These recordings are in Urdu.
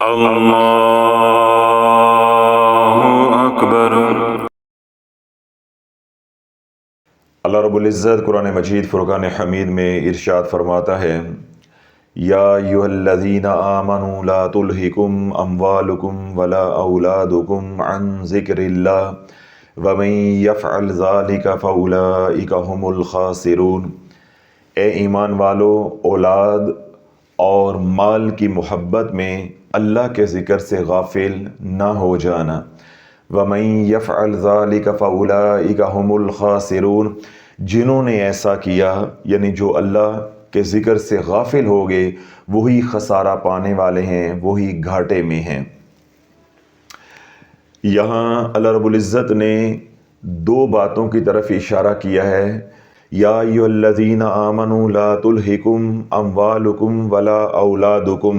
اللہ اکبر۔ اللہ رب العزت قرآن مجید فرقان حمید میں ارشاد فرماتا ہے، یا ایھا الذین آمنوا لا تلہکم اموالکم ولا اولادکم عن ذکر اللہ ومن یفعل ذلک فاولئک ھم الخاسرون۔ اے ایمان والو، اولاد اور مال کی محبت میں اللہ کے ذکر سے غافل نہ ہو جانا۔ وَمَن يَفْعَلْ ذَلِكَ فَأُولَئِكَ هُمُ الْخَاسِرُونَ۔ جنہوں نے ایسا کیا، یعنی جو اللہ کے ذکر سے غافل ہو گئے، وہی خسارہ پانے والے ہیں، وہی گھاٹے میں ہیں۔ یہاں اللہ رب العزت نے دو باتوں کی طرف اشارہ کیا ہے، یا ایھا الذین آمنوا لا تلہکم اموالکم ولا اولادکم۔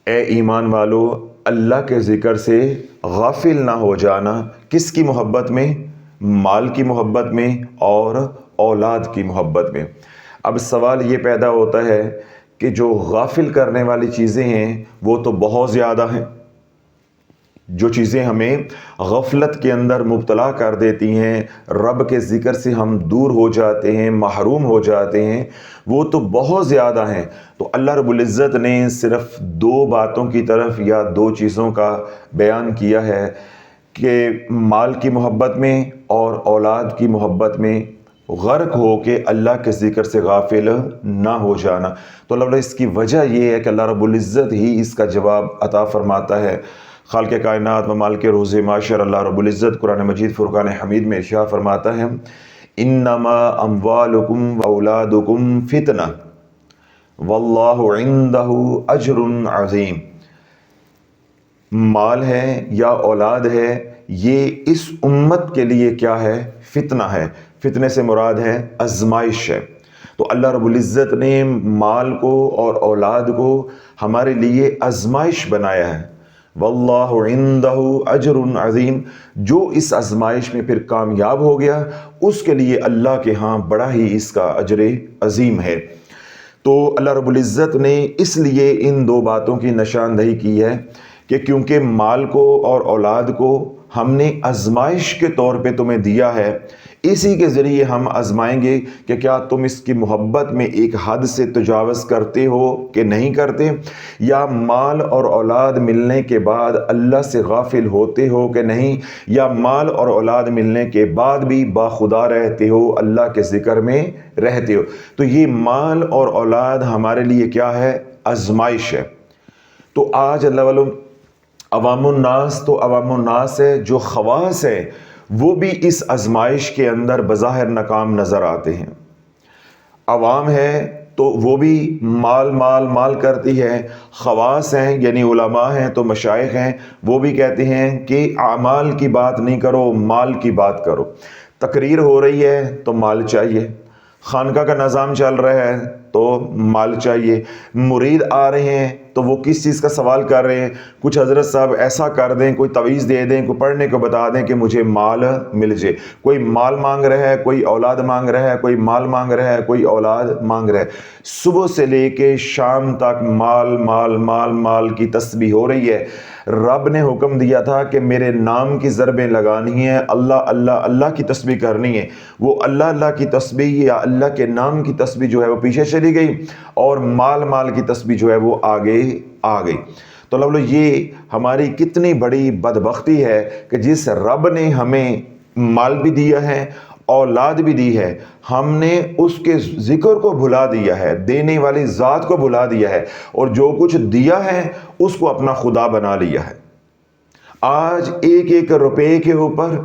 اے ایمان والو، اللہ کے ذکر سے غافل نہ ہو جانا۔ کس کی محبت میں؟ مال کی محبت میں اور اولاد کی محبت میں۔ اب سوال یہ پیدا ہوتا ہے کہ جو غافل کرنے والی چیزیں ہیں وہ تو بہت زیادہ ہیں۔ جو چیزیں ہمیں غفلت کے اندر مبتلا کر دیتی ہیں، رب کے ذکر سے ہم دور ہو جاتے ہیں، محروم ہو جاتے ہیں، وہ تو بہت زیادہ ہیں۔ تو اللہ رب العزت نے صرف دو باتوں کی طرف یا دو چیزوں کا بیان کیا ہے کہ مال کی محبت میں اور اولاد کی محبت میں غرق ہو کے اللہ کے ذکر سے غافل نہ ہو جانا۔ تو اللہ اس کی وجہ یہ ہے کہ اللہ رب العزت ہی اس کا جواب عطا فرماتا ہے۔ خالق کائنات و مالک روز معاشر اللہ رب العزت قرآن مجید فرقان حمید میں ارشاد فرماتا ہے، انما اموالکم و اولادکم فتنہ واللہ عندہ اجر عظیم۔ مال ہے یا اولاد ہے، یہ اس امت کے لیے کیا ہے؟ فتنہ ہے۔ فتنے سے مراد ہے آزمائش ہے۔ تو اللہ رب العزت نے مال کو اور اولاد کو ہمارے لیے آزمائش بنایا ہے۔ واللہ عندہ اجر عظیم۔ جو اس آزمائش میں پھر کامیاب ہو گیا، اس کے لیے اللہ کے ہاں بڑا ہی اس کا اجر عظیم ہے۔ تو اللہ رب العزت نے اس لیے ان دو باتوں کی نشاندہی کی ہے کہ کیونکہ مال کو اور اولاد کو ہم نے آزمائش کے طور پہ تمہیں دیا ہے، اسی کے ذریعے ہم آزمائیں گے کہ کیا تم اس کی محبت میں ایک حد سے تجاوز کرتے ہو کہ نہیں کرتے، یا مال اور اولاد ملنے کے بعد اللہ سے غافل ہوتے ہو کہ نہیں، یا مال اور اولاد ملنے کے بعد بھی باخدا رہتے ہو، اللہ کے ذکر میں رہتے ہو۔ تو یہ مال اور اولاد ہمارے لیے کیا ہے؟ آزمائش ہے۔ تو آج اللہ والوں عوام الناس تو عوام الناس ہے، جو خواص ہے وہ بھی اس آزمائش کے اندر بظاہر ناکام نظر آتے ہیں۔ عوام ہے تو وہ بھی مال مال مال کرتی ہے، خواص ہیں یعنی علماء ہیں تو مشائخ ہیں، وہ بھی کہتے ہیں کہ اعمال کی بات نہیں کرو، مال کی بات کرو۔ تقریر ہو رہی ہے تو مال چاہیے، خانقاہ کا نظام چل رہا ہے تو مال چاہیے، مرید آ رہے ہیں تو وہ کس چیز کا سوال کر رہے ہیں؟ کچھ حضرت صاحب ایسا کر دیں، کوئی تعویذ دے دیں، کوئی پڑھنے کو بتا دیں کہ مجھے مال مل جائے۔ کوئی مال مانگ رہا ہے، کوئی اولاد مانگ رہا ہے، کوئی مال مانگ رہا ہے، کوئی اولاد مانگ رہا ہے۔ صبح سے لے کے شام تک مال مال مال مال کی تسبیح ہو رہی ہے۔ رب نے حکم دیا تھا کہ میرے نام کی ضربیں لگانی ہیں، اللہ اللہ اللہ کی تسبیح کرنی ہے۔ وہ اللہ اللہ کی تسبیح یا اللہ کے نام کی تسبیح جو ہے وہ پیچھے چلی گئی، اور مال مال کی تسبیح جو ہے وہ آگے آ گئی۔ تو لوگو یہ ہماری کتنی بڑی بدبختی ہے کہ جس رب نے ہمیں مال بھی دیا ہے، اولاد بھی دی ہے، ہم نے اس کے ذکر کو بھلا دیا ہے، دینے والی ذات کو بھلا دیا ہے، اور جو کچھ دیا ہے اس کو اپنا خدا بنا لیا ہے۔ آج ایک ایک روپے کے اوپر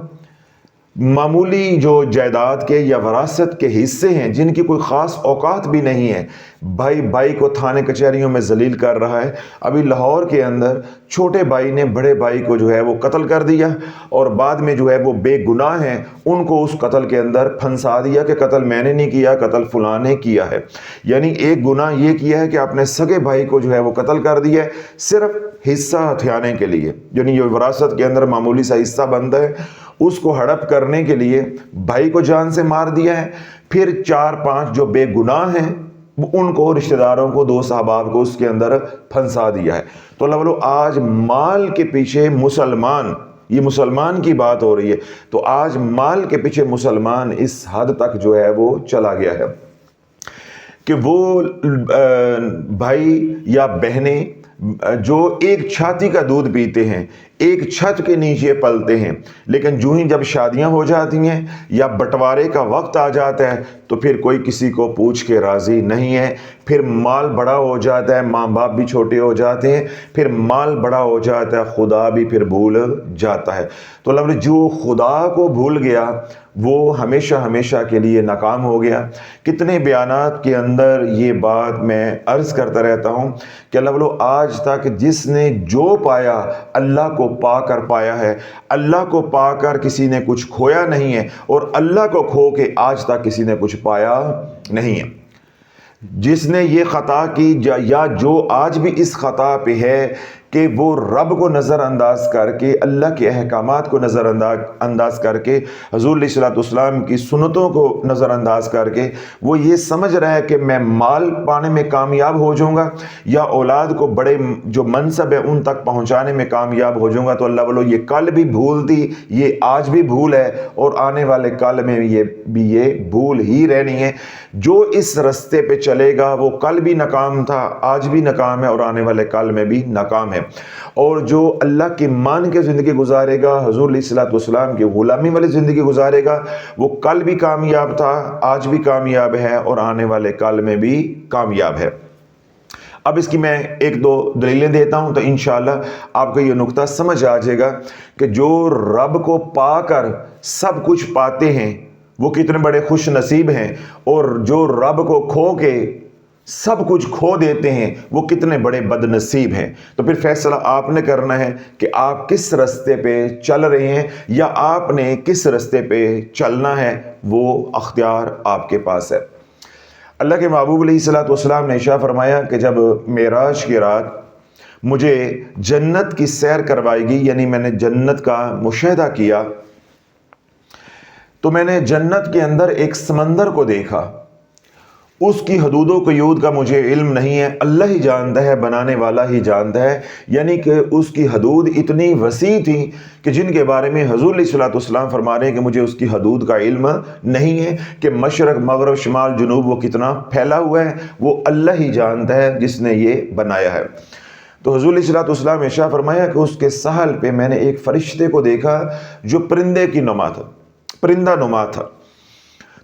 معمولی جو جائیداد کے یا وراثت کے حصے ہیں جن کی کوئی خاص اوقات بھی نہیں ہے، بھائی بھائی کو تھانے کچہریوں میں ذلیل کر رہا ہے۔ ابھی لاہور کے اندر چھوٹے بھائی نے بڑے بھائی کو جو ہے وہ قتل کر دیا، اور بعد میں جو ہے وہ بے گناہ ہیں ان کو اس قتل کے اندر پھنسا دیا کہ قتل میں نے نہیں کیا، قتل فلاں نے کیا ہے۔ یعنی ایک گناہ یہ کیا ہے کہ اپنے سگے بھائی کو جو ہے وہ قتل کر دیا ہے، صرف حصہ ہتھیانے کے لیے، یعنی یہ وراثت کے اندر معمولی سا حصہ بنتا ہے، اس کو ہڑپ کرنے کے لیے بھائی کو جان سے مار دیا ہے۔ پھر 4-5 جو بے گناہ ہیں ان کو, رشتہ داروں کو, دوست احباب کو اس کے اندر پھنسا دیا ہے. تو اللہ بولو آج مال کے پیچھے مسلمان, یہ مسلمان کی بات ہو رہی ہے, تو آج مال کے پیچھے مسلمان اس حد تک جو ہے وہ چلا گیا ہے کہ وہ بھائی یا بہنیں جو ایک چھاتی کا دودھ پیتے ہیں, ایک چھت کے نیچے پلتے ہیں, لیکن جو ہی جب شادیاں ہو جاتی ہیں یا بٹوارے کا وقت آ جاتا ہے تو پھر کوئی کسی کو پوچھ کے راضی نہیں ہے. پھر مال بڑا ہو جاتا ہے, ماں باپ بھی چھوٹے ہو جاتے ہیں, پھر مال بڑا ہو جاتا ہے, خدا بھی پھر بھول جاتا ہے. تو اللہ نے جو خدا کو بھول گیا وہ ہمیشہ ہمیشہ کے لیے ناکام ہو گیا. کتنے بیانات کے اندر یہ بات میں عرض کرتا رہتا ہوں کہ اللہ بولو آج تک جس نے جو پایا اللہ کو پا کر پایا ہے, اللہ کو پا کر کسی نے کچھ کھویا نہیں ہے, اور اللہ کو کھو کے آج تک کسی نے کچھ پایا نہیں ہے. جس نے یہ خطا کی یا جو آج بھی اس خطا پہ ہے کہ وہ رب کو نظر انداز کر کے, اللہ کے احکامات کو نظر انداز کر کے, حضور علیہ الصلوۃ والسلام کی سنتوں کو نظر انداز کر کے وہ یہ سمجھ رہا ہے کہ میں مال پانے میں کامیاب ہو جاؤں گا یا اولاد کو بڑے جو منصب ہے ان تک پہنچانے میں کامیاب ہو جاؤں گا, تو اللہ بولو یہ کل بھی بھول تھی, یہ آج بھی بھول ہے, اور آنے والے کل میں یہ بھول ہی رہنی ہے. جو اس رستے پہ چلے گا وہ کل بھی ناکام تھا, آج بھی ناکام ہے, اور آنے والے کل میں بھی ناکام ہے. اور جو اللہ کی مان کے زندگی گزارے گا, حضور علیہ الصلوۃ والسلام کی غلامی والی زندگی گزارے گا, وہ کل بھی کامیاب تھا, آج بھی کامیاب ہے, اور آنے والے کل میں بھی کامیاب ہے. اب اس کی میں ایک دو دلیلیں دیتا ہوں تو انشاءاللہ آپ کو یہ نقطہ سمجھ آ جائے گا کہ جو رب کو پا کر سب کچھ پاتے ہیں وہ کتنے بڑے خوش نصیب ہیں, اور جو رب کو کھو کے سب کچھ کھو دیتے ہیں وہ کتنے بڑے بد نصیب ہیں. تو پھر فیصلہ آپ نے کرنا ہے کہ آپ کس رستے پہ چل رہے ہیں, یا آپ نے کس رستے پہ چلنا ہے, وہ اختیار آپ کے پاس ہے. اللہ کے محبوب علیہ الصلوۃ والسلام نے ارشاد فرمایا کہ جب معراج کی رات مجھے جنت کی سیر کروائی گئی, یعنی میں نے جنت کا مشاہدہ کیا, تو میں نے جنت کے اندر ایک سمندر کو دیکھا. اس کی حدود و قیود کا مجھے علم نہیں ہے, اللہ ہی جانتا ہے, بنانے والا ہی جانتا ہے. یعنی کہ اس کی حدود اتنی وسیع تھی کہ جن کے بارے میں حضور علیہ الصلوۃ والسلام فرما رہے ہیں کہ مجھے اس کی حدود کا علم نہیں ہے, کہ مشرق مغرب شمال جنوب وہ کتنا پھیلا ہوا ہے, وہ اللہ ہی جانتا ہے جس نے یہ بنایا ہے. تو حضور علیہ الصلوۃ والسلام نے ارشاد فرمایا کہ اس کے ساحل پہ میں نے ایک فرشتے کو دیکھا جو پرندے کی نما تھا, پرندہ نما تھا.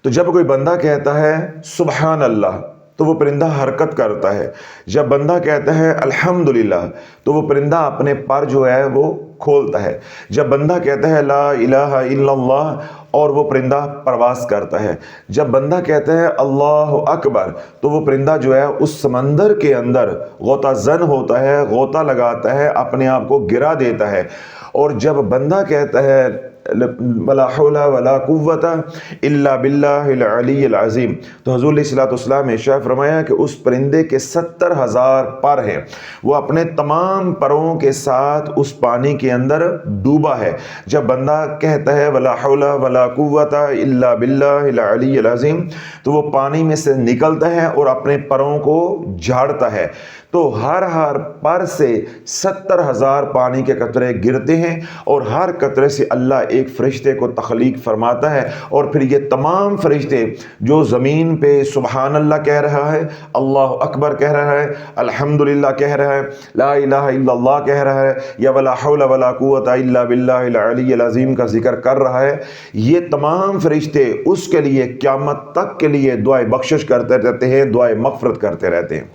تو جب کوئی بندہ کہتا ہے سبحان اللہ تو وہ پرندہ حرکت کرتا ہے, جب بندہ کہتا ہے الحمدللہ تو وہ پرندہ اپنے پر جو ہے وہ کھولتا ہے, جب بندہ کہتا ہے لا الہ الا اللہ اور وہ پرندہ پرواز کرتا ہے, جب بندہ کہتا ہے اللہ اکبر تو وہ پرندہ جو ہے اس سمندر کے اندر غوطہ زن ہوتا ہے, غوطہ لگاتا ہے, اپنے آپ کو گرا دیتا ہے. اور جب بندہ کہتا ہے ولا حول ولا قوت الا باللہ العلی العظیم تو حضور علیہ الصلوۃ والسلام نے ارشاد فرمایا کہ اس پرندے کے 70,000 پر ہیں, وہ اپنے تمام پروں کے ساتھ اس پانی کے اندر ڈوبا ہے. جب بندہ کہتا ہے ولا حول ولا قوت الا باللہ العلی العظیم تو وہ پانی میں سے نکلتا ہے اور اپنے پروں کو جھاڑتا ہے. تو ہر پر سے 70,000 پانی کے قطرے گرتے ہیں, اور ہر قطرے سے اللہ ایک فرشتے کو تخلیق فرماتا ہے, اور پھر یہ تمام فرشتے جو زمین پہ سبحان اللہ کہہ رہا ہے, اللہ اکبر کہہ رہا ہے, الحمدللہ کہہ رہا ہے, لا الہ الا اللہ کہہ رہا ہے, یا ولا حول ولا قوت الا باللہ العلی العظیم کا ذکر کر رہا ہے, یہ تمام فرشتے اس کے لیے قیامت تک کے لیے دعائے بخشش کرتے رہتے ہیں, دعائے مغفرت کرتے رہتے ہیں.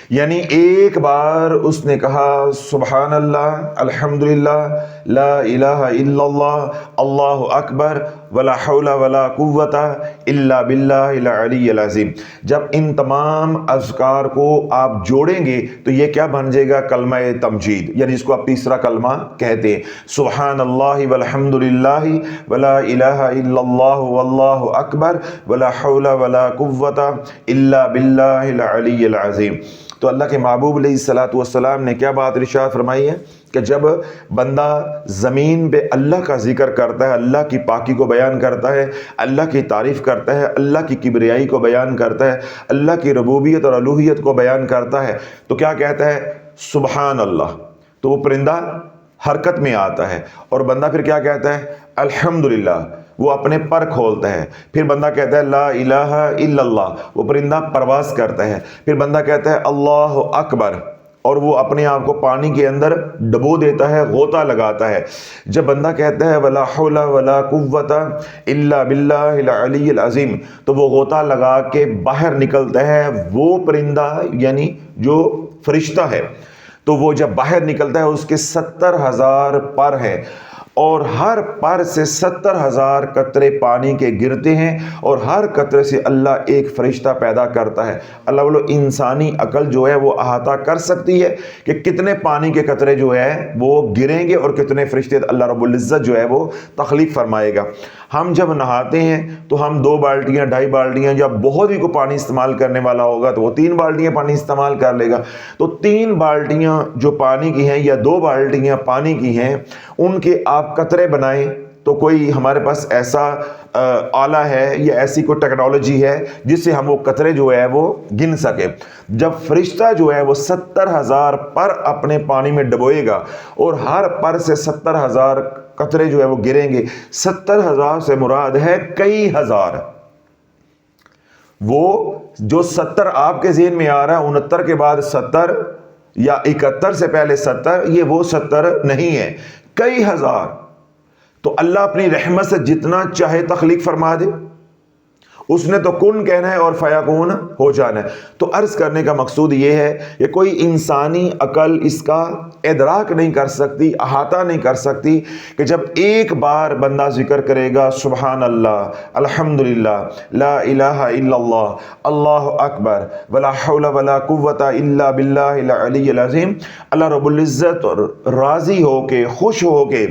یعنی ایک بار اس نے کہا سبحان اللہ, الحمدللہ, لا الہ الا اللہ, اللہ اکبر, ولا حول ولا قوت الا باللہ العلی العظیم. جب ان تمام اذکار کو آپ جوڑیں گے تو یہ کیا بن جائے گا؟ کلمہ تمجید, یعنی اس کو آپ تیسرا کلمہ کہتے ہیں. سبحان اللہ والحمدللہ ولا الہ الا اللہ واللہ اکبر ولا حول ولا قوت الا باللہ العلی العظیم. تو اللہ کے محبوب علیہ الصلوۃ والسلام نے کیا بات ارشاد فرمائی ہے کہ جب بندہ زمین پہ اللہ کا ذکر کرتا ہے، اللہ کی پاکی کو بیان کرتا ہے، اللہ کی تعریف کرتا ہے، اللہ کی کبریائی کو بیان کرتا ہے، اللہ کی ربوبیت اور الوہیت کو بیان کرتا ہے، تو کیا کہتا ہے؟ سبحان اللہ۔ تو وہ پرندہ حرکت میں آتا ہے، اور بندہ پھر کیا کہتا ہے؟ الحمدللہ، وہ اپنے پر کھولتا ہے۔ پھر بندہ کہتا ہے لا الہ الا اللہ، وہ پرندہ پرواز کرتا ہے۔ پھر بندہ کہتا ہے اللہ اکبر، اور وہ اپنے آپ کو پانی کے اندر ڈبو دیتا ہے، غوطہ لگاتا ہے۔ جب بندہ کہتا ہے ولا حول ولا قوت الا باللہ العلی العظیم، تو وہ غوطہ لگا کے باہر نکلتا ہے۔ وہ پرندہ یعنی جو فرشتہ ہے، تو وہ جب باہر نکلتا ہے اس کے 70,000 پر ہیں، اور ہر پر سے 70,000 قطرے پانی کے گرتے ہیں، اور ہر قطرے سے اللہ ایک فرشتہ پیدا کرتا ہے۔ اللہ بولو انسانی عقل جو ہے وہ احاطہ کر سکتی ہے کہ کتنے پانی کے قطرے جو ہے وہ گریں گے، اور کتنے فرشتے اللہ رب العزت جو ہے وہ تخلیق فرمائے گا۔ ہم جب نہاتے ہیں تو ہم 2 بالٹیاں 2.5 بالٹیاں، جب بہت ہی کو پانی استعمال کرنے والا ہوگا تو وہ 3 بالٹیاں پانی استعمال کر لے گا۔ تو 3 بالٹیاں جو پانی کی ہیں یا 2 بالٹیاں پانی کی ہیں، ان کے آپ قطرے بنائیں تو کوئی ہمارے پاس ایسا آلہ ہے یا ایسی کوئی ٹیکنالوجی ہے جس سے ہم وہ قطرے جو ہے وہ گن سکے۔ جب فرشتہ جو ہے وہ 70,000 پر اپنے پانی میں ڈبوئے گا، اور ہر پر سے 70,000 قطرے جو ہے وہ گریں گے۔ 70,000 سے مراد ہے کئی ہزار۔ وہ جو 70 آپ کے ذہن میں آ رہا ہے، 69 کے بعد 70 یا 71 سے پہلے 70، یہ وہ 70 نہیں ہے، کئی ہزار۔ تو اللہ اپنی رحمت سے جتنا چاہے تخلیق فرما دے، اس نے تو کن کہنا ہے اور فیکون ہو جانا ہے۔ تو عرض کرنے کا مقصود یہ ہے کہ کوئی انسانی عقل اس کا ادراک نہیں کر سکتی، احاطہ نہیں کر سکتی کہ جب ایک بار بندہ ذکر کرے گا سبحان اللہ، الحمدللہ، لا الہ الا اللہ، اللہ اکبر، ولا حول ولا قوت الا باللہ العلی العظیم، اللہ رب العزت راضی ہو کے، خوش ہو کے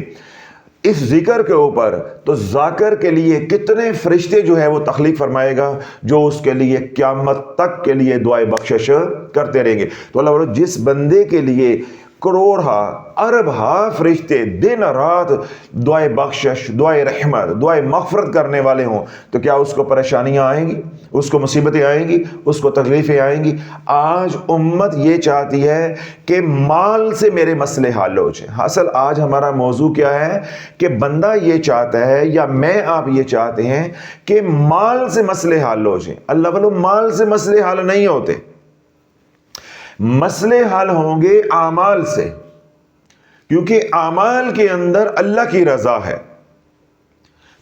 اس ذکر کے اوپر تو ذاکر کے لیے کتنے فرشتے جو ہے وہ تخلیق فرمائے گا، جو اس کے لیے قیامت تک کے لیے دعائے بخشش کرتے رہیں گے۔ تو اللہ بولو جس بندے کے لیے کروڑہا اربہا فرشتے دن رات دعائے بخشش، دعائے رحمت، دعائے مغفرت کرنے والے ہوں، تو کیا اس کو پریشانیاں آئیں گی؟ اس کو مصیبتیں آئیں گی؟ اس کو تکلیفیں آئیں گی؟ آج امت یہ چاہتی ہے کہ مال سے میرے مسئلے حل ہو جائیں۔ حاصل آج ہمارا موضوع کیا ہے کہ بندہ یہ چاہتا ہے یا میں آپ یہ چاہتے ہیں کہ مال سے مسئلے حل ہو جائیں۔ اللہ بولو مال سے مسئلے حل نہیں ہوتے، مسئلے حل ہوں گے اعمال سے، کیونکہ اعمال کے اندر اللہ کی رضا ہے۔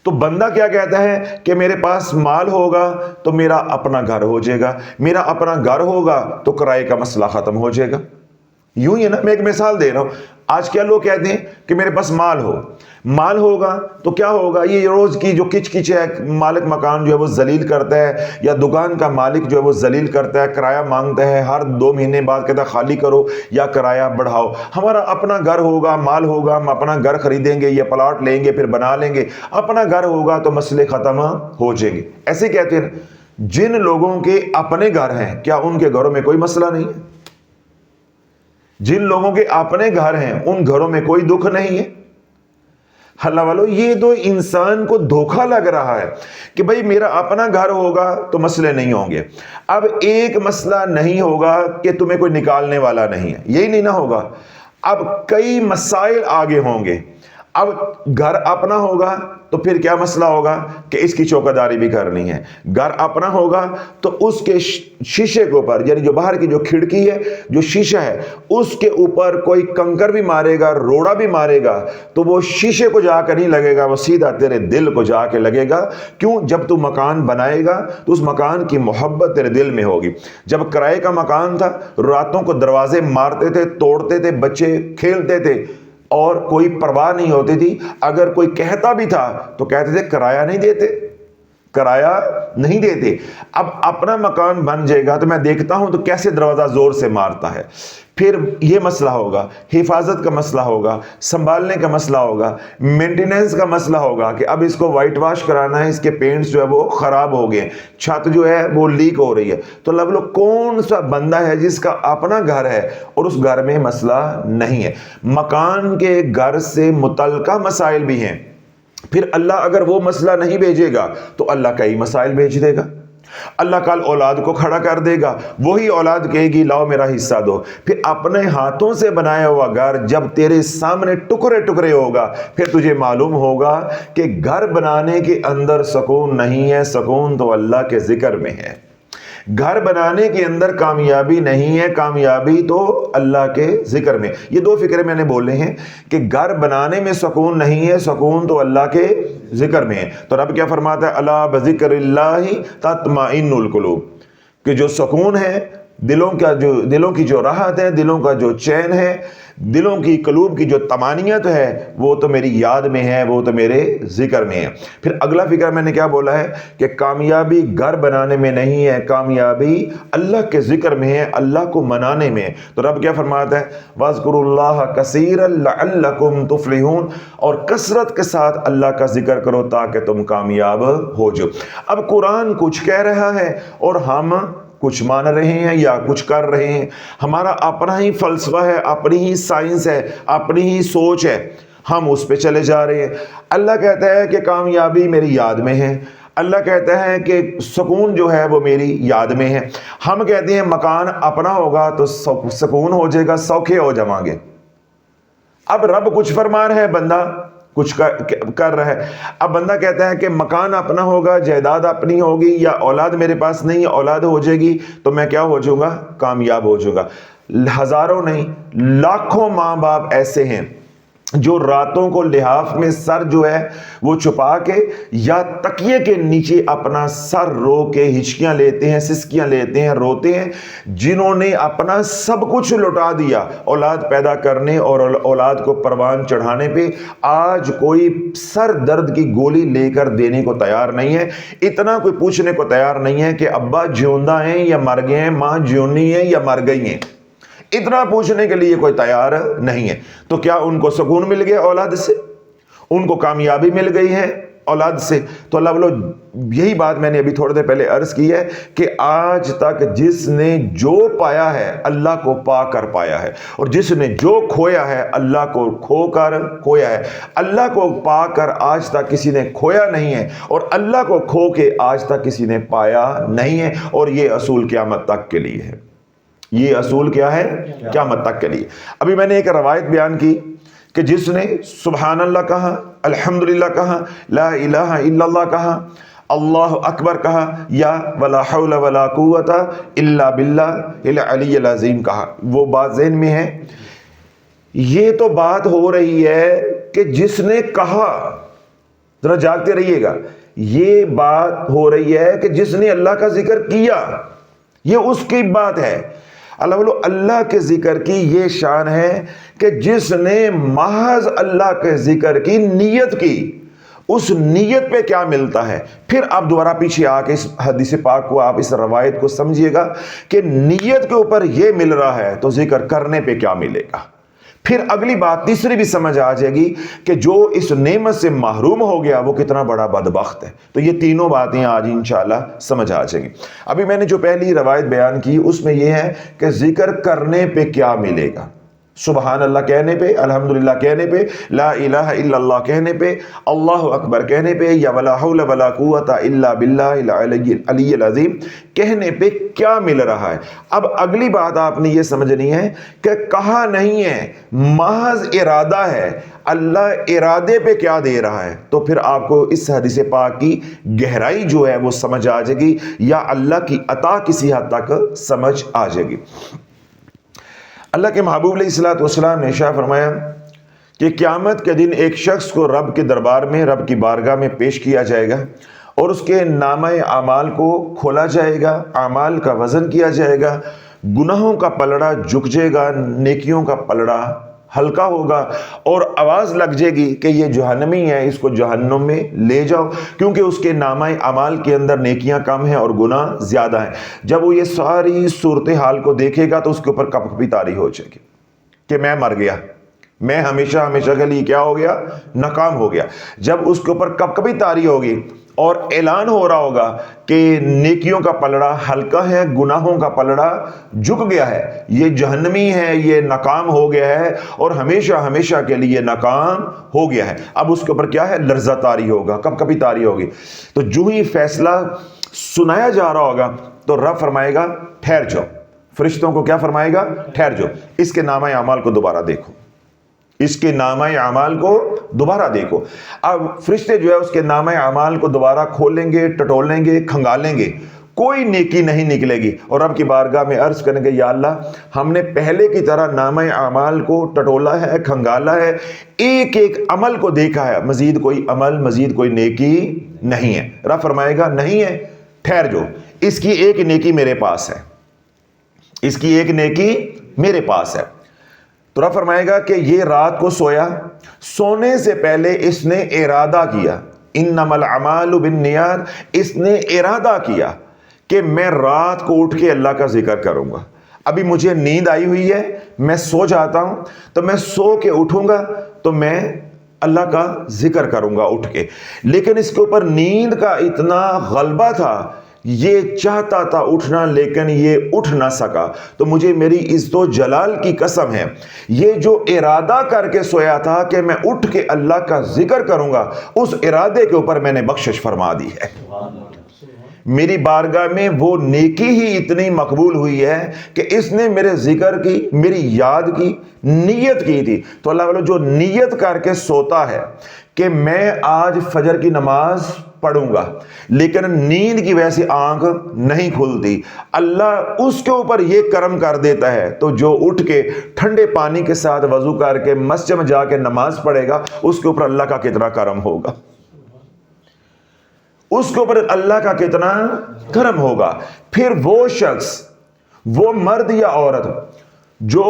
تو بندہ کیا کہتا ہے کہ میرے پاس مال ہوگا تو میرا اپنا گھر ہو جائے گا، میرا اپنا گھر ہوگا تو کرائے کا مسئلہ ختم ہو جائے گا۔ یوں ہی ہے نا، میں ایک مثال دے رہا ہوں۔ آج کیا لوگ کہتے ہیں کہ میرے پاس مال ہوگا تو کیا ہوگا؟ یہ روز کی جو کچ کچ ہے، مالک مکان جو ہے وہ ذلیل کرتا ہے، یا دکان کا مالک جو ہے وہ ذلیل کرتا ہے، کرایہ مانگتا ہے، ہر 2 مہینے بعد کہتا ہے خالی کرو یا کرایہ بڑھاؤ۔ ہمارا اپنا گھر ہوگا، مال ہوگا، ہم اپنا گھر خریدیں گے یا پلاٹ لیں گے، پھر بنا لیں گے، اپنا گھر ہوگا تو مسئلے ختم ہو جائیں گے۔ ایسے کہتے ہیں جن لوگوں کے اپنے گھر ہیں، کیا ان کے گھروں میں کوئی مسئلہ نہیں ہے؟ جن لوگوں کے اپنے گھر ہیں ان گھروں میں کوئی دکھ نہیں ہے؟ اللہ والو یہ تو انسان کو دھوکہ لگ رہا ہے کہ بھئی میرا اپنا گھر ہوگا تو مسئلے نہیں ہوں گے۔ اب ایک مسئلہ نہیں ہوگا کہ تمہیں کوئی نکالنے والا نہیں ہے، یہی نہیں نہ ہوگا، اب کئی مسائل آگے ہوں گے۔ اب گھر اپنا ہوگا تو پھر کیا مسئلہ ہوگا کہ اس کی چوکیداری بھی کرنی ہے۔ گھر اپنا ہوگا تو اس کے شیشے کے اوپر، یعنی جو باہر کی جو کھڑکی ہے، جو شیشہ ہے، اس کے اوپر کوئی کنکر بھی مارے گا، روڑا بھی مارے گا تو وہ شیشے کو جا کر نہیں لگے گا، وہ سیدھا تیرے دل کو جا کے لگے گا۔ کیوں؟ جب تو مکان بنائے گا تو اس مکان کی محبت تیرے دل میں ہوگی۔ جب کرائے کا مکان تھا، راتوں کو دروازے مارتے تھے، توڑتے تھے، بچے کھیلتے تھے اور کوئی پرواہ نہیں ہوتی تھی۔ اگر کوئی کہتا بھی تھا تو کہتے تھے کرایہ نہیں دیتے، کرایہ نہیں دیتے۔ اب اپنا مکان بن جائے گا تو میں دیکھتا ہوں تو کیسے دروازہ زور سے مارتا ہے، پھر یہ مسئلہ ہوگا، حفاظت کا مسئلہ ہوگا، سنبھالنے کا مسئلہ ہوگا، مینٹیننس کا مسئلہ ہوگا کہ اب اس کو وائٹ واش کرانا ہے، اس کے پینٹس جو ہے وہ خراب ہو گئے، چھت جو ہے وہ لیک ہو رہی ہے۔ تو لوگ کون سا بندہ ہے جس کا اپنا گھر ہے اور اس گھر میں مسئلہ نہیں ہے؟ مکان کے گھر سے متعلقہ مسائل بھی ہیں، پھر اللہ اگر وہ مسئلہ نہیں بھیجے گا تو اللہ کئی مسائل بھیج دے گا۔ اللہ کل اولاد کو کھڑا کر دے گا، وہی اولاد کہے گی لاؤ میرا حصہ دو۔ پھر اپنے ہاتھوں سے بنایا ہوا گھر جب تیرے سامنے ٹکڑے ٹکڑے ہوگا، پھر تجھے معلوم ہوگا کہ گھر بنانے کے اندر سکون نہیں ہے، سکون تو اللہ کے ذکر میں ہے۔ گھر بنانے کے اندر کامیابی نہیں ہے، کامیابی تو اللہ کے ذکر میں۔ یہ دو فکرے میں نے بولے ہیں کہ گھر بنانے میں سکون نہیں ہے، سکون تو اللہ کے ذکر میں ہے۔ تو رب کیا فرماتا ہے؟ الا بذکر اللہ تطمئن القلوب، کہ جو سکون ہے، دلوں کی جو راحت ہے، دلوں کا جو چین ہے، دلوں کی قلوب کی جو طمانینت ہے، وہ تو میری یاد میں ہے، وہ تو میرے ذکر میں ہے۔ پھر اگلا فکر میں نے کیا بولا ہے کہ کامیابی گھر بنانے میں نہیں ہے، کامیابی اللہ کے ذکر میں ہے، اللہ کو منانے میں۔ تو رب کیا فرماتا ہے؟ وَاذْكُرُوا اللَّهَ كَثِيرًا لَعَلَّكُمْ تُفْلِحُونَ، اور کثرت کے ساتھ اللہ کا ذکر کرو تاکہ تم کامیاب ہو جاؤ۔ اب قرآن کچھ کہہ رہا ہے اور ہم کچھ مان رہے ہیں یا کچھ کر رہے ہیں، ہمارا اپنا ہی فلسفہ ہے، اپنی ہی سائنس ہے، اپنی ہی سوچ ہے، ہم اس پہ چلے جا رہے ہیں۔ اللہ کہتا ہے کہ کامیابی میری یاد میں ہے، اللہ کہتا ہے کہ سکون جو ہے وہ میری یاد میں ہے۔ ہم کہتے ہیں مکان اپنا ہوگا تو سکون ہو جائے گا، سوکھے ہو جائیں گے۔ اب رب کچھ فرما رہا ہے، بندہ کچھ کر رہا ہے۔ اب بندہ کہتا ہے کہ مکان اپنا ہوگا، جائیداد اپنی ہوگی، یا اولاد میرے پاس نہیں، اولاد ہو جائے گی تو میں کیا ہو جاؤں گا؟ کامیاب ہو جاؤں گا۔ ہزاروں نہیں، لاکھوں ماں باپ ایسے ہیں جو راتوں کو لحاف میں سر جو ہے وہ چھپا کے یا تکیے کے نیچے اپنا سر رو کے ہچکیاں لیتے ہیں، سسکیاں لیتے ہیں، روتے ہیں، جنہوں نے اپنا سب کچھ لٹا دیا اولاد پیدا کرنے اور اولاد کو پروان چڑھانے پہ۔ آج کوئی سر درد کی گولی لے کر دینے کو تیار نہیں ہے، اتنا کوئی پوچھنے کو تیار نہیں ہے کہ ابا جیوندہ ہیں یا مر گئے ہیں، ماں جیونی ہے یا مر گئی ہیں، اتنا پوچھنے کے لیے کوئی تیار نہیں ہے۔ تو کیا ان کو سکون مل گیا اولاد سے؟ ان کو کامیابی مل گئی ہے اولاد سے؟ تو اللہ بولو، یہی بات میں نے ابھی تھوڑے دیر پہلے عرض کی ہے کہ آج تک جس نے جو پایا ہے اللہ کو پا کر پایا ہے، اور جس نے جو کھویا ہے اللہ کو کھو کر کھویا ہے۔ اللہ کو پا کر آج تک کسی نے کھویا نہیں ہے، اور اللہ کو کھو کے آج تک کسی نے پایا نہیں ہے، اور یہ اصول قیامت تک کے لیے ہے۔ یہ اصول کیا ہے؟ قیامت تک کے لیے۔ ابھی میں نے ایک روایت بیان کی کہ جس نے سبحان اللہ کہا، الحمدللہ کہا، لا الہ الا اللہ کہا، اللہ اکبر کہا، یا ولا حول ولا قوت الا باللہ العلی العظیم کہا، وہ بات ذہن میں ہے؟ یہ تو بات ہو رہی ہے کہ جس نے کہا، ذرا جاگتے رہیے گا، یہ بات ہو رہی ہے کہ جس نے اللہ کا ذکر کیا، یہ اس کی بات ہے۔ اللہ کے ذکر کی یہ شان ہے کہ جس نے محض اللہ کے ذکر کی نیت کی، اس نیت پہ کیا ملتا ہے۔ پھر آپ دوبارہ پیچھے آ کے اس حدیث پاک کو، آپ اس روایت کو سمجھیے گا کہ نیت کے اوپر یہ مل رہا ہے تو ذکر کرنے پہ کیا ملے گا۔ پھر اگلی بات تیسری بھی سمجھ آ جائے گی کہ جو اس نعمت سے محروم ہو گیا وہ کتنا بڑا بدبخت ہے۔ تو یہ تینوں باتیں آج انشاءاللہ سمجھ آ جائیں گی۔ ابھی میں نے جو پہلی روایت بیان کی اس میں یہ ہے کہ ذکر کرنے پہ کیا ملے گا۔ سبحان اللہ کہنے پہ، الحمدللہ کہنے پہ، لا الہ الا اللہ کہنے پہ، اللہ اکبر کہنے پہ، یا ولا حول ولا قوت الا باللہ العلی العظیم کہنے پہ کیا مل رہا ہے۔ اب اگلی بات آپ نے یہ سمجھنی ہے کہ کہا نہیں ہے، محض ارادہ ہے، اللہ ارادے پہ کیا دے رہا ہے۔ تو پھر آپ کو اس حدیث پاک کی گہرائی جو ہے وہ سمجھ آ جائے گی، یا اللہ کی عطا کسی حد تک سمجھ آ جائے گی۔ اللہ کے محبوب علیہ الصلوۃ والسلام نے ارشاد فرمایا کہ قیامت کے دن ایک شخص کو رب کے دربار میں، رب کی بارگاہ میں پیش کیا جائے گا، اور اس کے نامہ اعمال کو کھولا جائے گا، اعمال کا وزن کیا جائے گا، گناہوں کا پلڑا جھک جائے گا، نیکیوں کا پلڑا ہلکا ہوگا اور آواز لگ جائے گی کہ یہ جہنمی ہے، اس کو جہنم میں لے جاؤ، کیونکہ اس کے نامہ اعمال کے اندر نیکیاں کم ہیں اور گناہ زیادہ ہیں۔ جب وہ یہ ساری صورتحال کو دیکھے گا تو اس کے اوپر کپ کپی طاری ہو جائے گی کہ میں مر گیا، میں ہمیشہ ہمیشہ کے لیے کیا ہو گیا؟ ناکام ہو گیا۔ جب اس کے اوپر کپ کپی طاری ہوگی اور اعلان ہو رہا ہوگا کہ نیکیوں کا پلڑا ہلکا ہے، گناہوں کا پلڑا جھک گیا ہے، یہ جہنمی ہے، یہ ناکام ہو گیا ہے اور ہمیشہ ہمیشہ کے لیے ناکام ہو گیا ہے، اب اس کے اوپر کیا ہے؟ لرزہ طاری ہوگا، کپ کپی طاری ہوگی۔ تو جو ہی فیصلہ سنایا جا رہا ہوگا تو رب فرمائے گا ٹھہر جاؤ، فرشتوں کو کیا فرمائے گا؟ ٹھہر جاؤ، اس کے نامہ اعمال کو دوبارہ دیکھو، اس کے نامہ اعمال کو دوبارہ دیکھو۔ اب فرشتے جو ہے اس کے نامہ اعمال کو دوبارہ کھولیں گے، ٹٹولیں گے، کھنگالیں گے، کوئی نیکی نہیں نکلے گی، اور رب کی بارگاہ میں عرض کریں گے یا اللہ ہم نے پہلے کی طرح نامہ اعمال کو ٹٹولا ہے، کھنگالا ہے، ایک ایک عمل کو دیکھا ہے، مزید کوئی عمل، مزید کوئی نیکی نہیں ہے۔ رب فرمائے گا نہیں ہے، ٹھہر جو، اس کی ایک نیکی میرے پاس ہے، اس کی ایک نیکی میرے پاس ہے۔ تو رب فرمائے گا کہ یہ رات کو سویا، سونے سے پہلے اس نے ارادہ کیا، انما الاعمال بالنیات، اس نے ارادہ کیا کہ میں رات کو اٹھ کے اللہ کا ذکر کروں گا۔ ابھی مجھے نیند آئی ہوئی ہے، میں سو جاتا ہوں، تو میں سو کے اٹھوں گا تو میں اللہ کا ذکر کروں گا اٹھ کے، لیکن اس کے اوپر نیند کا اتنا غلبہ تھا، یہ چاہتا تھا اٹھنا لیکن یہ اٹھ نہ سکا، تو مجھے میری عزت و جلال کی قسم ہے یہ جو ارادہ کر کے سویا تھا کہ میں اٹھ کے اللہ کا ذکر کروں گا، اس ارادے کے اوپر میں نے بخشش فرما دی ہے۔ میری بارگاہ میں وہ نیکی ہی اتنی مقبول ہوئی ہے کہ اس نے میرے ذکر کی، میری یاد کی، نیت کی تھی۔ تو اللہ والو جو نیت کر کے سوتا ہے کہ میں آج فجر کی نماز پڑھوں گا، لیکن نیند کی وجہ سے آنکھ نہیں کھلتی، اللہ اس کے اوپر یہ کرم کر دیتا ہے، تو جو اٹھ کے ٹھنڈے پانی کے ساتھ وضو کر کے مسجد میں جا کے نماز پڑھے گا، اس کے اوپر اللہ کا کتنا کرم ہوگا، اس کے اوپر اللہ کا کتنا کرم ہوگا۔ پھر وہ شخص، وہ مرد یا عورت جو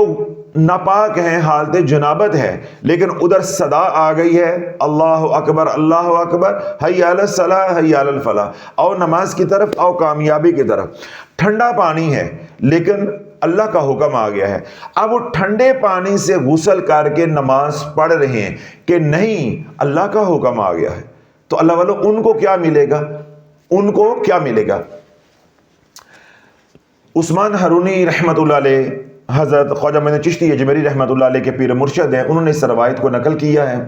ناپاک ہیں، حالت جنابت ہے، لیکن ادھر صدا آ گئی ہے اللہ اکبر اللہ اکبر، حی علی الصلاۃ حی علی الفلاح، آؤ نماز کی طرف، آؤ کامیابی کی طرف، ٹھنڈا پانی ہے لیکن اللہ کا حکم آ گیا ہے، اب وہ ٹھنڈے پانی سے غسل کر کے نماز پڑھ رہے ہیں کہ نہیں اللہ کا حکم آ گیا ہے، تو اللہ والو ان کو کیا ملے گا؟ ان کو کیا ملے گا؟ عثمان ہرونی رحمت اللہ علیہ، حضرت خواجہ معین چشتی اجمیری رحمت اللہ علیہ کے پیر مرشد ہیں، انہوں نے اس روایت کو نقل کیا ہے۔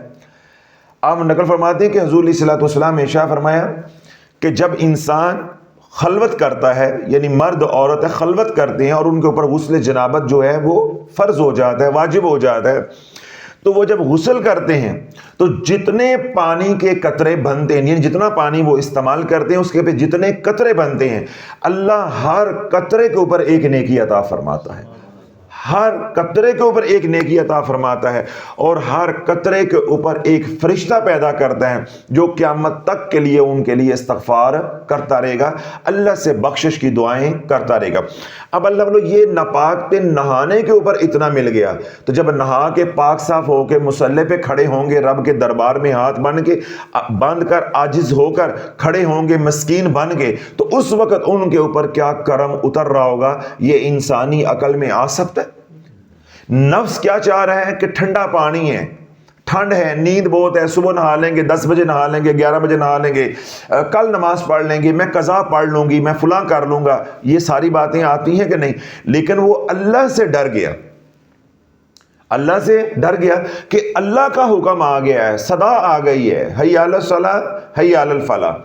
آپ نقل فرماتے ہیں کہ حضور علیہ الصلوۃ والسلام نے ارشاد فرمایا کہ جب انسان خلوت کرتا ہے، یعنی مرد عورت خلوت کرتے ہیں اور ان کے اوپر غسل جنابت جو ہے وہ فرض ہو جاتا ہے، واجب ہو جاتا ہے، تو وہ جب غسل کرتے ہیں تو جتنے پانی کے قطرے بنتے ہیں، یعنی جتنا پانی وہ استعمال کرتے ہیں اس کے پہ جتنے قطرے بنتے ہیں، اللہ ہر قطرے کے اوپر ایک نیکی عطا فرماتا ہے، ہر قطرے کے اوپر ایک نیکی عطا فرماتا ہے، اور ہر قطرے کے اوپر ایک فرشتہ پیدا کرتا ہے جو قیامت تک کے لیے ان کے لیے استغفار کرتا رہے گا، اللہ سے بخشش کی دعائیں کرتا رہے گا۔ اب اللہ والو یہ ناپاک پہ نہانے کے اوپر اتنا مل گیا، تو جب نہا کے پاک صاف ہو کے مصلی پہ کھڑے ہوں گے، رب کے دربار میں ہاتھ باندھ کر عاجز ہو کر کھڑے ہوں گے، مسکین بن کے، تو اس وقت ان کے اوپر کیا کرم اتر رہا ہوگا، یہ انسانی عقل میں آ سکتا ہے؟ نفس کیا چاہ رہا ہے کہ ٹھنڈا پانی ہے، ٹھنڈ ہے، نیند بہت ہے، صبح نہا لیں گے، 10 بجے نہا لیں گے، 11 بجے نہا لیں گے، کل نماز پڑھ لیں گے، میں قضا پڑھ لوں گی، میں فلاں کر لوں گا، یہ ساری باتیں آتی ہیں کہ نہیں؟ لیکن وہ اللہ سے ڈر گیا، اللہ سے ڈر گیا کہ اللہ کا حکم آ گیا ہے، صدا آ گئی ہے، حی علی الصلاۃ حی علی الفلاح۔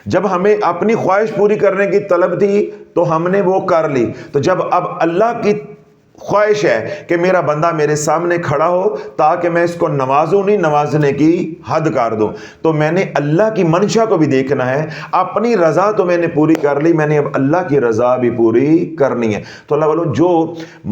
جب ہمیں اپنی خواہش پوری کرنے کی طلب تھی تو ہم نے وہ کر لی، تو جب اب اللہ کی خواہش ہے کہ میرا بندہ میرے سامنے کھڑا ہو تاکہ میں اس کو نوازوں، نہیں نوازنے کی حد کر دوں، تو میں نے اللہ کی منشا کو بھی دیکھنا ہے، اپنی رضا تو میں نے پوری کر لی، میں نے اب اللہ کی رضا بھی پوری کرنی ہے۔ تو اللہ والو جو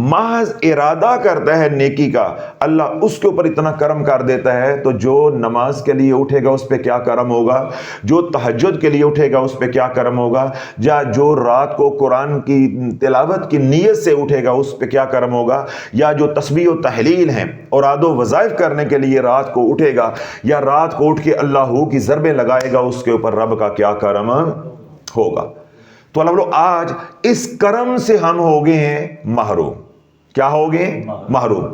محض ارادہ کرتا ہے نیکی کا، اللہ اس کے اوپر اتنا کرم کر دیتا ہے، تو جو نماز کے لیے اٹھے گا اس پہ کیا کرم ہوگا، جو تہجد کے لیے اٹھے گا اس پہ کیا کرم ہوگا، یا جو رات کو قرآن کی تلاوت کی نیت سے اٹھے گا اس پہ کیا کرم ہوگا، یا جو تسبیح و تحلیل ہیں اوراد و وظائف کرنے کے لیے رات کو اٹھے گا یا رات کو اٹھ کے اللہ کی ضربیں لگائے گا، اس کے اوپر رب کا کیا کرم ہوگا۔ تو اللہ بولو آج اس کرم سے ہم ہو گئے ہیں محروم۔ کیا ہو گئے؟ محروم۔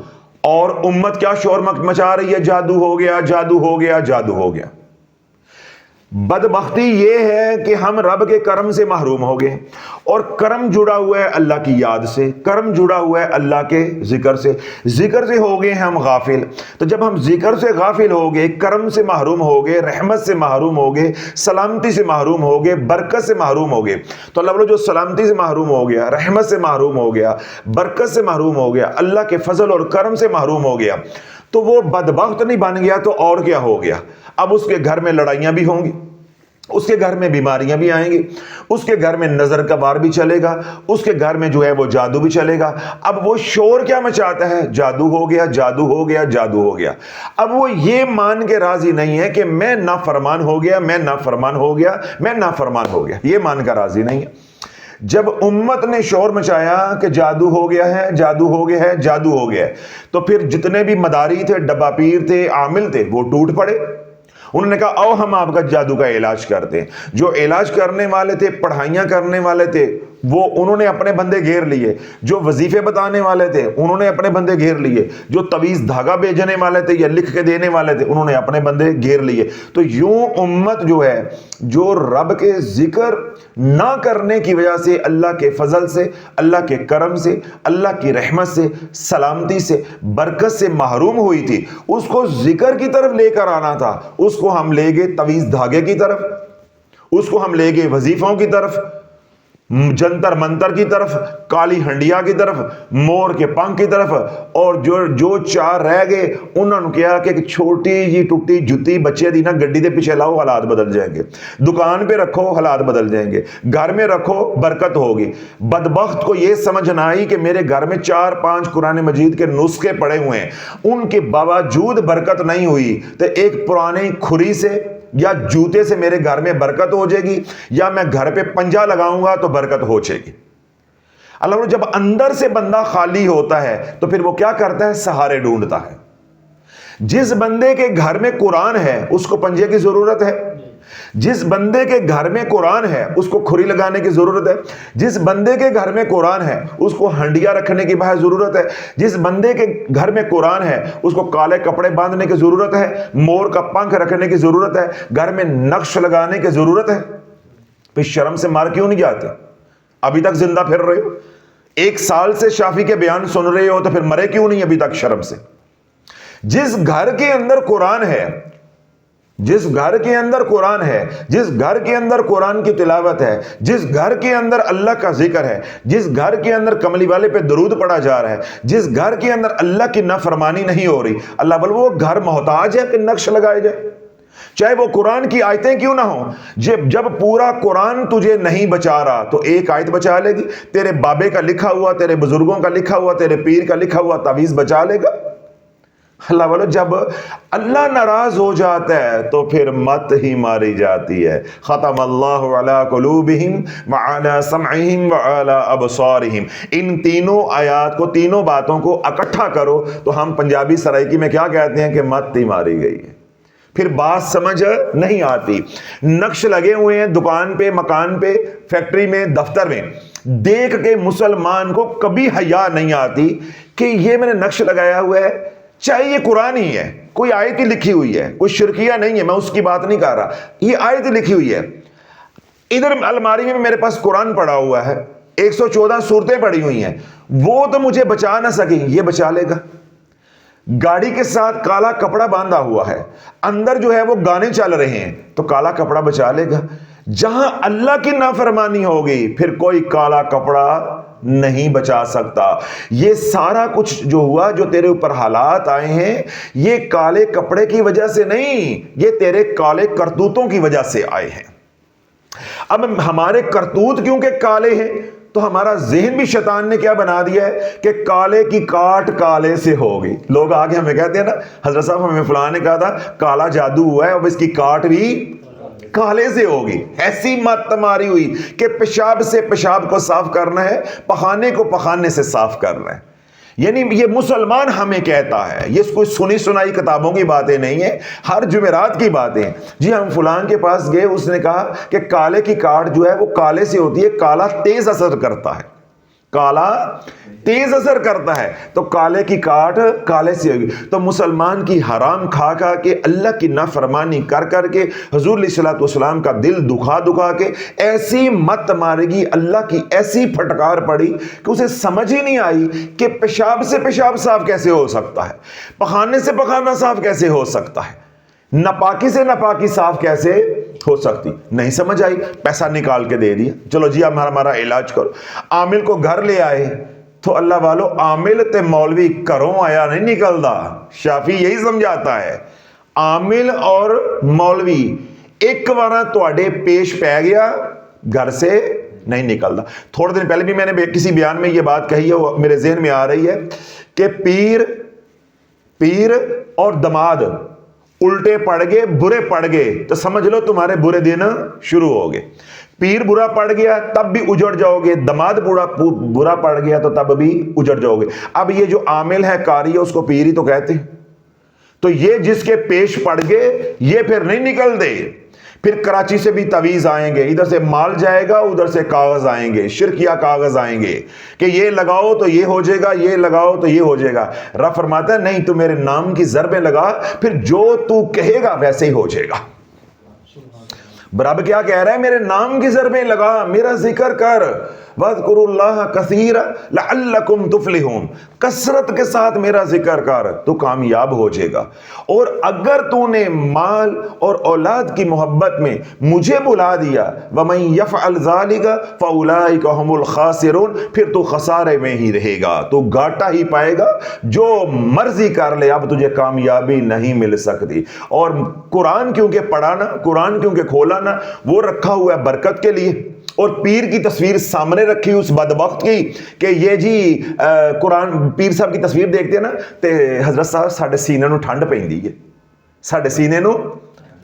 اور امت کیا شور مچا رہی ہے؟ جادو ہو گیا، جادو ہو گیا، جادو ہو گیا۔ بدبختی یہ ہے کہ ہم رب کے کرم سے محروم ہو گئے، اور کرم جڑا ہوا ہے اللہ کی یاد سے، کرم جڑا ہوا ہے اللہ کے ذکر سے، ذکر سے ہو گئے ہم غافل۔ تو جب ہم ذکر سے غافل ہو گئے، کرم سے محروم ہو گئے، رحمت سے محروم ہو گئے، سلامتی سے محروم ہو گئے، برکت سے محروم ہو گئے، تو اللہ بولو جو سلامتی سے محروم ہو گیا، رحمت سے محروم ہو گیا، برکت سے محروم ہو گیا، اللہ کے فضل اور کرم سے محروم ہو گیا، تو وہ بدبخت نہیں بن گیا تو اور کیا ہو گیا؟ اب اس کے گھر میں لڑائیاں بھی ہوں گی، اس کے گھر میں بیماریاں بھی آئیں گی، اس کے گھر میں نظر کا بار بھی چلے گا، اس کے گھر میں جو ہے وہ جادو بھی چلے گا۔ اب وہ شور کیا مچاتا ہے؟ جادو ہو گیا، جادو ہو گیا، جادو ہو گیا۔ اب وہ یہ مان کے راضی نہیں ہے کہ میں نافرمان ہو گیا، میں نافرمان ہو گیا، میں نافرمان ہو گیا، یہ مان کر راضی نہیں ہے۔ جب امت نے شور مچایا کہ جادو ہو گیا ہے، جادو ہو گیا ہے، جادو ہو گیا ہے، تو پھر جتنے بھی مداری تھے، ڈبہ پیر تھے، عامل تھے، وہ ٹوٹ پڑے۔ انہوں نے کہا آؤ ہم آپ کا جادو کا علاج کرتے ہیں۔ جو علاج کرنے والے تھے، پڑھائیاں کرنے والے تھے، وہ انہوں نے اپنے بندے گھیر لیے۔ جو وظیفے بتانے والے تھے انہوں نے اپنے بندے گھیر لیے۔ جو تویز دھاگا بھیجنے والے تھے یا لکھ کے دینے والے تھے انہوں نے اپنے بندے گھیر لیے۔ تو یوں امت جو ہے، جو رب کے ذکر نہ کرنے کی وجہ سے، اللہ کے فضل سے، اللہ کے کرم سے، اللہ کی رحمت سے، سلامتی سے، برکت سے محروم ہوئی تھی، اس کو ذکر کی طرف لے کر آنا تھا، اس کو ہم لے گئے تویز دھاگے کی طرف، اس کو ہم لے گئے وظیفوں کی طرف، جنتر منتر کی طرف، کالی ہنڈیا کی طرف، مور کے پنکھ کی طرف، اور جو چار رہ گئے انہوں نے کیا کہ ایک چھوٹی جی ٹوٹی جتی بچے دی نا گڈی دے پیچھے لاؤ حالات بدل جائیں گے، دکان پہ رکھو حالات بدل جائیں گے، گھر میں رکھو برکت ہوگی۔ بدبخت کو یہ سمجھ نہ آئی کہ میرے گھر میں 4-5 قرآن مجید کے نسخے پڑے ہوئے ہیں، ان کے باوجود برکت نہیں ہوئی، تو ایک پرانی کھری سے یا جوتے سے میرے گھر میں برکت ہو جائے گی، یا میں گھر پہ پنجا لگاؤں گا تو برکت ہو جائے گی۔ اللہ جب اندر سے بندہ خالی ہوتا ہے تو پھر وہ کیا کرتا ہے؟ سہارے ڈھونڈتا ہے۔ جس بندے کے گھر میں قرآن ہے اس کو پنجے کی ضرورت ہے، جس بندے کے گھر میں قرآن ہے اس کو کھری لگانے کی ضرورت ہے، جس بندے کے گھر میں قرآن ہے اس کو ہنڈیا رکھنے کی بہت ضرورت ہے، جس بندے کے گھر میں قرآن ہے اس کو کالے کپڑے باندھنے کی ضرورت ہے، مور کا پنکھ رکھنے کی ضرورت ہے، گھر میں نقش لگانے کی ضرورت ہے۔ پھر شرم سے مار کیوں نہیں جاتے؟ ابھی تک زندہ پھر رہے ہو، 1 سال سے شافی کے بیان سن رہے ہو، تو پھر مرے کیوں نہیں ابھی تک شرم سے؟ جس گھر کے اندر قرآن ہے، جس گھر کے اندر قرآن ہے، جس گھر کے اندر قرآن کی تلاوت ہے، جس گھر کے اندر اللہ کا ذکر ہے، جس گھر کے اندر کملی والے پہ درود پڑھا جا رہا ہے، جس گھر کے اندر اللہ کی نافرمانی نہیں ہو رہی، اللہ بول وہ گھر محتاج ہے کہ نقش لگائے جائے؟ چاہے وہ قرآن کی آیتیں کیوں نہ ہوں، جب پورا قرآن تجھے نہیں بچا رہا تو ایک آیت بچا لے گی، تیرے بابے کا لکھا ہوا، تیرے بزرگوں کا لکھا ہوا، تیرے پیر کا لکھا ہوا تعویذ بچا لے گا۔ اللہ بولو جب اللہ ناراض ہو جاتا ہے تو پھر مت ہی ماری جاتی ہے۔ ختم اللہ علی قلوبہم وعلی سمعہم وعلی ابصارہم۔ ان تینوں آیات کو، تینوں باتوں کو اکٹھا کرو تو ہم پنجابی سرائکی میں کیا کہتے ہیں کہ مت ہی ماری گئی ہے۔ پھر بات سمجھ نہیں آتی۔ نقش لگے ہوئے ہیں دکان پہ، مکان پہ، فیکٹری میں، دفتر میں، دیکھ کے مسلمان کو کبھی حیا نہیں آتی کہ یہ میں نے نقش لگایا ہوا ہے، چاہے یہ قرآن ہی ہے، کوئی آیت ہی لکھی ہوئی ہے، کوئی شرکیہ نہیں ہے، میں اس کی بات نہیں کر رہا، یہ آیت لکھی ہوئی ہے۔ ادھر الماری میں میرے پاس قرآن پڑا ہوا ہے، 114 سورتیں پڑی ہوئی ہیں، وہ تو مجھے بچا نہ سکی، یہ بچا لے گا۔ گاڑی کے ساتھ کالا کپڑا باندھا ہوا ہے، اندر جو ہے وہ گانے چل رہے ہیں، تو کالا کپڑا بچا لے گا۔ جہاں اللہ کی نافرمانی ہوگی پھر کوئی کالا کپڑا نہیں بچا سکتا۔ یہ سارا کچھ جو ہوا، جو تیرے اوپر حالات آئے ہیں، یہ کالے کپڑے کی وجہ سے نہیں، یہ تیرے کالے کرتوتوں کی وجہ سے آئے ہیں۔ اب ہمارے کرتوت کیونکہ کالے ہیں تو ہمارا ذہن بھی شیطان نے کیا بنا دیا ہے کہ کالے کی کاٹ کالے سے ہوگی۔ لوگ آگے ہمیں کہتے ہیں نا، حضرت صاحب ہمیں فلاں نے کہا تھا کالا جادو ہوا ہے، اب اس کی کاٹ بھی کالے سے ہوگی۔ ایسی مت تمہاری ہوئی کہ پیشاب سے پیشاب کو صاف کرنا ہے، پخانے کو پخانے سے صاف کرنا ہے۔ یعنی یہ مسلمان ہمیں کہتا ہے، یہ کوئی سنی سنائی کتابوں کی باتیں نہیں ہیں، ہر جمعرات کی باتیں۔ جی ہم فلان کے پاس گئے، اس نے کہا کہ کالے کی کاٹ جو ہے وہ کالے سے ہوتی ہے، کالا تیز اثر کرتا ہے، کالا تیز اثر کرتا ہے، تو کالے کی کاٹ کالے سے ہوگی۔ تو مسلمان کی حرام کھا کھا کے، اللہ کی نافرمانی کر کر کے، حضور علیہ الصلوۃ والسلام کا دل دکھا دکھا کے ایسی مت مارے گی، اللہ کی ایسی پھٹکار پڑی کہ اسے سمجھ ہی نہیں آئی کہ پیشاب سے پیشاب صاف کیسے ہو سکتا ہے، پخانے سے پخانہ صاف کیسے ہو سکتا ہے، ناپاکی سے ناپاکی صاف کیسے ہو سکتی، نہیں سمجھ آئی، پیسہ نکال کے دے دیا، چلو جی اب ہمارا علاج کرو۔ عامل کو گھر لے آئے تو اللہ والو عامل تے مولوی کروں آیا نہیں نکلدا، شافی یہی سمجھاتا ہے، عامل اور مولوی ایک بار تواڈے پیش پہ گیا گھر سے نہیں نکلدا۔ تھوڑے دن پہلے بھی میں نے کسی بیان میں یہ بات کہی ہے، وہ میرے ذہن میں آ رہی ہے کہ پیر اور دماد الٹے پڑ گئے، برے پڑ گئے تو سمجھ لو تمہارے برے دن شروع ہو گئے۔ پیر برا پڑ گیا تب بھی اجڑ جاؤ گے، دماد برا پڑ گیا تو تب بھی اجڑ جاؤ گے۔ اب یہ جو عامل ہے، قاری ہے، اس کو پیر ہی تو کہتے ہیں۔ تو یہ جس کے پیش پڑ گئے یہ پھر نہیں نکل دے، پھر کراچی سے بھی تعویذ آئیں گے، ادھر سے مال جائے گا، ادھر سے کاغذ آئیں گے، شرکیہ کاغذ آئیں گے کہ یہ لگاؤ تو یہ ہو جائے گا، یہ لگاؤ تو یہ ہو جائے گا۔ رب فرماتا ہے نہیں، تو میرے نام کی ضربیں لگا، پھر جو تو کہے گا ویسے ہی ہو جائے گا۔ رب کیا کہہ رہا ہے؟ میرے نام کی ضربیں لگا، میرا ذکر کر، وَاذْكُرُوا اللَّهَ كَثِيرًا لَعَلَّكُمْ تُفْلِحُونَ، کثرت کے ساتھ میرا ذکر کر تو کامیاب ہو جائے گا۔ اور اگر تو نے مال اور اولاد کی محبت میں مجھے بلا دیا، وَمَن يَفْعَلْ ذَلِكَ فَأُولَٰئِكَ هُمُ الْخَاسِرُونَ، پھر تو خسارے میں ہی رہے گا، تو گھاٹا ہی پائے گا، جو مرضی کر لے اب تجھے کامیابی نہیں مل سکتی۔ اور قرآن کیونکہ پڑھانا، قرآن کیونکہ کھولانا، وہ رکھا ہوا ہے برکت کے لیے، اور پیر کی تصویر سامنے رکھی اس بدبخت کی کہ یہ جی قرآن، پیر صاحب کی تصویر دیکھتے ہیں نا تے حضرت صاحب ساڈے سینے نو ٹھنڈ پیندی ہے، ساڈے سینے نو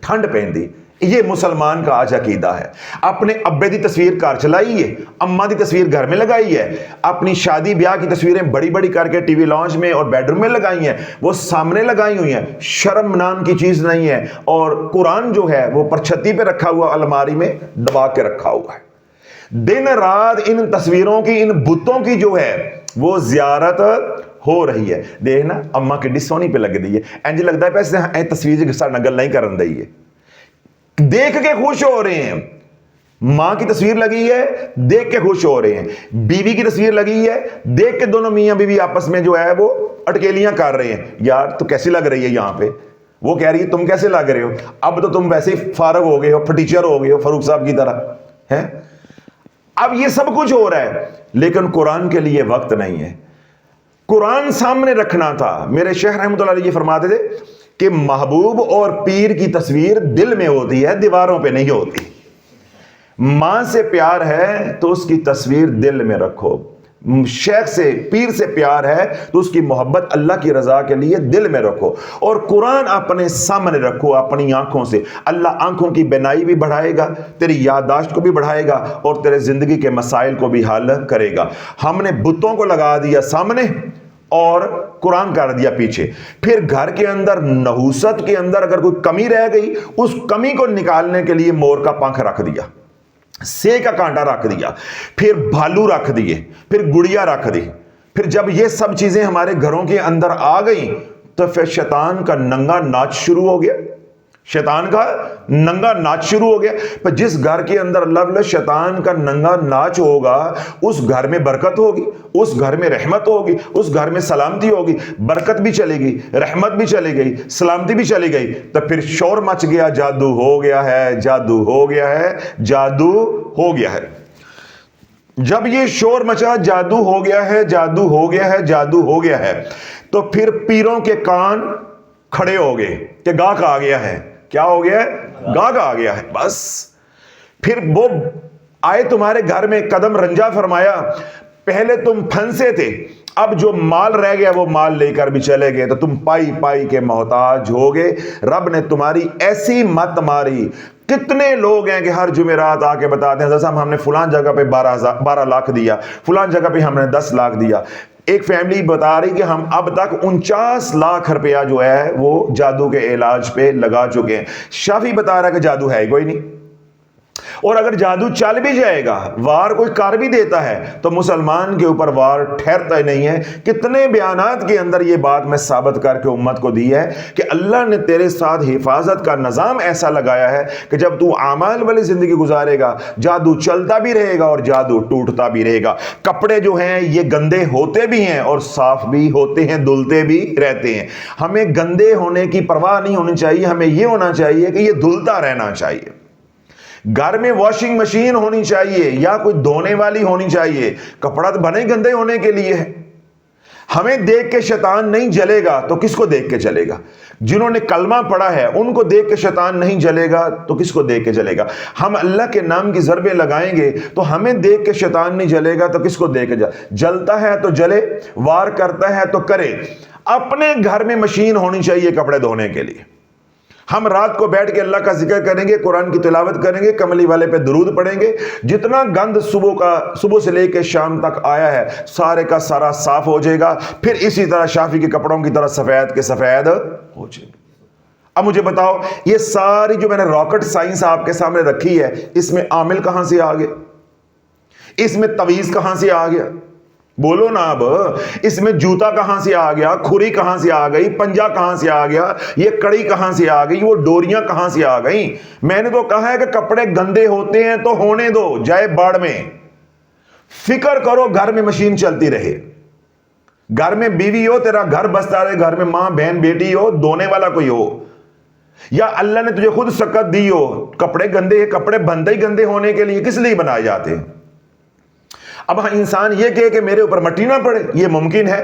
ٹھنڈ پیندی۔ یہ مسلمان کا آج عقیدہ ہے۔ اپنے ابے دی تصویر گھر چلائی ہے، اماں دی تصویر گھر میں لگائی ہے، اپنی شادی بیاہ کی تصویریں بڑی بڑی کر کے ٹی وی لانچ میں اور بیڈ روم میں لگائی ہیں، وہ سامنے لگائی ہوئی ہیں، شرم نام کی چیز نہیں ہے۔ اور قرآن جو ہے وہ پرچھتی پہ رکھا ہوا، الماری میں دبا کے رکھا ہوا ہے۔ دن رات ان تصویروں کی، ان بتوں کی جو ہے وہ زیارت ہو رہی ہے۔ دیکھنا اماں کڈی سونی پہ لگ دی ہے، انج لگتا ہے پیسے اے تصویر جی ساڈے نال گلاں ہی کرن دئی ہے، دیکھ کے خوش ہو رہے ہیں۔ ماں کی تصویر لگی ہے، دیکھ کے خوش ہو رہے ہیں۔ بیوی کی تصویر لگی ہے، دیکھ کے دونوں میاں بیوی آپس میں جو ہے وہ اٹکیلیاں کر رہے ہیں، یار تو کیسی لگ رہی ہے یہاں پہ، وہ کہہ رہی ہے تم کیسے لگ رہے ہو، اب تو تم ویسے ہی فارغ ہو گئے ہو، ٹیچر ہو گئے ہو فاروق صاحب کی طرح ہے۔ اب یہ سب کچھ ہو رہا ہے، لیکن قرآن کے لیے وقت نہیں ہے۔ قرآن سامنے رکھنا تھا۔ میرے شیخ رحمۃ اللہ علیہ یہ فرماتے تھے کہ محبوب اور پیر کی تصویر دل میں ہوتی ہے، دیواروں پہ نہیں ہوتی۔ ماں سے پیار ہے تو اس کی تصویر دل میں رکھو، شیخ سے، پیر سے پیار ہے تو اس کی محبت اللہ کی رضا کے لیے دل میں رکھو، اور قرآن اپنے سامنے رکھو اپنی آنکھوں سے۔ اللہ آنکھوں کی بینائی بھی بڑھائے گا، تیری یادداشت کو بھی بڑھائے گا، اور تیرے زندگی کے مسائل کو بھی حل کرے گا۔ ہم نے بتوں کو لگا دیا سامنے اور قرآن کر دیا پیچھے، پھر گھر کے اندر نحوست کے اندر اگر کوئی کمی رہ گئی، اس کمی کو نکالنے کے لیے مور کا پنکھ رکھ دیا، سے کا کانٹا رکھ دیا، پھر بھالو رکھ دیے، پھر گڑیا رکھ دی۔ پھر جب یہ سب چیزیں ہمارے گھروں کے اندر آ گئیں تو پھر شیطان کا ننگا ناچ شروع ہو گیا، شیطان کا ننگا ناچ شروع ہو گیا۔ پر جس گھر کے اندر اللہ شیطان کا ننگا ناچ ہوگا، اس گھر میں برکت ہوگی، اس گھر میں رحمت ہوگی، اس گھر میں سلامتی ہوگی، برکت بھی چلے گی، رحمت بھی چلی گئی، سلامتی بھی چلی گئی۔ تو پھر شور مچ گیا، جادو ہو گیا ہے، جادو ہو گیا ہے، جادو ہو گیا ہے۔ جب یہ شور مچا جادو ہو گیا ہے، جادو ہو گیا ہے، جادو ہو گیا ہے، تو پھر پیروں کے کان کھڑے ہو گئے کہ گاہک آ گیا ہے۔ کیا ہو گیا ہے؟ گاہک آ گیا ہے۔ بس پھر وہ آئے تمہارے گھر میں، قدم رنجا فرمایا، پہلے تم پھنسے تھے، اب جو مال رہ گیا وہ مال لے کر بھی چلے گئے، تو تم پائی پائی کے محتاج ہو گئے۔ رب نے تمہاری ایسی مت ماری۔ کتنے لوگ ہیں کہ ہر جمعرات آ کے بتاتے ہیں حضرت صاحب ہم نے فلان جگہ پہ 12 لاکھ دیا، فلان جگہ پہ ہم نے 10 لاکھ دیا۔ ایک فیملی بتا رہی کہ ہم اب تک 49 لاکھ روپیہ جو ہے وہ جادو کے علاج پہ لگا چکے ہیں. شافی بتا رہا کہ جادو ہے کوئی نہیں، اور اگر جادو چل بھی جائے گا، وار کوئی کر بھی دیتا ہے، تو مسلمان کے اوپر وار ٹھہرتا ہی نہیں ہے. کتنے بیانات کے اندر یہ بات میں ثابت کر کے امت کو دی ہے کہ اللہ نے تیرے ساتھ حفاظت کا نظام ایسا لگایا ہے کہ جب تو اعمال والی زندگی گزارے گا، جادو چلتا بھی رہے گا اور جادو ٹوٹتا بھی رہے گا. کپڑے جو ہیں یہ گندے ہوتے بھی ہیں اور صاف بھی ہوتے ہیں، دھلتے بھی رہتے ہیں. ہمیں گندے ہونے کی پرواہ نہیں ہونی چاہیے، ہمیں یہ ہونا چاہیے کہ یہ دھلتا رہنا چاہیے. گھر میں واشنگ مشین ہونی چاہیے یا کوئی دھونے والی ہونی چاہیے. کپڑا تو بنے گندے ہونے کے لیے ہے. ہمیں دیکھ کے شیطان نہیں جلے گا تو کس کو دیکھ کے چلے گا؟ جنہوں نے کلمہ پڑھا ہے ان کو دیکھ کے شیطان نہیں جلے گا تو کس کو دیکھ کے جلے گا؟ ہم اللہ کے نام کی ضربیں لگائیں گے تو ہمیں دیکھ کے شیطان نہیں جلے گا تو کس کو دیکھ کے جلتا ہے تو جلے، وار کرتا ہے تو کرے. اپنے گھر میں مشین ہونی چاہیے کپڑے دھونے کے لیے. ہم رات کو بیٹھ کے اللہ کا ذکر کریں گے، قرآن کی تلاوت کریں گے، کملی والے پہ درود پڑھیں گے. جتنا گند صبح سے لے کے شام تک آیا ہے سارے کا سارا صاف ہو جائے گا. پھر اسی طرح شافی کے کپڑوں کی طرح سفید کے سفید ہو جائے گا. اب مجھے بتاؤ، یہ ساری جو میں نے راکٹ سائنس آپ کے سامنے رکھی ہے، اس میں عامل کہاں سے آ گئے؟ اس میں تعویذ کہاں سے آ گیا؟ بولو نا. اب اس میں جوتا کہاں سے آ گیا؟ کھری کہاں سے آ گئی؟ پنجا کہاں سے آ گیا؟ یہ کڑی کہاں سے آ گئی؟ وہ ڈوریاں کہاں سے آ گئیں؟ میں نے تو کہا ہے کہ کپڑے گندے ہوتے ہیں تو ہونے دو، جائے باڑ میں. فکر کرو گھر میں مشین چلتی رہے، گھر میں بیوی ہو، تیرا گھر بستا رہے، گھر میں ماں بہن بیٹی ہو، دھونے والا کوئی ہو، یا اللہ نے تجھے خود سکت دی ہو. کپڑے گندے، کپڑے بندے ہی گندے ہونے کے لیے کس لیے بنائے جاتے ہیں؟ اب انسان یہ کہے کہ میرے اوپر مٹی نہ پڑے، یہ ممکن ہے.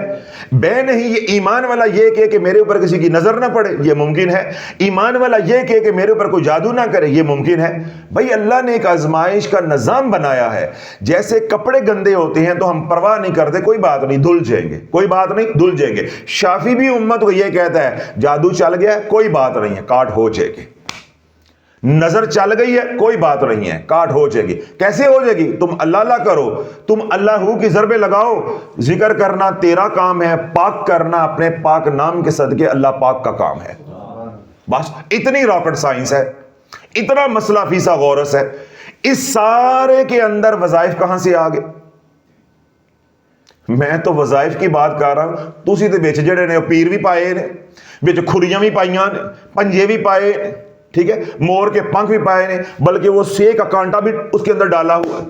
بے نہیں، یہ ایمان والا یہ کہے کہ میرے اوپر کسی کی نظر نہ پڑے، یہ ممکن ہے. ایمان والا یہ کہے کہ میرے اوپر کوئی جادو نہ کرے، یہ ممکن ہے. بھائی اللہ نے ایک آزمائش کا نظام بنایا ہے. جیسے کپڑے گندے ہوتے ہیں تو ہم پرواہ نہیں کرتے، کوئی بات نہیں دھل جائیں گے، کوئی بات نہیں دھل جائیں گے. شافی بھی امت کو یہ کہتا ہے جادو چل گیا کوئی بات نہیں ہے، کاٹ ہو جائے گی. نظر چل گئی ہے کوئی بات نہیں ہے، کاٹ ہو جائے گی. کیسے ہو جائے گی؟ تم اللہ اللہ کرو، تم اللہ کی ضربیں لگاؤ. ذکر کرنا تیرا کام ہے، پاک کرنا اپنے پاک نام کے صدقے اللہ پاک کا کام ہے. بس اتنی راکٹ سائنس ہے، اتنا مسئلہ فیسا غورس ہے. اس سارے کے اندر وظائف کہاں سے آ گئے؟ میں تو وظائف کی بات کر رہا ہوں. تسی تے وچ جڑے نے پیر بھی پائے نے، وچ کھریاں بھی پائیاں نے، پنجے بھی پائے نے، ٹھیک ہے، مور کے پنکھ بھی پائے نے، بلکہ وہ سے کا کانٹا بھی اس کے اندر ڈالا ہوا ہے.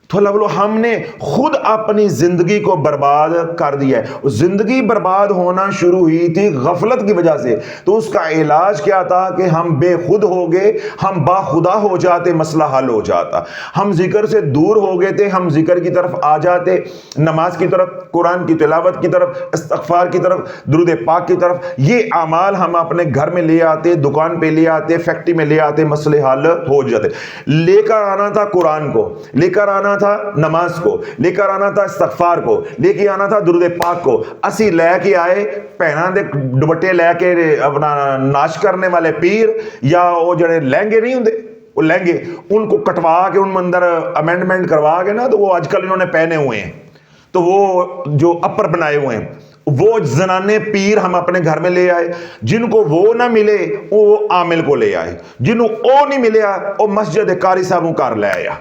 تو اللہ بولو ہم نے خود اپنی زندگی کو برباد کر دیا ہے. زندگی برباد ہونا شروع ہوئی تھی غفلت کی وجہ سے. تو اس کا علاج کیا تھا کہ ہم بے خود ہو گئے، ہم با خدا ہو جاتے، مسئلہ حل ہو جاتا. ہم ذکر سے دور ہو گئے تھے، ہم ذکر کی طرف آ جاتے، نماز کی طرف، قرآن کی تلاوت کی طرف، استغفار کی طرف، درود پاک کی طرف. یہ اعمال ہم اپنے گھر میں لے آتے، دکان پہ لے آتے، فیکٹری میں لے آتے، مسئلے حل ہو جاتے. لے کر آنا تھا قرآن کو، لے کر آنا تھا نماز کو، لے کر آنا تھا استغفار کو، لے کے آنا تھا درود پاک کو. اسی لے کے آئے پہنا دے دوپٹے لے کے اپنا ناچ کرنے والے پیر، یا وہ جڑے لہنگے نہیں ہوندے، وہ لہنگے ان کو کٹوا کے ان میں اندر امینڈمنٹ کروا کے نا، تو وہ آج کل انہوں نے پہنے ہوئے ہیں، تو وہ جو اپر بنائے ہوئے ہیں، وہ زنانے پیر ہم اپنے گھر میں لے آئے. جن کو وہ نہ ملے وہ عامل کو لے آئے، جنہوں او نہیں ملیا وہ مسجد قاری صاحب کر لے آیا.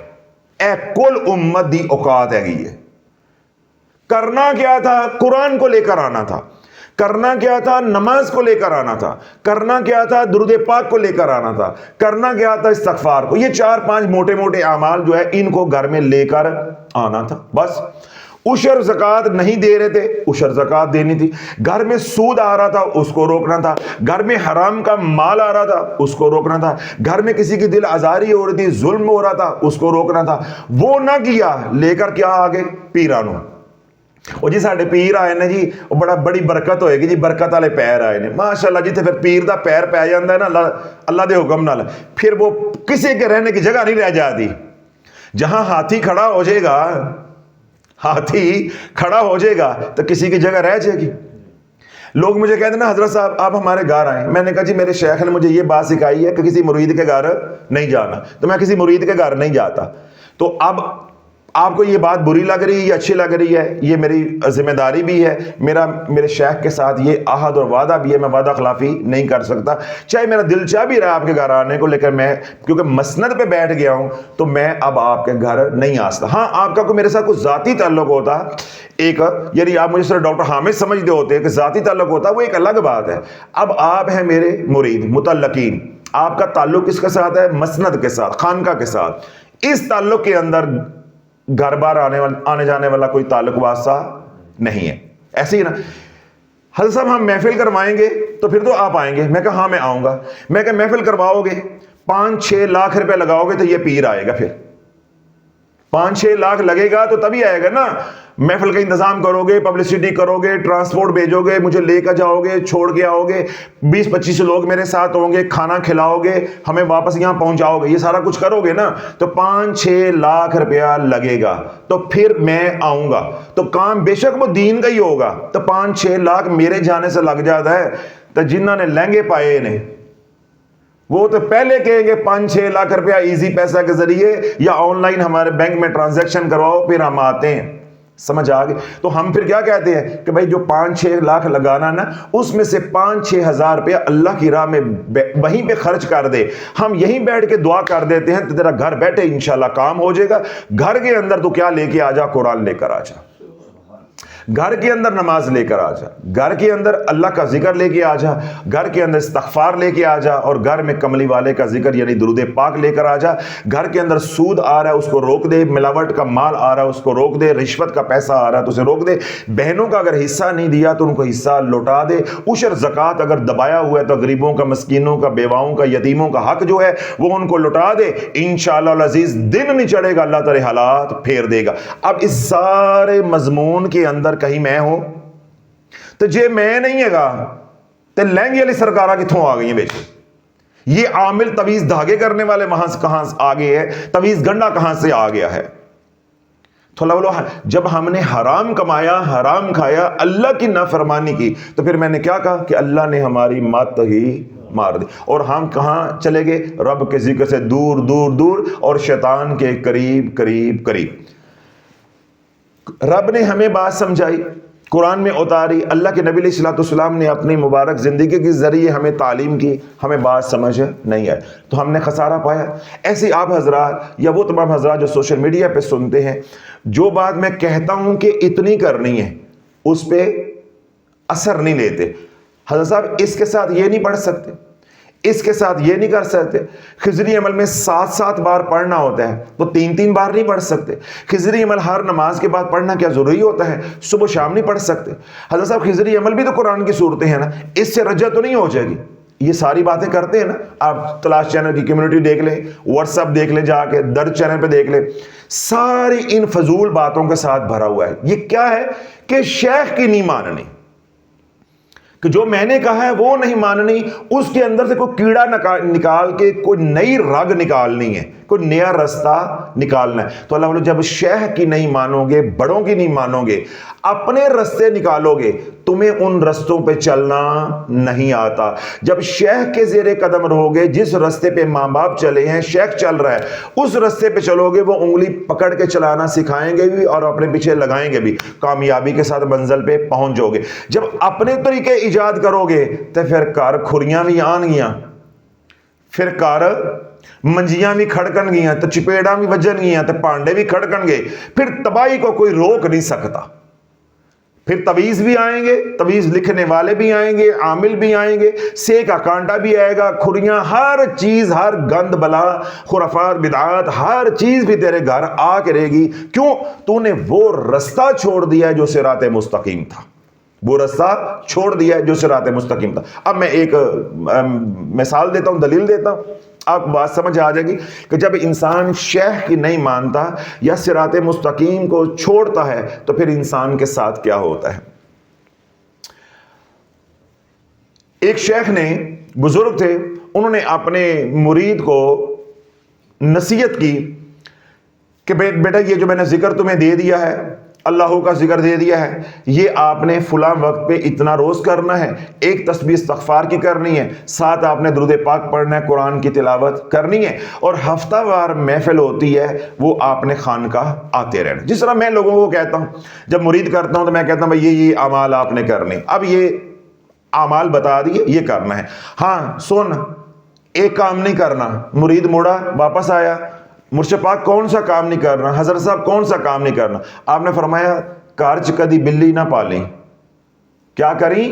اے کل امت دی اوقات ہے گی ہے. کرنا کیا تھا؟ قرآن کو لے کر آنا تھا. کرنا کیا تھا؟ نماز کو لے کر آنا تھا. کرنا کیا تھا؟ درود پاک کو لے کر آنا تھا. کرنا کیا تھا؟ استغفار کو. یہ 4-5 موٹے موٹے اعمال جو ہے ان کو گھر میں لے کر آنا تھا. بس عشر زکوٰۃ نہیں دے رہے تھے، عشر زکوٰۃ دینی تھی. گھر میں سود آ رہا تھا، اس کو روکنا تھا. گھر میں حرام کا مال آ رہا تھا، اس کو روکنا تھا. گھر میں کسی کی دل آزاری ہو رہی تھی، ظلم ہو رہا تھا، اس کو روکنا تھا. وہ نہ کیا، لے کر کیا آگے؟ پیرانوں. وہ جی ساڈے پیر آئے نے جی، وہ بڑی برکت ہوئے گی جی، برکت والے پیر آئے نے. ماشاءاللہ جی. تے پھر پیر دا پیر پی جاتا ہے نا اللہ دے حکم نال، پھر وہ کسی کے رہنے کی جگہ نہیں رہ جاتی. جہاں ہاتھی کھڑا ہو جائے گا، ہاتھی کھڑا ہو جائے گا تو کسی کی جگہ رہ جائے گی. لوگ مجھے کہتے ہیں نا حضرت صاحب آپ ہمارے گھر آئیں. میں نے کہا جی میرے شیخ نے مجھے یہ بات سکھائی ہے کہ کسی مرید کے گھر نہیں جانا، تو میں کسی مرید کے گھر نہیں جاتا. تو اب آپ کو یہ بات بری لگ رہی ہے یا اچھی لگ رہی ہے، یہ میری ذمہ داری بھی ہے، میرے شیخ کے ساتھ یہ عہد اور وعدہ بھی ہے، میں وعدہ خلافی نہیں کر سکتا، چاہے میرا دل چاہ بھی رہا آپ کے گھر آنے کو، لیکن میں کیونکہ مسند پہ بیٹھ گیا ہوں تو میں اب آپ کے گھر نہیں آ سکتا۔ ہاں آپ کا کوئی میرے ساتھ کوئی ذاتی تعلق ہوتا ایک، یعنی آپ مجھے صرف ڈاکٹر حامد سمجھتے ہوتے کہ ذاتی تعلق ہوتا، وہ ایک الگ بات ہے۔ اب آپ ہیں میرے مرید متعلقین، آپ کا تعلق کس کے ساتھ ہے؟ مسند کے ساتھ، خانقاہ کے ساتھ۔ اس تعلق کے اندر گھر بار آنے جانے والا کوئی تعلق واسطہ نہیں ہے، ایسے ہی نا۔ حضرت صاحب ہم محفل کروائیں گے تو پھر تو آپ آئیں گے، میں کہا ہاں میں آؤں گا۔ میں کہا محفل کرواؤ گے 5-6 لاکھ روپے لگاؤ گے تو یہ پیر آئے گا، پھر 5-6 لاکھ لگے گا تو تبھی آئے گا نا۔ محفل کا انتظام کرو گے، پبلسٹی کرو گے، ٹرانسپورٹ بھیجو گے، مجھے لے کر جاؤ گے، چھوڑ کے آؤ گے، 20-25 لوگ میرے ساتھ ہوں گے، کھانا کھلاؤ گے، ہمیں واپس یہاں پہنچاؤ گے، یہ سارا کچھ کرو گے نا، تو 5-6 لاکھ روپیہ لگے گا، تو پھر میں آؤں گا۔ تو کام بے شک وہ دین کا ہی ہوگا، تو 5-6 لاکھ میرے جانے سے لگ جاتا ہے، تو جنہوں نے لہنگے پائے انہیں وہ تو پہلے کہیں گے 5-6 لاکھ روپیہ ایزی پیسہ کے ذریعے یا آن لائن ہمارے بینک میں ٹرانزیکشن کرواؤ، پھر ہم آتے ہیں۔ سمجھ آگے؟ تو ہم پھر کیا کہتے ہیں کہ بھائی جو 5-6 لاکھ لگانا نا، اس میں سے 5-6 ہزار روپیہ اللہ کی راہ میں وہیں پہ خرچ کر دے۔ ہم یہیں بیٹھ کے دعا کر دیتے ہیں تو تیرا گھر بیٹھے انشاءاللہ کام ہو جائے گا۔ گھر کے اندر تو کیا لے کے آ جا، قرآن لے کر آ جا، گھر کے اندر نماز لے کر آ جا، گھر کے اندر اللہ کا ذکر لے کے آ جا، گھر کے اندر استغفار لے کے آ جا، اور گھر میں کملی والے کا ذکر یعنی درود پاک لے کر آ جا۔ گھر کے اندر سود آ رہا ہے اس کو روک دے، ملاوٹ کا مال آ رہا ہے اس کو روک دے، رشوت کا پیسہ آ رہا ہے تو اسے روک دے، بہنوں کا اگر حصہ نہیں دیا تو ان کو حصہ لوٹا دے، عشر زکوٰۃ اگر دبایا ہوا ہے تو غریبوں کا، مسکینوں کا، بیواؤں کا، یتیموں کا حق جو ہے وہ ان کو لوٹا دے۔ انشاءاللہ العزیز دن نہیں چڑھے گا، اللہ تعالی حالات پھیر دے گا۔ اب اس سارے مضمون کے اندر کہیں میں ہوں تو جے میں نہیں ہے گا تو لہنگی علی سرکارہ کتھوں آ گئی ہیں بیچے؟ یہ عامل تویز دھاگے کرنے والے وہاں سے کہاں آگے ہے، تویز گنڈا کہاں سے آ گیا ہے؟ جب ہم نے حرام کمایا، حرام کھایا، اللہ کی نافرمانی کی، تو پھر میں نے کیا کہا کہ اللہ نے ہماری مات ہی مار دی، اور ہم کہاں چلے گئے؟ رب کے ذکر سے دور دور دور اور شیطان کے قریب قریب قریب۔ رب نے ہمیں بات سمجھائی، قرآن میں اتاری، اللہ کے نبی علیہ الصلوۃ والسلام نے اپنی مبارک زندگی کے ذریعے ہمیں تعلیم کی، ہمیں بات سمجھ نہیں آئی تو ہم نے خسارہ پایا۔ ایسے آپ حضرات یا وہ تمام حضرات جو سوشل میڈیا پہ سنتے ہیں، جو بات میں کہتا ہوں کہ اتنی کرنی ہے اس پہ اثر نہیں لیتے۔ حضرت صاحب اس کے ساتھ یہ نہیں پڑھ سکتے، اس کے ساتھ یہ نہیں کر سکتے۔ خضری عمل میں 7 بار پڑھنا ہوتا ہے تو 3 بار نہیں پڑھ سکتے۔ خضری عمل ہر نماز کے بعد پڑھنا کیا ضروری ہوتا ہے؟ صبح شام نہیں پڑھ سکتے۔ حضرت صاحب خضری عمل بھی تو قرآن کی صورتیں ہیں نا، اس سے رجع تو نہیں ہو جائے گی؟ یہ ساری باتیں کرتے ہیں نا، آپ تلاش چینل کی کمیونٹی دیکھ لیں، واٹس ایپ دیکھ لیں، جا کے درد چینل پہ دیکھ لیں، ساری ان فضول باتوں کے ساتھ بھرا ہوا ہے۔ یہ کیا ہے کہ شیخ کی نہیں ماننی، کہ جو میں نے کہا ہے وہ نہیں ماننی، اس کے اندر سے کوئی کیڑا نکال کے کوئی نئی رگ نکالنی ہے، کوئی نیا رستہ نکالنا ہے۔ تو اللہ علیہ جب شیخ کی نہیں مانو گے، بڑوں کی نہیں مانو گے، اپنے رستے نکالو گے، تمہیں ان رستوں پہ چلنا نہیں آتا۔ جب شیخ کے زیر قدم رہو گے، جس رستے پہ ماں باپ چلے ہیں، شیخ چل رہا ہے، اس رستے پہ چلو گے، وہ انگلی پکڑ کے چلانا سکھائیں گے بھی اور اپنے پیچھے لگائیں گے بھی، کامیابی کے ساتھ منزل پہ پہنچ جاؤ گے۔ جب اپنے طریقے ایجاد کرو گے تو پھر کار کھریاں بھی آن گیاں، پھر کار منجیاں بھی کھڑکن گیاں، تو چپیڑاں بھی وجن گیاں، تو پانڈے بھی کھڑکن گے، پھر تباہی کو کوئی روک نہیں سکتا۔ پھر تویز بھی آئیں گے، تویز لکھنے والے بھی آئیں گے، عامل بھی آئیں گے، سے کا کانٹا بھی آئے گا، کھریاں، ہر چیز، ہر گند بلا، خرافات، بدعات، ہر چیز بھی تیرے گھر آ کے رہے گی۔ کیوں؟ تو نے وہ رستہ چھوڑ دیا ہے جو صراط مستقیم تھا، وہ رستہ چھوڑ دیا ہے جو صراط مستقیم تھا۔ اب میں ایک مثال دیتا ہوں، دلیل دیتا ہوں، آپ بات سمجھ آ جائے گی کہ جب انسان شیخ کی نہیں مانتا یا صراط مستقیم کو چھوڑتا ہے تو پھر انسان کے ساتھ کیا ہوتا ہے۔ ایک شیخ نے، بزرگ تھے، انہوں نے اپنے مرید کو نصیحت کی کہ بیٹا یہ جو میں نے ذکر تمہیں دے دیا ہے اللہ کا ذکر دے دیا ہے، یہ آپ نے فلاں وقت پہ اتنا روز کرنا ہے، ایک تسبیح استغفار کی کرنی ہے، ساتھ آپ نے درود پاک پڑھنا ہے، قرآن کی تلاوت کرنی ہے، اور ہفتہ وار محفل ہوتی ہے وہ آپ نے خانقاہ آتے رہنا۔ جس طرح میں لوگوں کو کہتا ہوں، جب مرید کرتا ہوں تو میں کہتا ہوں بھائی یہ اعمال آپ نے کرنے، اب یہ اعمال بتا دیے یہ کرنا ہے، ہاں سن ایک کام نہیں کرنا، مرید مڑا واپس آیا، مرشد پاک کون سا کام نہیں کرنا، حضرت صاحب کون سا کام نہیں کرنا؟ آپ نے فرمایا کارچ کدی بلی نہ پالیں، کیا کریں؟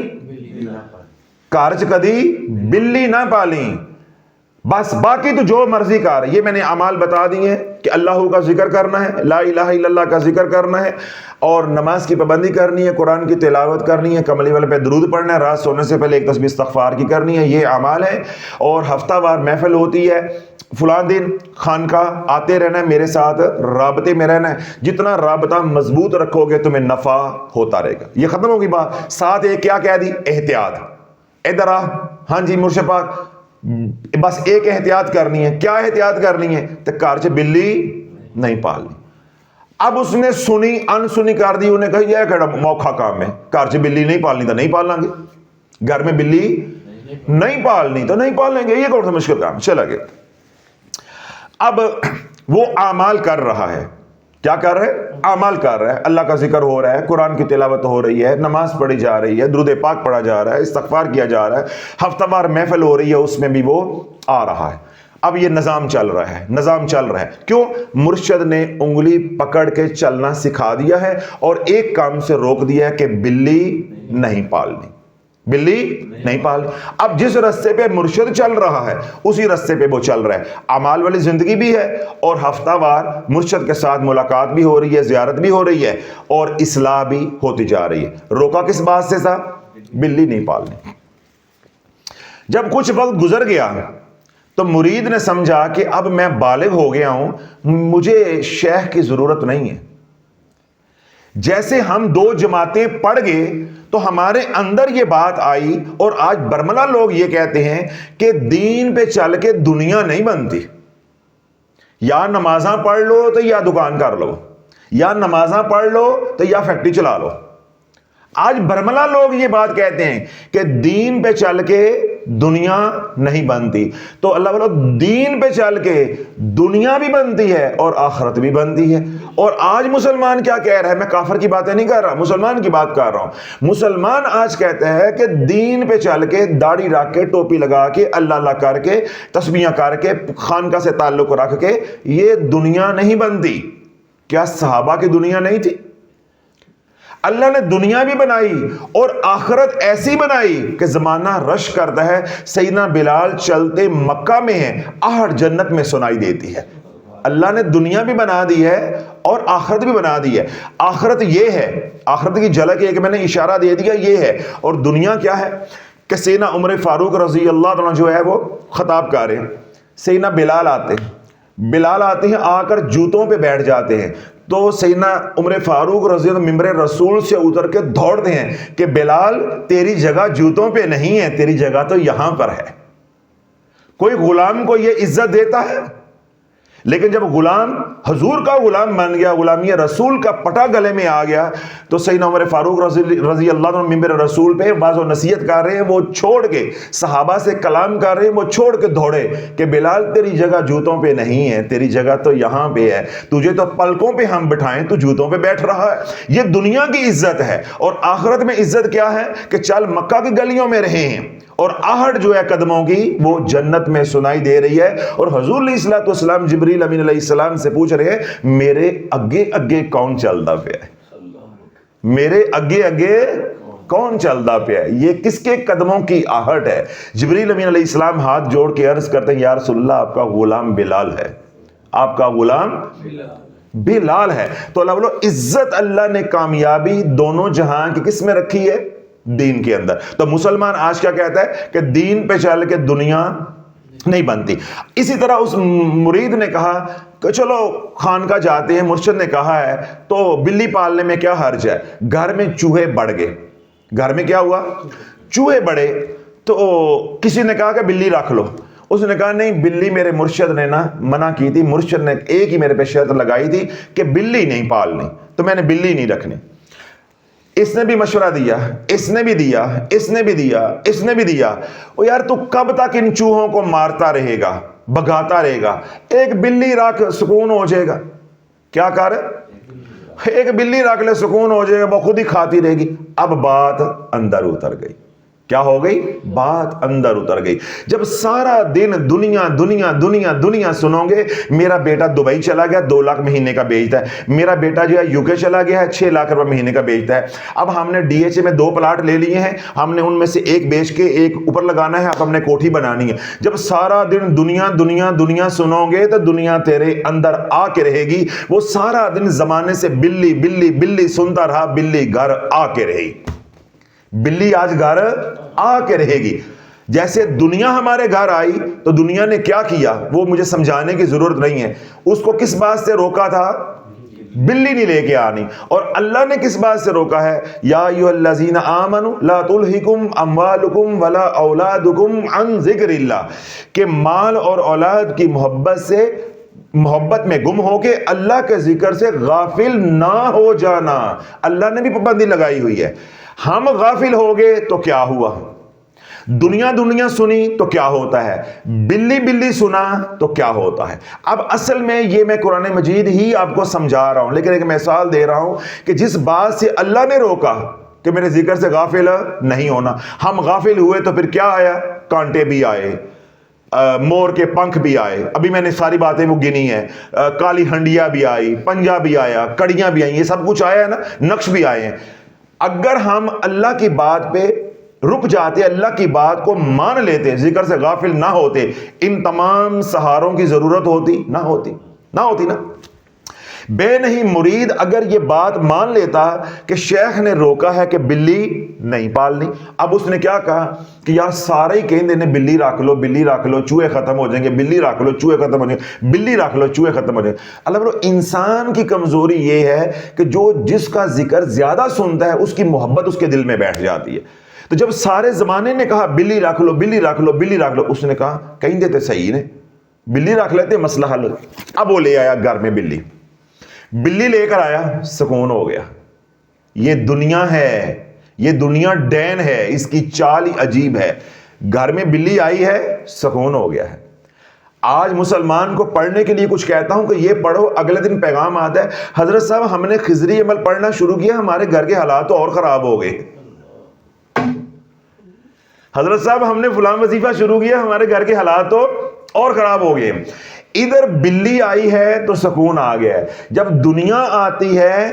کارچ کدی بلی نہ پالیں، بس باقی تو جو مرضی کار ہے۔ یہ میں نے اعمال بتا دیے ہیں کہ اللہ کا ذکر کرنا ہے، لا الہ الا اللہ کا ذکر کرنا ہے، اور نماز کی پابندی کرنی ہے، قرآن کی تلاوت کرنی ہے، کملی والے پہ درود پڑھنا ہے، رات سونے سے پہلے ایک تسبیح استغفار کی کرنی ہے، یہ اعمال ہے۔ اور ہفتہ وار محفل ہوتی ہے، فلاں دن خانقاہ آتے رہنا ہے، میرے ساتھ رابطے میں رہنا ہے، جتنا رابطہ مضبوط رکھو گے تمہیں نفع ہوتا رہے گا۔ یہ ختم ہوگی بات، ساتھ ایک کیا کہہ دی؟ احتیاط۔ ادھر آ، ہاں جی مرشد پاک بس ایک احتیاط کرنی ہے، کیا احتیاط کرنی ہے؟ تو کار سے بلی نہیں پالنی۔ اب اس نے سنی انسنی کر دی، انہیں کہا یہ کہڑا موقع کام ہے، کار سے بلی نہیں پالنی تو نہیں پالنا گے، گھر میں بلی نہیں پالنی تو نہیں پالیں گے، یہ کون سا مشکل کام؟ چلا گیا۔ اب وہ اعمال کر رہا ہے، کیا کر رہا ہے؟ اعمال کر رہا ہے، اللہ کا ذکر ہو رہا ہے، قرآن کی تلاوت ہو رہی ہے، نماز پڑھی جا رہی ہے، درود پاک پڑھا جا رہا ہے، استغفار کیا جا رہا ہے، ہفتہ وار محفل ہو رہی ہے، اس میں بھی وہ آ رہا ہے۔ اب یہ نظام چل رہا ہے، نظام چل رہا ہے، کیوں؟ مرشد نے انگلی پکڑ کے چلنا سکھا دیا ہے اور ایک کام سے روک دیا ہے کہ بلی نہیں پالنی، بلی نہیں پال۔ اب جس رستے پہ مرشد چل رہا ہے اسی رستے پہ وہ چل رہا ہے، اعمال والی زندگی بھی ہے، اور ہفتہ وار مرشد کے ساتھ ملاقات بھی ہو رہی ہے، زیارت بھی ہو رہی ہے، اور اصلاح بھی ہوتی جا رہی ہے۔ روکا کس بات سے تھا؟ بلی نہیں پالنی۔ جب کچھ وقت گزر گیا تو مرید نے سمجھا کہ اب میں بالغ ہو گیا ہوں، مجھے شیخ کی ضرورت نہیں ہے۔ جیسے ہم 2 جماعتیں پڑھ گئے تو ہمارے اندر یہ بات آئی، اور آج برملا لوگ یہ کہتے ہیں کہ دین پہ چل کے دنیا نہیں بنتی، یا نمازاں پڑھ لو تو یا دکان کر لو، یا نمازاں پڑھ لو تو یا فیکٹری چلا لو۔ آج برملا لوگ یہ بات کہتے ہیں کہ دین پہ چل کے دنیا نہیں بنتی، تو اللہ والا دین پہ چل کے دنیا بھی بنتی ہے اور آخرت بھی بنتی ہے۔ اور آج مسلمان کیا کہہ رہا ہے؟ میں کافر کی باتیں نہیں کر رہا، مسلمان کی بات کر رہا ہوں۔ مسلمان آج کہتے ہیں کہ دین پہ چل کے داڑھی رکھ کے ٹوپی لگا کے اللہ اللہ کر کے تسبیحاں کر کے خانقاہ سے تعلق رکھ کے یہ دنیا نہیں بنتی۔ کیا صحابہ کی دنیا نہیں تھی؟ اللہ نے دنیا بھی بنائی اور آخرت ایسی بنائی کہ زمانہ رش کرتا ہے، سیدنا بلال چلتے مکہ میں ہیں، آہٹ جنت میں سنائی دیتی ہے۔ اللہ نے دنیا بھی بنا دی ہے اور آخرت بھی بنا دی ہے۔ آخرت یہ ہے، آخرت کی جھلک ہے کہ میں نے اشارہ دے دیا یہ ہے، اور دنیا کیا ہے کہ سیدنا عمر فاروق رضی اللہ عنہ جو ہے وہ خطاب کر رہے ہیں، سیدنا بلال آتے ہیں، آ کر جوتوں پہ بیٹھ جاتے ہیں، تو سیدنا عمر فاروق رضی اللہ عنہ ممبر رسول سے اتر کے دوڑتے ہیں کہ بلال تیری جگہ جوتوں پہ نہیں ہے، تیری جگہ تو یہاں پر ہے۔ کوئی غلام کو یہ عزت دیتا ہے؟ لیکن جب غلام حضور کا غلام بن گیا، غلامی رسول کا پٹا گلے میں آ گیا، تو سیدنا عمر فاروق رضی اللہ عنہ ممبر رسول پہ بعض و نصیحت کر رہے ہیں، وہ چھوڑ کے صحابہ سے کلام کر رہے ہیں، وہ چھوڑ کے دوڑے کہ بلال تیری جگہ جوتوں پہ نہیں ہے، تیری جگہ تو یہاں پہ ہے، تجھے تو پلکوں پہ ہم بٹھائیں تو جوتوں پہ بیٹھ رہا ہے۔ یہ دنیا کی عزت ہے، اور آخرت میں عزت کیا ہے کہ چل مکہ کی گلیوں میں رہے ہیں، اور آہٹ جو ہے قدموں کی وہ جنت میں سنائی دے رہی ہے، اور حضور علیہ الصلوۃ والسلام جبریل امین علیہ السلام سے پوچھ رہے ہیں میرے اگے اگے کون چلدا پیا ہے، میرے اگے اگے کون چلدا پیا ہے، یہ کس کے قدموں کی آہٹ ہے؟ جبریل امین علیہ السلام ہاتھ جوڑ کے عرض کرتے ہیں یا رسول اللہ آپ کا غلام بلال ہے، آپ کا غلام بلال ہے۔ تو اللہ بولو عزت اللہ نے کامیابی دونوں جہاں کی کس میں رکھی ہے؟ دین کے اندر۔ تو مسلمان آج کیا کہتا ہے کہ دین پہ چل کے دنیا نہیں بنتی۔ اسی طرح اس مرید نے کہا کہ چلو خانقاہ جاتے ہیں، مرشد نے کہا ہے تو بلی پالنے میں کیا حرج ہے؟ گھر میں چوہے بڑھ گئے، گھر میں کیا ہوا؟ چوہے بڑھے، تو کسی نے کہا کہ بلی رکھ لو، اس نے کہا نہیں، بلی میرے مرشد نے نا منع کی تھی، مرشد نے ایک ہی میرے پہ شرط لگائی تھی کہ بلی نہیں پالنی، تو میں نے بلی نہیں رکھنی۔ اس نے بھی مشورہ دیا، اس نے بھی دیا، اس نے بھی دیا، اس نے بھی دیا۔ او یار تو کب تک ان چوہوں کو مارتا رہے گا، بھگاتا رہے گا؟ ایک بلی رکھ، سکون ہو جائے گا۔ کیا کر، ایک بلی رکھ لے، سکون ہو جائے گا، وہ خود ہی کھاتی رہے گی۔ اب بات اندر اتر گئی۔ کیا ہو گئی؟ بات اندر اتر گئی۔ جب سارا دن دنیا دنیا دنیا دنیا سنو گے، میرا بیٹا دبئی چلا گیا 2 لاکھ مہینے کا بیچتا ہے، میرا بیٹا جو ہے UK چلا گیا ہے 6 لاکھ روپے مہینے کا بیچتا ہے، اب ہم نے DHA میں 2 پلاٹ لے لیے ہیں، ہم نے ان میں سے ایک بیچ کے ایک اوپر لگانا ہے، اب ہم نے کوٹھی بنانی ہے۔ جب سارا دن دنیا دنیا دنیا سنو گے تو دنیا تیرے اندر آ کے رہے گی۔ وہ سارا دن زمانے سے بلی بلی بلی سنتا رہا، بلی گھر آ کے رہی، بلی آج گھر آ کے رہے گی۔ جیسے دنیا ہمارے گھر آئی تو دنیا نے کیا کیا وہ مجھے سمجھانے کی ضرورت نہیں ہے۔ اس کو کس بات سے روکا تھا؟ بلی نہیں لے کے آنی۔ اور اللہ نے کس بات سے روکا ہے؟ یا ایھا الذین آمنوا لا تلھکم اموالکم ولا اولادکم عن ذکر اللہ، کہ مال اور اولاد کی محبت میں گم ہو کے اللہ کے ذکر سے غافل نہ ہو جانا۔ اللہ نے بھی پابندی لگائی ہوئی ہے۔ ہم غافل ہو گئے تو کیا ہوا؟ دنیا دنیا سنی تو کیا ہوتا ہے؟ بلی بلی سنا تو کیا ہوتا ہے؟ اب اصل میں یہ میں قرآن مجید ہی آپ کو سمجھا رہا ہوں، لیکن ایک مثال دے رہا ہوں کہ جس بات سے اللہ نے روکا کہ میرے ذکر سے غافل نہیں ہونا، ہم غافل ہوئے تو پھر کیا آیا؟ کانٹے بھی آئے، مور کے پنکھ بھی آئے، ابھی میں نے ساری باتیں وہ گنی ہیں، کالی ہنڈیا بھی آئی، پنجا بھی آیا، کڑیاں بھی آئیں، یہ سب کچھ آیا ہے نا، نقش بھی آئے ہیں۔ اگر ہم اللہ کی بات پہ رک جاتے، اللہ کی بات کو مان لیتے، ذکر سے غافل نہ ہوتے، ان تمام سہاروں کی ضرورت ہوتی نہ ہوتی نا۔ بے نہیں مرید اگر یہ بات مان لیتا کہ شیخ نے روکا ہے کہ بلی نہیں پالنی، اب اس نے کیا کہا کہ یار سارے ہی کہیں نے بلی رکھ لو، بلی رکھ لو، چوہے ختم ہو جائیں گے، بلی رکھ لو، چوہے ختم ہو جائیں گے، بلی رکھ لو، چوہے ختم ہو جائیں گے۔ اللہ بولو انسان کی کمزوری یہ ہے کہ جو جس کا ذکر زیادہ سنتا ہے اس کی محبت اس کے دل میں بیٹھ جاتی ہے۔ تو جب سارے زمانے نے کہا بلی رکھ لو، بلی رکھ لو، بلی رکھ لو، اس نے کہا کہیں دیتے صحیح نے، بلی رکھ لیتے مسئلہ حل۔ اب وہ لے آیا گھر میں بلی لے کر آیا، سکون ہو گیا۔ یہ دنیا ہے، یہ دنیا ڈین ہے، اس کی چال ہی عجیب ہے۔ گھر میں بلی آئی ہے، سکون ہو گیا ہے۔ آج مسلمان کو پڑھنے کے لیے کچھ کہتا ہوں کہ یہ پڑھو، اگلے دن پیغام آتا ہے حضرت صاحب ہم نے خضری عمل پڑھنا شروع کیا، ہمارے گھر کے حالات تو اور خراب ہو گئے۔ حضرت صاحب ہم نے فلاں وظیفہ شروع کیا، ہمارے گھر کے حالات تو اور خراب ہو گئے۔ ادھر بلی آئی ہے تو سکون آ گیا ہے، جب دنیا آتی ہے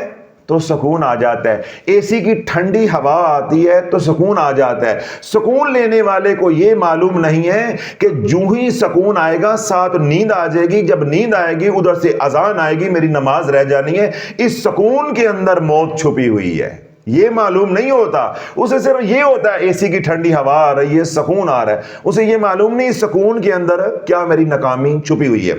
تو سکون آ جاتا ہے، اے سی کی ٹھنڈی ہوا آتی ہے تو سکون آ جاتا ہے۔ سکون لینے والے کو یہ معلوم نہیں ہے کہ جو ہی سکون آئے گا ساتھ نیند آ جائے گی، جب نیند آئے گی ادھر سے اذان آئے گی، میری نماز رہ جانی ہے، اس سکون کے اندر موت چھپی ہوئی ہے۔ یہ معلوم نہیں ہوتا، اسے صرف یہ ہوتا ہے اے سی کی ٹھنڈی ہوا آ رہی ہے، سکون آ رہا ہے، اسے یہ معلوم نہیں سکون کے اندر کیا میری ناکامی چھپی ہوئی ہے۔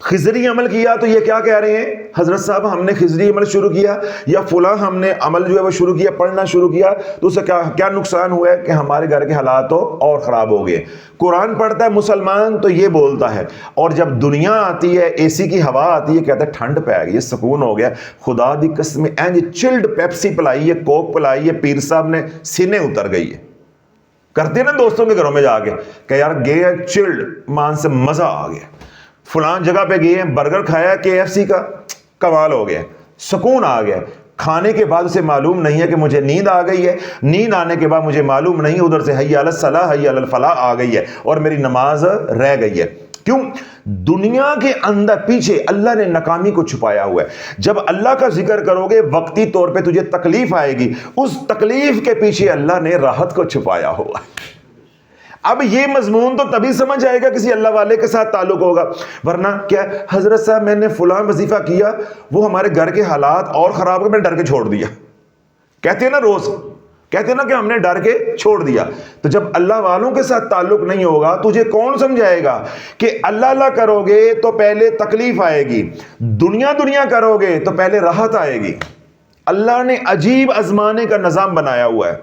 خضری عمل کیا تو یہ کیا کہہ رہے ہیں حضرت صاحب ہم نے خضری عمل شروع کیا یا فلاں ہم نے عمل جو ہے وہ شروع کیا، پڑھنا شروع کیا، تو اسے کیا نقصان ہوا ہے کہ ہمارے گھر کے حالات تو اور خراب ہو گئے۔ قرآن پڑھتا ہے مسلمان تو یہ بولتا ہے، اور جب دنیا آتی ہے اے سی کی ہوا آتی ہے کہتا ہے ٹھنڈ پہ گئی ہے، سکون ہو گیا۔ خدا دی قسم اینج چلڈ پیپسی پلائی ہے، کوک پلائی ہے، پیر صاحب نے سینے اتر گئی ہے۔ کرتے نا دوستوں کے گھروں میں جا کے کہ یار گئے چلڈ مان سے مزہ آ گیا، فلاں جگہ پہ گئے ہیں، برگر کھایا KFC کا، کمال ہو گیا، سکون آ گیا۔ کھانے کے بعد اسے معلوم نہیں ہے کہ مجھے نیند آ گئی ہے، نیند آنے کے بعد مجھے معلوم نہیں ادھر سے حی علی الصلاۃ حی علی الفلاح آ گئی ہے اور میری نماز رہ گئی ہے۔ کیوں؟ دنیا کے اندر پیچھے اللہ نے ناکامی کو چھپایا ہوا ہے۔ جب اللہ کا ذکر کرو گے وقتی طور پہ تجھے تکلیف آئے گی، اس تکلیف کے پیچھے اللہ نے راحت کو چھپایا ہوا ہے۔ اب یہ مضمون تو تبھی سمجھ آئے گا کسی اللہ والے کے ساتھ تعلق ہوگا، ورنہ کیا حضرت صاحب میں نے فلاں وظیفہ کیا، وہ ہمارے گھر کے حالات اور خراب ہوئے، میں ڈر کے چھوڑ دیا۔ کہتے ہیں نا روز، کہتے ہیں نا کہ ہم نے ڈر کے چھوڑ دیا۔ تو جب اللہ والوں کے ساتھ تعلق نہیں ہوگا تجھے کون سمجھائے گا کہ اللہ اللہ کرو گے تو پہلے تکلیف آئے گی، دنیا کرو گے تو پہلے راحت آئے گی۔ اللہ نے عجیب آزمانے کا نظام بنایا ہوا ہے۔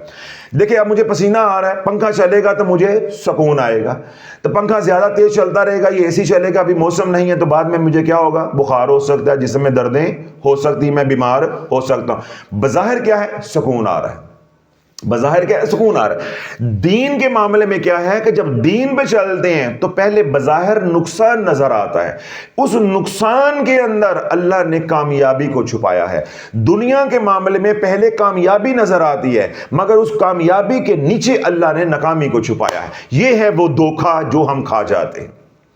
دیکھیں اب مجھے پسینہ آ رہا ہے، پنکھا چلے گا تو مجھے سکون آئے گا، تو پنکھا زیادہ تیز چلتا رہے گا، یہ اے سی چلے گا، ابھی موسم نہیں ہے تو بعد میں مجھے کیا ہوگا، بخار ہو سکتا ہے، جسم میں دردیں ہو سکتی، میں بیمار ہو سکتا ہوں۔ بظاہر کیا ہے، سکون آ رہا ہے، بظاہر کیا ہے، سکون آ رہا ہے۔ دین کے معاملے میں کیا ہے کہ جب دین پہ چلتے ہیں تو پہلے بظاہر نقصان نظر آتا ہے، اس نقصان کے اندر اللہ نے کامیابی کو چھپایا ہے۔ دنیا کے معاملے میں پہلے کامیابی نظر آتی ہے، مگر اس کامیابی کے نیچے اللہ نے ناکامی کو چھپایا ہے۔ یہ ہے وہ دھوکہ جو ہم کھا جاتے ہیں،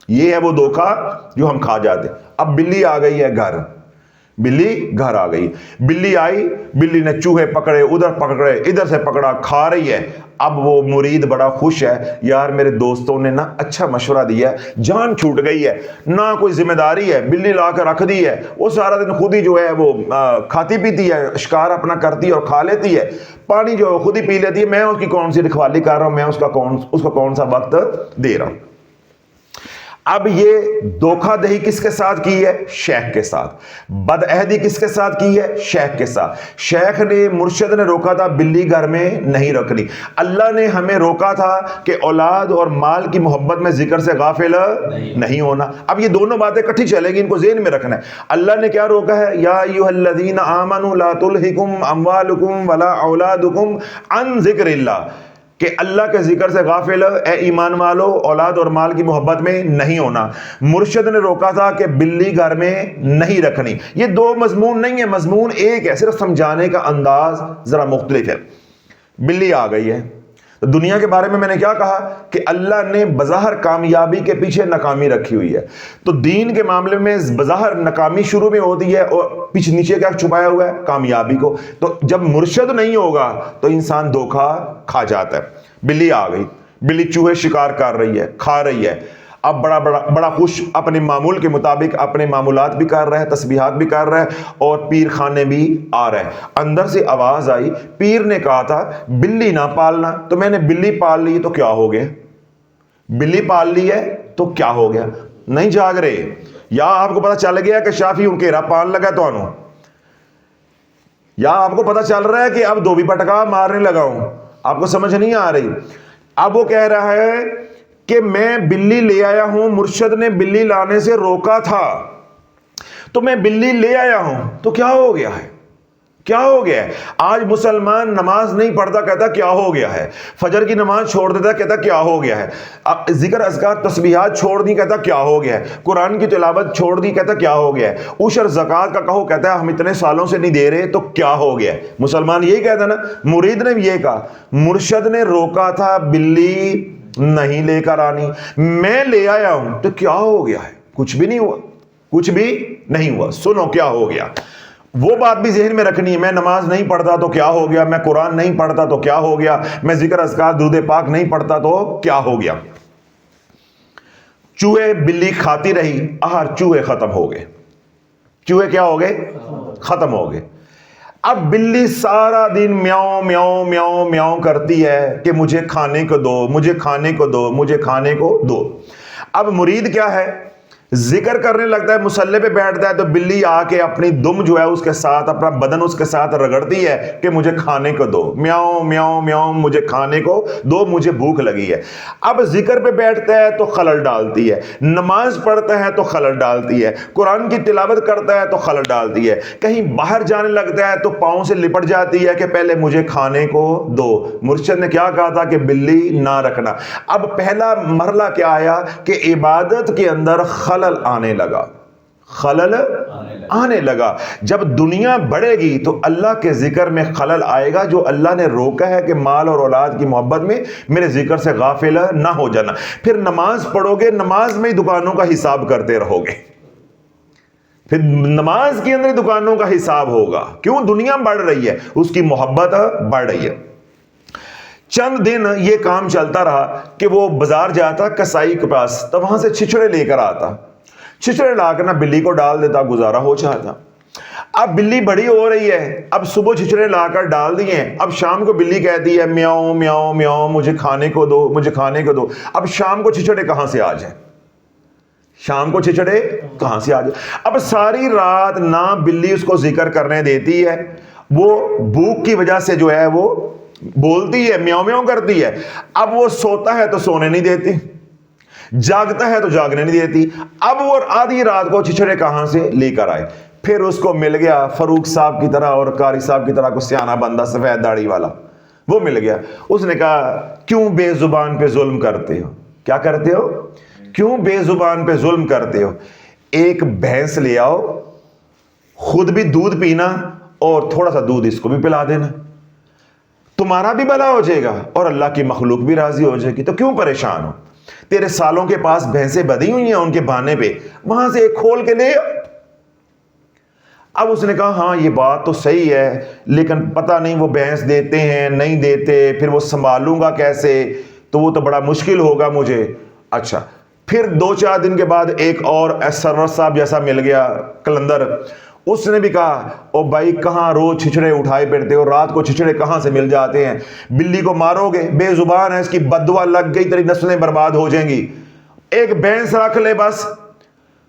یہ ہے وہ دھوکہ جو ہم کھا جاتے ہیں۔ اب بلی آ گئی ہے گھر، بلی گھر آ گئی، بلی آئی، بلی نے چوہے پکڑے، ادھر پکڑے، ادھر سے پکڑا، کھا رہی ہے۔ اب وہ مرید بڑا خوش ہے، یار میرے دوستوں نے نا اچھا مشورہ دیا ہے، جان چھوٹ گئی ہے، نہ کوئی ذمہ داری ہے، بلی لا کے رکھ دی ہے، وہ سارا دن خود ہی جو ہے وہ کھاتی پیتی ہے، شکار اپنا کرتی ہے اور کھا لیتی ہے، پانی جو ہے خود ہی پی لیتی ہے، میں اس کی کون سی رکھوالی کر رہا ہوں، میں اس کو کون سا وقت دے رہا ہوں۔ اب یہ دھوکہ دہی کس کے ساتھ کی ہے، شیخ کے ساتھ۔ بد عہدی کس کے ساتھ کی ہے، شیخ کے ساتھ۔ شیخ نے، مرشد نے روکا تھا بلی گھر میں نہیں رکھنی، اللہ نے ہمیں روکا تھا کہ اولاد اور مال کی محبت میں ذکر سے غافل نہیں ہونا۔ اب یہ دونوں باتیں کٹھی چلیں گی، ان کو ذہن میں رکھنا ہے۔ اللہ نے کیا روکا ہے، یا ایھا الذین آمنوا لا تلہکم اموالکم ولا اولادکم عن ذکر اللہ، کہ اللہ کے ذکر سے غافل اے ایمان والو اولاد اور مال کی محبت میں نہیں ہونا۔ مرشد نے روکا تھا کہ بلی گھر میں نہیں رکھنی۔ یہ دو مضمون نہیں ہے، مضمون ایک ہے، صرف سمجھانے کا انداز ذرا مختلف ہے۔ بلی آ گئی ہے، تو دنیا کے بارے میں میں نے کیا کہا کہ اللہ نے بظاہر کامیابی کے پیچھے ناکامی رکھی ہوئی ہے، تو دین کے معاملے میں بظاہر ناکامی شروع میں ہوتی ہے اور پیچھے نیچے کیا چھپایا ہوا ہے، کامیابی کو۔ تو جب مرشد نہیں ہوگا تو انسان دھوکا کھا جاتا ہے۔ بلی آ گئی، بلی چوہے شکار کر رہی ہے، کھا رہی ہے، اب بڑا خوش، اپنے معمول کے مطابق اپنے معمولات بھی کر رہا ہے، تسبیحات بھی کر رہا ہے، اور پیر خانے بھی آ رہا ہے۔ اندر سے آواز آئی، پیر نے کہا تھا بلی نہ پالنا، تو میں نے بلی پال لی تو کیا ہو گیا، بلی پال لی ہے تو کیا ہو گیا؟ نہیں جاگ رہے، یا آپ کو پتہ چل گیا کہ شافی ان کے پان لگا تو آنو، یا آپ کو پتہ چل رہا ہے کہ اب دھوبی پٹکا مارنے لگا ہوں، آپ کو سمجھ نہیں آ رہی۔ اب وہ کہہ رہا ہے کہ میں بلی لے آیا ہوں، مرشد نے بلی لانے سے روکا تھا تو میں بلی لے آیا ہوں، تو کیا ہو گیا ہے، کیا ہو گیا ہے؟ آج مسلمان نماز نہیں پڑھتا کہتا کیا ہو گیا ہے، فجر کی نماز چھوڑ دیتا کہتا کیا ہو گیا ہے، ذکر اذکار تسبیحات چھوڑ دی کہتا کیا ہو گیا ہے، قرآن کی تلاوت چھوڑ دی کہتا کیا ہو گیا ہے، عشر زکوٰۃ کا کہو کہتا ہے ہم اتنے سالوں سے نہیں دے رہے تو کیا ہو گیا ہے۔ مسلمان یہی کہتا نا، مرید نے بھی یہ کہا، مرشد نے روکا تھا بلی نہیں لے کر آنی، میں لے آیا ہوں تو کیا ہو گیا ہے، کچھ بھی نہیں ہوا، کچھ بھی نہیں ہوا۔ سنو کیا ہو گیا، وہ بات بھی ذہن میں رکھنی ہے، میں نماز نہیں پڑھتا تو کیا ہو گیا، میں قرآن نہیں پڑھتا تو کیا ہو گیا، میں ذکر اذکار درود پاک نہیں پڑھتا تو کیا ہو گیا۔ چوہے بلی کھاتی رہی، چوہے ختم ہو گئے، چوہے کیا ہو گئے، ختم ہو گئے۔ اب بلی سارا دن میاؤں میاؤں میاؤں میاؤں کرتی ہے کہ مجھے کھانے کو دو، مجھے کھانے کو دو، مجھے کھانے کو دو۔ اب مرید کیا ہے، ذکر کرنے لگتا ہے، مصلی پہ بیٹھتا ہے تو بلی آ کے اپنی دم جو ہے اس کے ساتھ، اپنا بدن اس کے ساتھ رگڑتی ہے کہ مجھے کھانے کو دو، میاؤں میاؤں میاؤں، مجھے کھانے کو دو، مجھے بھوک لگی ہے۔ اب ذکر پہ بیٹھتا ہے تو خلل ڈالتی ہے، نماز پڑھتا ہے تو خلل ڈالتی ہے، قرآن کی تلاوت کرتا ہے تو خلل ڈالتی ہے، کہیں باہر جانے لگتا ہے تو پاؤں سے لپٹ جاتی ہے کہ پہلے مجھے کھانے کو دو۔ مرشد نے کیا کہا تھا کہ بلی نہ رکھنا۔ اب پہلا مرحلہ کیا آیا کہ عبادت کے اندر خلل آنے لگا، خلل آنے لگا۔ جب دنیا بڑھے گی تو اللہ کے ذکر میں خلل آئے گا، جو اللہ نے روکا ہے کہ مال اور اولاد کی محبت میں میرے ذکر سے غافل نہ ہو جانا۔ پھر نماز پڑھو گے، نماز میں ہی دکانوں کا حساب کرتے رہو گے، پھر نماز کے اندر دکانوں کا حساب ہوگا، کیوں؟ دنیا بڑھ رہی ہے، اس کی محبت بڑھ رہی ہے۔ چند دن یہ کام چلتا رہا کہ وہ بازار جاتا کسائی کے پاس، تو وہاں سے چھچڑے لے کر آتا، چھچڑے لا کر نہ بلی کو ڈال دیتا، گزارا ہو جاتا۔ اب بلی بڑی ہو رہی ہے، اب صبح چھچڑے لا کر ڈال دیے، اب شام کو بلی کہتی ہے میاؤں میاؤں میاؤں، مجھے کھانے کو دو، مجھے کھانے کو دو۔ اب شام کو چھچڑے کہاں سے آ جائیں، شام کو چھچڑے کہاں سے آ جائیں؟ اب ساری رات نہ بلی اس کو ذکر کرنے دیتی ہے، وہ بھوک کی وجہ سے جو ہے وہ بولتی ہے، میاؤ میاؤ کرتی ہے. اب وہ سوتا ہے تو سونے نہیں دیتی، جاگتا ہے تو جاگنے نہیں دیتی. اب وہ آدھی رات کو چھچڑے کہاں سے لے کر آئے. پھر اس کو مل گیا فاروق صاحب کی طرح اور قاری صاحب کی طرح کو سیانہ بندہ سفید داڑھی والا، وہ مل گیا. اس نے کہا کیوں بے زبان پہ ظلم کرتے ہو؟ کیا کرتے ہو؟ کیوں بے زبان پہ ظلم کرتے ہو؟ ایک بھینس لے آؤ، خود بھی دودھ پینا اور تھوڑا سا دودھ اس کو بھی پلا دینا، تمہارا بھی بھلا ہو جائے گا اور اللہ کی مخلوق بھی راضی ہو جائے گی. تو کیوں پریشان ہو؟ تیرے سالوں کے پاس بھینسیں بدی ہوئی ہیں ان کے بہانے پہ، وہاں سے ایک کھول کے لے. اب اس نے کہا ہاں یہ بات تو صحیح ہے، لیکن پتہ نہیں وہ بھینس دیتے ہیں نہیں دیتے، پھر وہ سنبھالوں گا کیسے، تو وہ تو بڑا مشکل ہوگا مجھے. اچھا. پھر 2-4 دن کے بعد ایک اور سرور صاحب جیسا مل گیا کلندر. اس نے بھی کہا او بھائی کہاں روز چھچڑے اٹھائے پھرتے ہو، رات کو چھچڑے کہاں سے مل جاتے ہیں، بلی کو مارو گے، بے زبان ہے، اس کی بددعا لگ گئی، تیری نسلیں برباد ہو جائیں گی. ایک بھینس رکھ لے بس،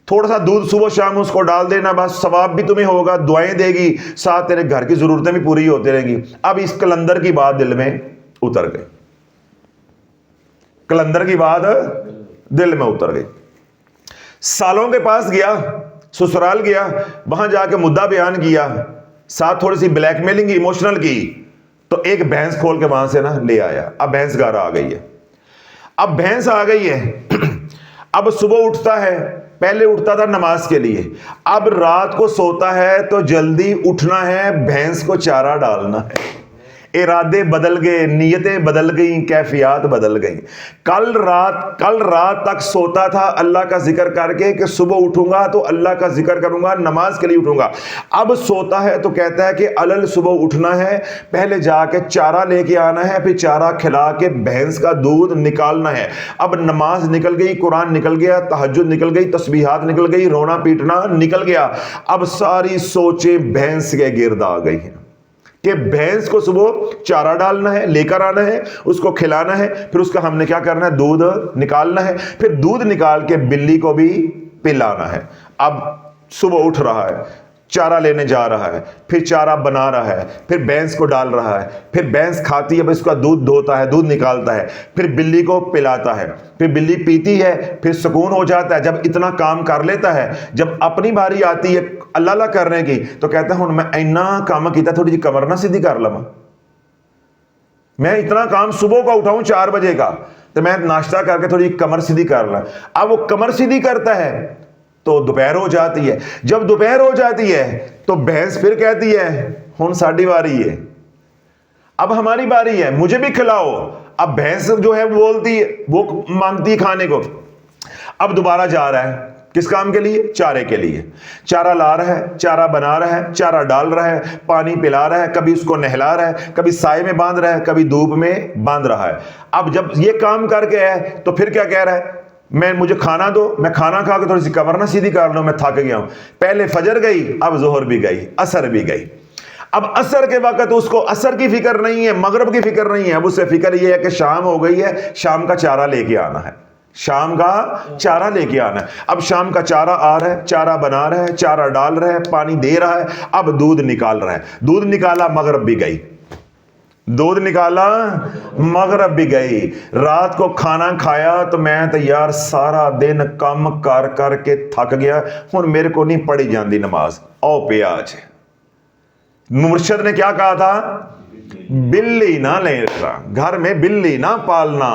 تھوڑا سا دودھ صبح شام اس کو ڈال دینا، بس ثواب بھی تمہیں ہوگا، دعائیں دے گی، ساتھ تیرے گھر کی ضرورتیں بھی پوری ہوتی رہیں گی. اب اس کلندر کی بات دل میں اتر گئی، کلندر کی بات دل میں اتر گئی. سالوں کے پاس گیا، سسرال گیا، وہاں جا کے مدعا بیان کیا، ساتھ تھوڑی سی بلیک میلنگ کی، ایموشنل کی، تو ایک بھینس کھول کے وہاں سے نا لے آیا. اب بھینس گارا آ گئی ہے. اب بھینس آ گئی ہے. اب صبح اٹھتا ہے، پہلے اٹھتا تھا نماز کے لیے، اب رات کو سوتا ہے تو جلدی اٹھنا ہے، بھینس کو چارہ ڈالنا ہے. ارادے بدل گئے، نیتیں بدل گئیں، کیفیات بدل گئیں. کل رات تک سوتا تھا اللہ کا ذکر کر کے کہ صبح اٹھوں گا تو اللہ کا ذکر کروں گا، نماز کے لیے اٹھوں گا. اب سوتا ہے تو کہتا ہے کہ علل صبح اٹھنا ہے، پہلے جا کے چارہ لے کے آنا ہے، پھر چارہ کھلا کے بھینس کا دودھ نکالنا ہے. اب نماز نکل گئی، قرآن نکل گیا، تہجد نکل گئی، تسبیحات نکل گئی، رونا پیٹنا نکل گیا. اب ساری سوچیں بھینس کے گرد آ گئی ہیں کہ بھینس کو صبح چارہ ڈالنا ہے، لے کر آنا ہے، اس کو کھلانا ہے، پھر اس کا ہم نے کیا کرنا ہے، دودھ نکالنا ہے، پھر دودھ نکال کے بلی کو بھی پلانا ہے. اب صبح اٹھ رہا ہے، چارہ لینے جا رہا ہے، پھر چارہ بنا رہا ہے، پھر بھینس کو ڈال رہا ہے، پھر بھینس کھاتی ہے، اس کا دودھ دھوتا ہے، دودھ نکالتا ہے، پھر بلی کو پلاتا ہے، پھر بلی پیتی ہے، پھر سکون ہو جاتا ہے. جب اتنا کام کر لیتا ہے، جب اپنی باری آتی ہے اللہ کرنے کی تو کہتا ہے ہوں میں اینا کام کیتا، تھوڑی جی کمر نہ سیدھی کر لما، میں اتنا کام صبح کا اٹھاؤں 4 بجے کا تو میں ناشتہ کر کے تھوڑی کمر سیدھی کر لوں. اب وہ کمر سیدھی کرتا ہے تو دوپہر ہو جاتی ہے. جب دوپہر ہو جاتی ہے تو بھینس پھر کہتی ہے ہن ساڈی باری ہے، اب ہماری باری ہے، مجھے بھی کھلاؤ. اب بھینس جو ہے بولتی ہے، وہ مانگتی کھانے کو. اب دوبارہ جا رہا ہے، کس کام کے لیے؟ چارے کے لیے. چارہ لا رہا ہے، چارہ بنا رہا ہے، چارہ ڈال رہا ہے، پانی پلا رہا ہے، کبھی اس کو نہلا رہا ہے، کبھی سائے میں باندھ رہا ہے، کبھی دھوپ میں باندھ رہا ہے. اب جب یہ کام کر کے ہے تو پھر کیا کہہ رہا ہے، مجھے کھانا دو، میں کھانا کھا کے تھوڑی سی کمر نہ سیدھی کر لوں، میں تھک گیا ہوں. پہلے فجر گئی، اب ظہر بھی گئی، عصر بھی گئی. اب عصر کے وقت اس کو عصر کی فکر نہیں ہے، مغرب کی فکر نہیں ہے، اب اس سے فکر یہ ہے کہ شام ہو گئی ہے، شام کا چارہ لے کے آنا ہے، شام کا چارہ لے کے آنا ہے. اب شام کا چارہ آ رہا ہے، چارہ بنا رہا ہے، چارہ ڈال رہا ہے، پانی دے رہا ہے، اب دودھ نکال رہا ہے. دودھ نکالا، مغرب بھی گئی، دودھ نکالا، مغرب بھی گئی. رات کو کھانا کھایا تو میں تو یار سارا دن کام کر کے تھک گیا، ہن میرے کو نہیں پڑھی جاندی نماز. او پیاج، مرشد نے کیا کہا تھا؟ بلی نہ لینا، گھر میں بلی نہ پالنا.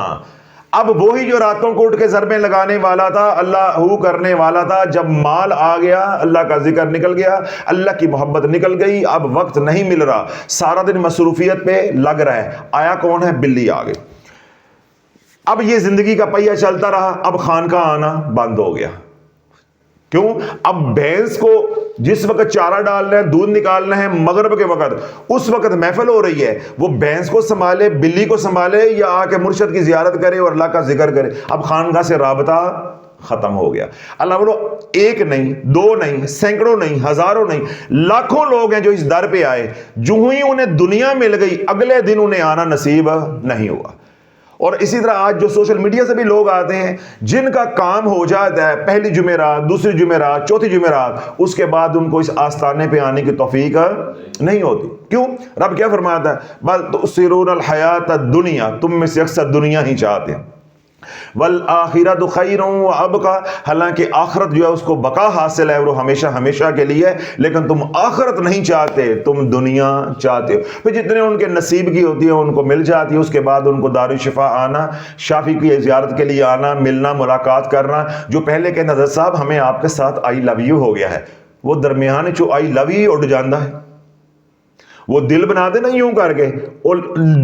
اب وہی جو راتوں کو اٹھ کے ضربیں لگانے والا تھا، اللہ ہو کرنے والا تھا، جب مال آ گیا، اللہ کا ذکر نکل گیا، اللہ کی محبت نکل گئی، اب وقت نہیں مل رہا، سارا دن مصروفیت پہ لگ رہا ہے. آیا کون ہے؟ بلی آ گئی. اب یہ زندگی کا پہیہ چلتا رہا. اب خانقاہ آنا بند ہو گیا. کیوں؟ اب بھینس کو جس وقت چارہ ڈالنا ہے، دودھ نکالنا ہے، مغرب کے وقت، اس وقت محفل ہو رہی ہے، وہ بھینس کو سنبھالے، بلی کو سنبھالے، یا آ کے مرشد کی زیارت کرے اور اللہ کا ذکر کرے. اب خانقاہ سے رابطہ ختم ہو گیا. اللہ بولو، ایک نہیں، دو نہیں، سینکڑوں نہیں، ہزاروں نہیں، لاکھوں لوگ ہیں جو اس در پہ آئے، جو ہی انہیں دنیا مل گئی، اگلے دن انہیں آنا نصیب نہیں ہوا. اور اسی طرح آج جو سوشل میڈیا سے بھی لوگ آتے ہیں، جن کا کام ہو جاتا ہے پہلی جمعرات، دوسری جمعرات، چوتھی جمعرات، اس کے بعد ان کو اس آستانے پہ آنے کی توفیق نہیں ہوتی. کیوں؟ رب کیا فرماتا ہے؟ بل تؤثرون الحیات الدنیا، تم میں سے اکثر دنیا ہی چاہتے ہیں، والآخرۃ خیر وابقی، حالانکہ آخرت جو ہے اس کو بقا حاصل ہے اور وہ ہمیشہ ہمیشہ کے لیے، لیکن تم آخرت نہیں چاہتے، تم دنیا چاہتے ہو۔ پھر جتنے ان کے نصیب کی ہوتی ہے ان کو مل جاتی ہے، اس کے بعد ان کو دارالشفا آنا، شافی کی زیارت کے لیے آنا، ملنا، ملاقات کرنا۔ جو پہلے کہتے حضرت صاحب ہمیں آپ کے ساتھ آئی لو یو ہو گیا ہے، وہ درمیان جو آئی لو یو اٹھ جاندہ ہے، وہ دل بنا دے نا یوں کر کے، اور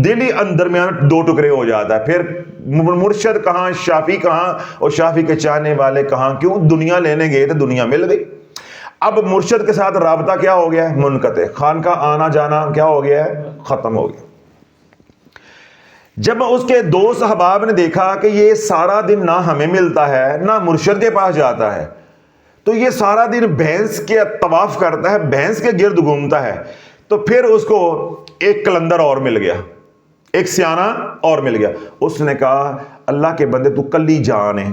دل ہی درمیان دو ٹکڑے ہو جاتا ہے۔ پھر مرشد کہاں، شافی کہاں، اور شافی کے چاہنے والے کہاں؟ کیوں؟ دنیا لینے گئے تو دنیا مل گئی۔ اب مرشد کے ساتھ رابطہ کیا ہو گیا ہے؟ منقطع۔ خان کا آنا جانا کیا ہو گیا ہے؟ ختم ہو گیا۔ جب اس کے دوست احباب نے دیکھا کہ یہ سارا دن نہ ہمیں ملتا ہے نہ مرشد کے پاس جاتا ہے، تو یہ سارا دن بھینس کے طواف کرتا ہے، بھینس کے گرد گھومتا ہے، تو پھر اس کو ایک کلندر اور مل گیا، ایک سیانہ اور مل گیا۔ اس نے کہا اللہ کے بندے تو کلی جان ہے،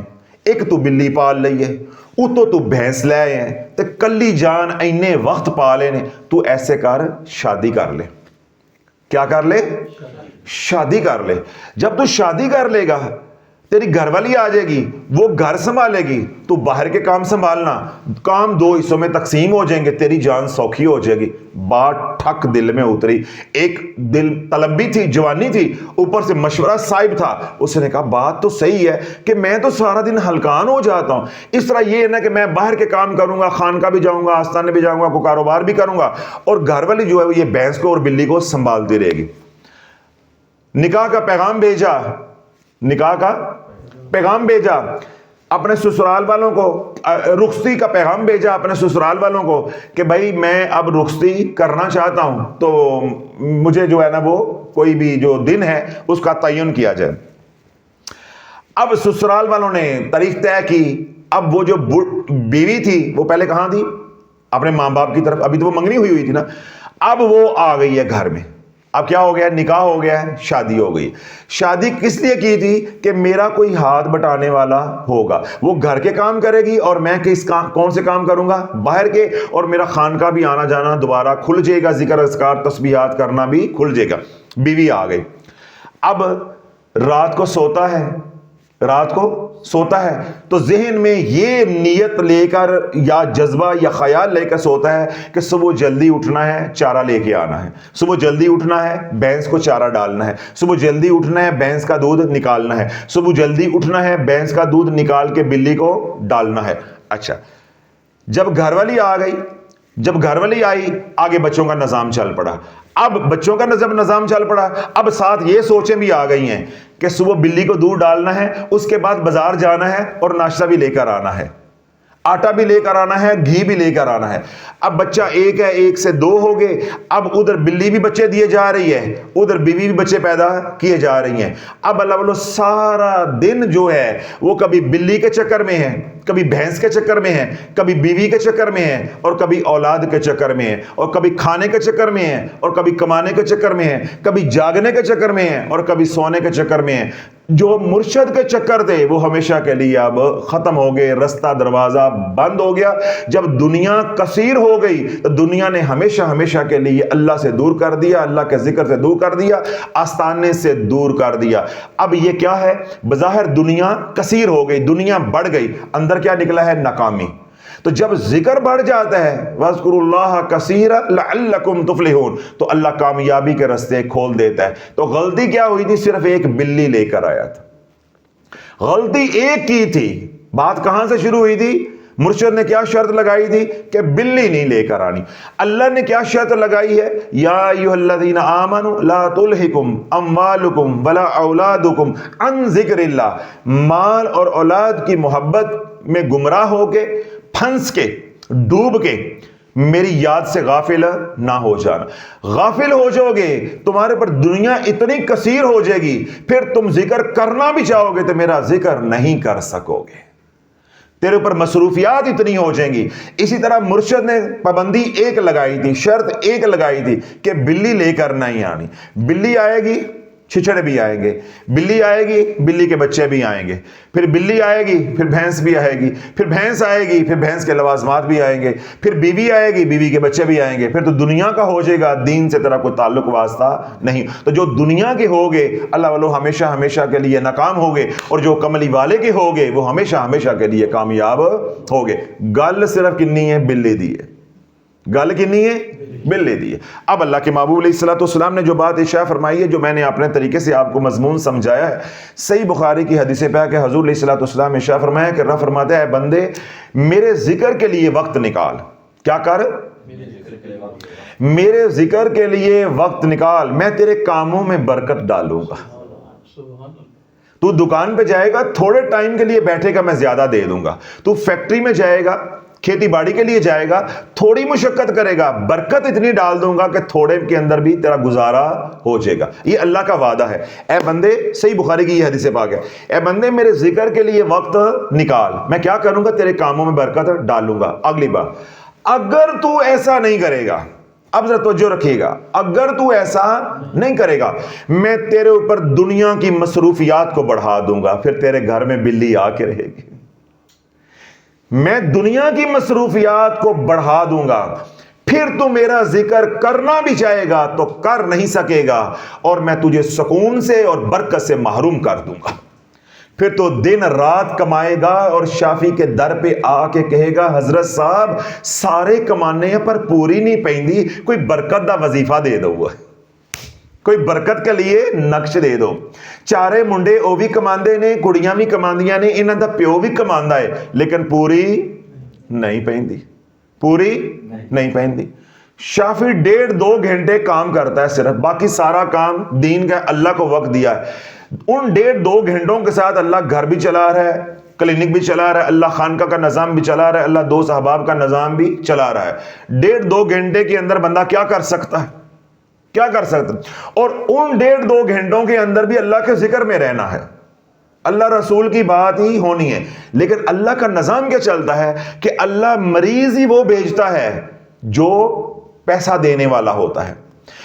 ایک تو بلی پال لئی ہے، اتو تو بھینس لے آئے ہیں، تو کلی جان اینے وقت پالے نے، تو ایسے کر شادی کر لے۔ کیا کر لے؟ شادی کر لے۔ جب تو شادی کر لے گا تیری گھر والی آ جائے گی، وہ گھر سنبھالے گی، تو باہر کے کام سنبھالنا، کام دو حصوں میں تقسیم ہو جائیں گے، تیری جان سوکھی ہو جائے گی۔ بات ٹھک دل میں اتری، ایک دل طلب بھی تھی، جوانی تھی، اوپر سے مشورہ صاحب تھا۔ اس نے کہا بات تو صحیح ہے کہ میں تو سارا دن ہلکان ہو جاتا ہوں، اس طرح یہ ہے نا کہ میں باہر کے کام کروں گا، خانقاہ بھی جاؤں گا، آستانے بھی جاؤں گا، کوئی کاروبار بھی کروں گا، اور گھر والی جو ہے وہ یہ بھینس کو اور بلی کو سنبھالتی رہے گی۔ نکاح کا پیغام بھیجا، نکاح کا پیغام بھیجا اپنے سسرال والوں کو، رخصتی کا پیغام بھیجا اپنے سسرال والوں کو کہ بھائی میں اب رخصتی کرنا چاہتا ہوں، تو مجھے جو ہے نا وہ کوئی بھی جو دن ہے اس کا تعین کیا جائے۔ اب سسرال والوں نے تاریخ طے کی۔ اب وہ جو بیوی تھی وہ پہلے کہاں تھی؟ اپنے ماں باپ کی طرف، ابھی تو وہ منگنی ہوئی تھی نا، اب وہ آ گئی ہے گھر میں۔ اب کیا ہو گیا؟ نکاح ہو گیا ہے، شادی ہو گئی۔ شادی کس لیے کی تھی؟ کہ میرا کوئی ہاتھ بٹانے والا ہوگا، وہ گھر کے کام کرے گی اور میں کون سے کام کروں گا؟ باہر کے، اور میرا خانقاہ بھی آنا جانا دوبارہ کھل جائے گا، ذکر اذکار تسبیحات کرنا بھی کھل جائے گا۔ بیوی آ گئی، اب رات کو سوتا ہے، رات کو سوتا ہے تو ذہن میں یہ نیت لے کر یا جذبہ یا خیال لے کر سوتا ہے کہ صبح جلدی اٹھنا ہے، چارہ لے کے آنا ہے، صبح جلدی اٹھنا ہے، بھینس کو چارہ ڈالنا ہے، صبح جلدی اٹھنا ہے، بھینس کا دودھ نکالنا ہے، صبح جلدی اٹھنا ہے، بھینس کا دودھ نکال کے بلی کو ڈالنا ہے۔ اچھا، جب گھر والی آ گئی، جب گھر والی آئی، آگے بچوں کا نظام چل پڑا۔ اب بچوں کا نظام چل پڑا، اب ساتھ یہ سوچیں بھی آ گئی ہیں کہ صبح بلی کو دودھ ڈالنا ہے، اس کے بعد بازار جانا ہے اور ناشتہ بھی لے کر آنا ہے، آٹا بھی لے کر آنا ہے، گھی بھی لے کر آنا ہے۔ اب بچہ ایک ہے، ایک سے دو ہو گئے، اب ادھر بلی بھی بچے دیے جا رہی ہے، ادھر بیوی بھی بچے پیدا کیے جا رہی ہیں۔ اب اللہ والو سارا دن جو ہے وہ کبھی بلی کے چکر میں ہے، کبھی بھینس کے چکر میں ہے، کبھی بیوی کے چکر میں ہے، اور کبھی اولاد کے چکر میں ہے، اور کبھی کھانے کے چکر میں ہے، اور کبھی کمانے کے چکر میں ہے، کبھی جاگنے کے چکر میں ہے، اور کبھی سونے کے چکر میں ہے۔ جو مرشد کے چکر تھے وہ ہمیشہ کے لیے اب ختم ہو گئے، رستہ دروازہ بند ہو گیا۔ جب دنیا کثیر ہو گئی تو دنیا نے ہمیشہ ہمیشہ کے لیے اللہ سے دور کر دیا، اللہ کے ذکر سے دور کر دیا، آستانے سے دور کر دیا۔ اب یہ کیا ہے؟ بظاہر دنیا کثیر ہو گئی، دنیا بڑھ گئی، اندر کیا نکلا ہے؟ ناکامی۔ تو جب ذکر بڑھ جاتا ہے وَاذْكُرُوا اللَّهَ كَثِيرًا لَعَلَّكُمْ تُفْلِحُونَ، تو اللہ کامیابی کے راستے کھول دیتا ہے۔ تو غلطی کیا ہوئی تھی؟ صرف ایک بلی لے کر آیا تھا، غلطی ایک کی تھی۔ بات کہاں سے شروع ہوئی تھی؟ مرشد نے کیا شرط لگائی تھی؟ کہ بلی نہیں لے کر آنی۔ اللہ نے کیا شرط لگائی ہے؟ یا ایھا الذین آمنوا لا تلھکم اموالکم ولا اولادکم عن ذکر اللہ، مال اور اولاد کی محبت میں گمراہ ہو کے، پھنس کے، ڈوب کے میری یاد سے غافل نہ ہو جانا۔ غافل ہو جاؤ گے، تمہارے پر دنیا اتنی کثیر ہو جائے گی، پھر تم ذکر کرنا بھی چاہو گے تو میرا ذکر نہیں کر سکو گے، تیرے اوپر مصروفیات اتنی ہو جائیں گی۔ اسی طرح مرشد نے پابندی ایک لگائی تھی، شرط ایک لگائی تھی کہ بلی لے کر نہیں آنی۔ بلی آئے گی چھچڑے بھی آئیں گے, بلی آئے گی, بلی کے بچے بھی آئیں گے, پھر بلی آئے گی, پھر بھینس بھی آئے گی, پھر بھینس آئے گی, پھر بھینس کے لوازمات بھی آئیں گے, پھر بیوی آئے گی, بیوی کے بچے بھی آئیں گے, پھر تو دنیا کا ہو جائے گا, دین سے تیرا کوئی تعلق واسطہ نہیں. تو جو دنیا کے ہوگے اللہ والو ہمیشہ ہمیشہ کے لیے ناکام ہوگے, اور جو کملی والے کے ہوگے وہ ہمیشہ ہمیشہ کے لیے کامیاب ہوگے. گل صرف کنی ہے, بلے دی ہے, گل کنی ہے, بلے دی ہے. اب اللہ کے محبوب علیہ الصلوۃ والسلام نے جو بات ارشاد فرمائی ہے, جو میں نے اپنے طریقے سے آپ کو مضمون سمجھایا ہے, صحیح بخاری کی حدیث پاک ہے, حضور علیہ الصلوۃ والسلام نے ارشاد فرمایا کہ رب فرماتا ہے, بندے میرے ذکر کے لیے وقت نکال. کیا کر؟ میرے ذکر کے لیے وقت نکال, میں تیرے کاموں میں برکت ڈالوں گا. تو دکان پہ جائے گا, تھوڑے ٹائم کے لیے بیٹھے گا, میں زیادہ دے دوں گا. تو فیکٹری میں جائے گا, کھیتی باڑی کے لیے جائے گا, تھوڑی مشقت کرے گا, برکت اتنی ڈال دوں گا کہ تھوڑے کے اندر بھی تیرا گزارا ہو جائے گا. یہ اللہ کا وعدہ ہے. اے بندے, صحیح بخاری کی یہ حدیث پاک ہے, اے بندے میرے ذکر کے لیے وقت نکال, میں کیا کروں گا, تیرے کاموں میں برکت ڈالوں گا. اگلی بات, اگر تو ایسا نہیں کرے گا, اب ذرا توجہ رکھیے گا, اگر تو ایسا نہیں کرے گا, میں تیرے اوپر دنیا کی مصروفیات کو بڑھا دوں گا, پھر تیرے گھر میں بلی آ کے رہے گی. میں دنیا کی مصروفیات کو بڑھا دوں گا, پھر تو میرا ذکر کرنا بھی چاہے گا تو کر نہیں سکے گا, اور میں تجھے سکون سے اور برکت سے محروم کر دوں گا. پھر تو دن رات کمائے گا, اور شافی کے در پہ آ کے کہے گا, حضرت صاحب سارے کمانے پر پوری نہیں پیندی, کوئی برکت دا وظیفہ دے دو, کوئی برکت کے لیے نقش دے دو. چارے منڈے او بھی کماندے نے, کڑیاں بھی کماندیاں نے, انہاں دا پیو بھی کماندا ہے, لیکن پوری نہیں پیندی, پوری نہیں پیندی. شافی 1.5-2 گھنٹے کام کرتا ہے صرف, باقی سارا کام دین کا اللہ کو وقت دیا ہے. ان 1.5-2 گھنٹوں کے ساتھ اللہ گھر بھی چلا رہا ہے, کلینک بھی چلا رہا ہے, اللہ خانقاہ کا نظام بھی چلا رہا ہے, اللہ دوست احباب کا نظام بھی چلا رہا ہے. 1.5-2 گھنٹے کے اندر بندہ کیا کر سکتا ہے, کیا کر سکتا ہے؟ اور ان 1.5-2 گھنٹوں کے اندر بھی اللہ کے ذکر میں رہنا ہے, اللہ رسول کی بات ہی ہونی ہے. لیکن اللہ کا نظام کیا چلتا ہے کہ اللہ مریض ہی وہ بھیجتا ہے جو پیسہ دینے والا ہوتا ہے,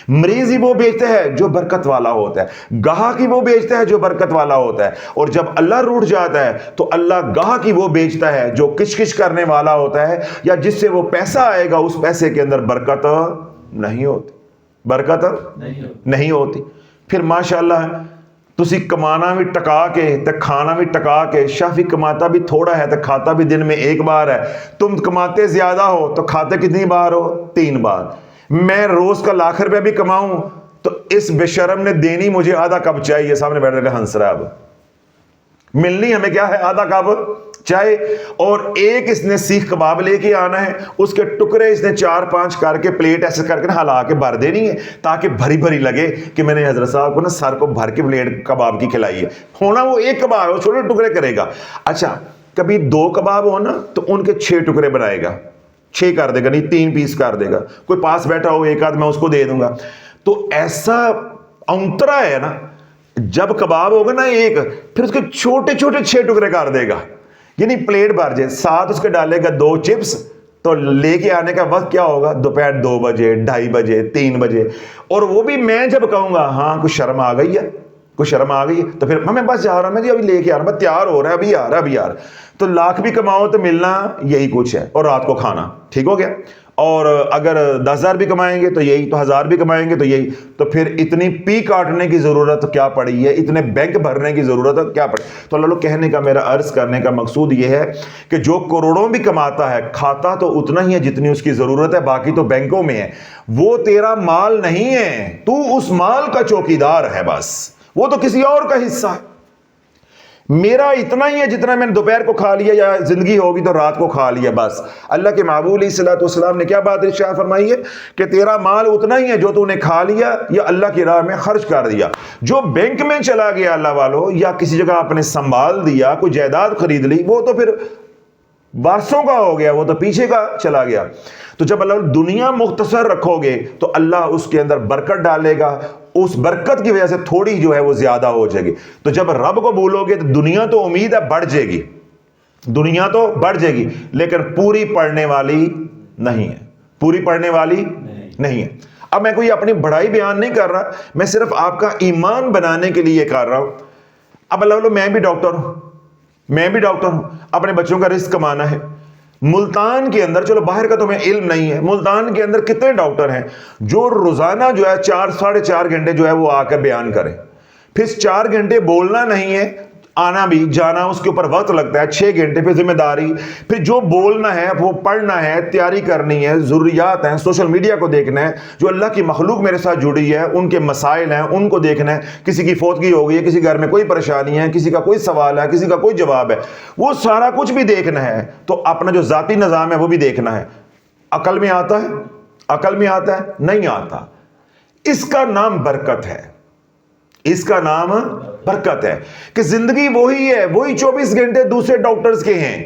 مریض ہی وہ بیچتا ہے جو برکت والا ہوتا ہے, گاہک ہی وہ بیچتا ہے جو برکت والا ہوتا ہے. اور جب اللہ روٹ جاتا ہے تو اللہ گاہک ہی وہ بیچتا ہے جو کچ کچ کرنے والا ہوتا ہے, یا جس سے وہ پیسہ آئے گا اس پیسے کے اندر برکت نہیں ہوتی, برکت نہیں ہوتی. پھر ماشاءاللہ تسی کمانا بھی ٹکا کے تے کھانا بھی ٹکا کے. شافی کماتا بھی تھوڑا ہے تے کھاتا بھی دن میں 1 بار ہے. تم کماتے زیادہ ہو تو کھاتے کتنی بار ہو, 3 بار. میں روز کا 1,00,000 روپے بھی کماؤں تو اس بے شرم نے دینی مجھے آدھا کپ چائے, سامنے بیٹھ رہے ہنس رہا ہے, اب ملنی ہمیں کیا ہے, آدھا کپ چائے. اور ایک اس نے سیخ کباب لے کے آنا ہے, اس کے ٹکڑے اس نے 4-5 کر کے پلیٹ ایسے کر کے ہلا کے بھر دینی ہے, تاکہ بھری بھری لگے کہ میں نے حضرت صاحب کو نا سر کو بھر کے پلیٹ کباب کی کھلائی ہے. ہونا وہ 1 کباب ہے, چھوٹے ٹکڑے کرے گا. اچھا کبھی 2 کباب ہو نا تو ان کے 6 ٹکڑے بنائے گا, 6 کر دے گا, نہیں 3 پیس کر دے گا. کوئی پاس بیٹھا ہو ایک آدھ میں اس کو دے دوں گا. تو ایسا اونترا ہے نا, جب کباب ہوگا نا ایک, پھر اس کے چھوٹے چھوٹے 6 ٹکڑے کر دے گا, یعنی پلیٹ بھر جائے. ساتھ اس کے ڈالے گا 2 چپس, تو لے کے آنے کا وقت کیا ہوگا, دوپہر 2 بجے, 2:30 بجے, 3 بجے. اور وہ بھی میں جب کہوں گا ہاں کچھ شرم آ گئی ہے, کچھ شرم آ گئی ہے, تو پھر میں بس جا رہا ہوں, میں جی ابھی لے کے آ رہا ہوں, میں تیار ہو رہا ہے, ابھی آ رہا ہے, ابھی آ رہا ہے. تو 1,00,000 بھی کماؤ تو ملنا یہی کچھ ہے, اور رات کو کھانا. ٹھیک ہو گیا. اور اگر 10,000 بھی کمائیں گے تو یہی, تو 1,000 بھی کمائیں گے تو یہی. تو پھر اتنی پی کاٹنے کی ضرورت کیا پڑی ہے, اتنے بینک بھرنے کی ضرورت کیا پڑی. تو اللہ کہنے کا, میرا عرض کرنے کا مقصود یہ ہے کہ جو کروڑوں بھی کماتا ہے, کھاتا تو اتنا ہی ہے جتنی اس کی ضرورت ہے, باقی تو بینکوں میں ہے. وہ تیرا مال نہیں ہے, تو اس مال کا چوکیدار ہے بس, وہ تو کسی اور کا حصہ ہے. میرا اتنا ہی ہے جتنا میں نے دوپہر کو کھا لیا, یا زندگی ہوگی تو رات کو کھا لیا بس. اللہ کے محبوب علیہ الصلوۃ والسلام نے کیا بات ارشاد فرمائی ہے کہ تیرا مال اتنا ہی ہے جو تو نے کھا لیا یا اللہ کی راہ میں خرچ کر دیا. جو بینک میں چلا گیا اللہ والو, یا کسی جگہ آپ نے سنبھال دیا, کوئی جائیداد خرید لی, وہ تو پھر وارثوں کا ہو گیا, وہ تو پیچھے کا چلا گیا. تو جب اللہ دنیا مختصر رکھو گے تو اللہ اس کے اندر برکت ڈالے گا, اس برکت کی وجہ سے تھوڑی جو ہے وہ زیادہ ہو جائے گی. تو جب رب کو بھولو گے تو دنیا تو امید ہے بڑھ جائے گی, دنیا تو بڑھ جائے گی, لیکن پوری پڑنے والی نہیں ہے, پوری پڑنے والی نہیں ہے. اب میں کوئی اپنی بڑائی بیان نہیں کر رہا, میں صرف آپ کا ایمان بنانے کے لیے کر رہا ہوں. اب اللہ میں بھی ڈاکٹر ہوں, اپنے بچوں کا رزق کمانا ہے. ملتان کے اندر, چلو باہر کا تو میں علم نہیں ہے, ملتان کے اندر کتنے ڈاکٹر ہیں جو روزانہ جو ہے 4-4.5 گھنٹے جو ہے وہ آ کر بیان کریں. پھر 4 گھنٹے بولنا نہیں ہے, آنا بھی جانا اس کے اوپر وقت لگتا ہے, 6 گھنٹے پہ ذمہ داری, پھر جو بولنا ہے وہ پڑھنا ہے, تیاری کرنی ہے, ضروریات ہیں, سوشل میڈیا کو دیکھنا ہے, جو اللہ کی مخلوق میرے ساتھ جڑی ہے ان کے مسائل ہیں ان کو دیکھنا ہے, کسی کی فوتگی ہو گئی ہے, کسی گھر میں کوئی پریشانی ہے, کسی کا کوئی سوال ہے, کسی کا کوئی جواب ہے, وہ سارا کچھ بھی دیکھنا ہے. تو اپنا جو ذاتی نظام ہے وہ بھی دیکھنا ہے. عقل میں آتا ہے؟ نہیں آتا. اس کا نام برکت ہے, اس کا نام برکت ہے کہ زندگی وہی ہے, وہی 24 گھنٹے دوسرے ڈاکٹرز کے ہیں.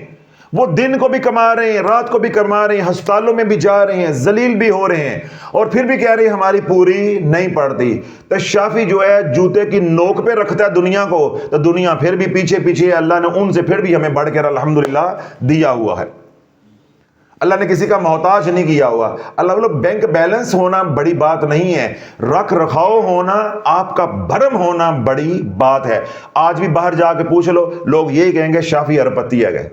وہ دن کو بھی کما رہے ہیں, رات کو بھی کما رہے ہیں, ہسپتالوں میں بھی جا رہے ہیں, ذلیل بھی ہو رہے ہیں, اور پھر بھی کہہ رہے ہیں ہماری پوری نہیں پڑتی. تو شافی جو ہے جوتے کی نوک پہ رکھتا ہے دنیا کو, تو دنیا پھر بھی پیچھے, اللہ نے ان سے پھر بھی ہمیں بڑھ کر الحمدللہ دیا ہوا ہے. اللہ نے کسی کا محتاج نہیں کیا ہوا. اللہ بولو بینک بیلنس ہونا بڑی بات نہیں ہے, رکھ رکھاؤ ہونا, آپ کا بھرم ہونا بڑی بات ہے. آج بھی باہر جا کے پوچھ لو, لوگ یہی کہیں گے شافی اربپتی ہے گئے,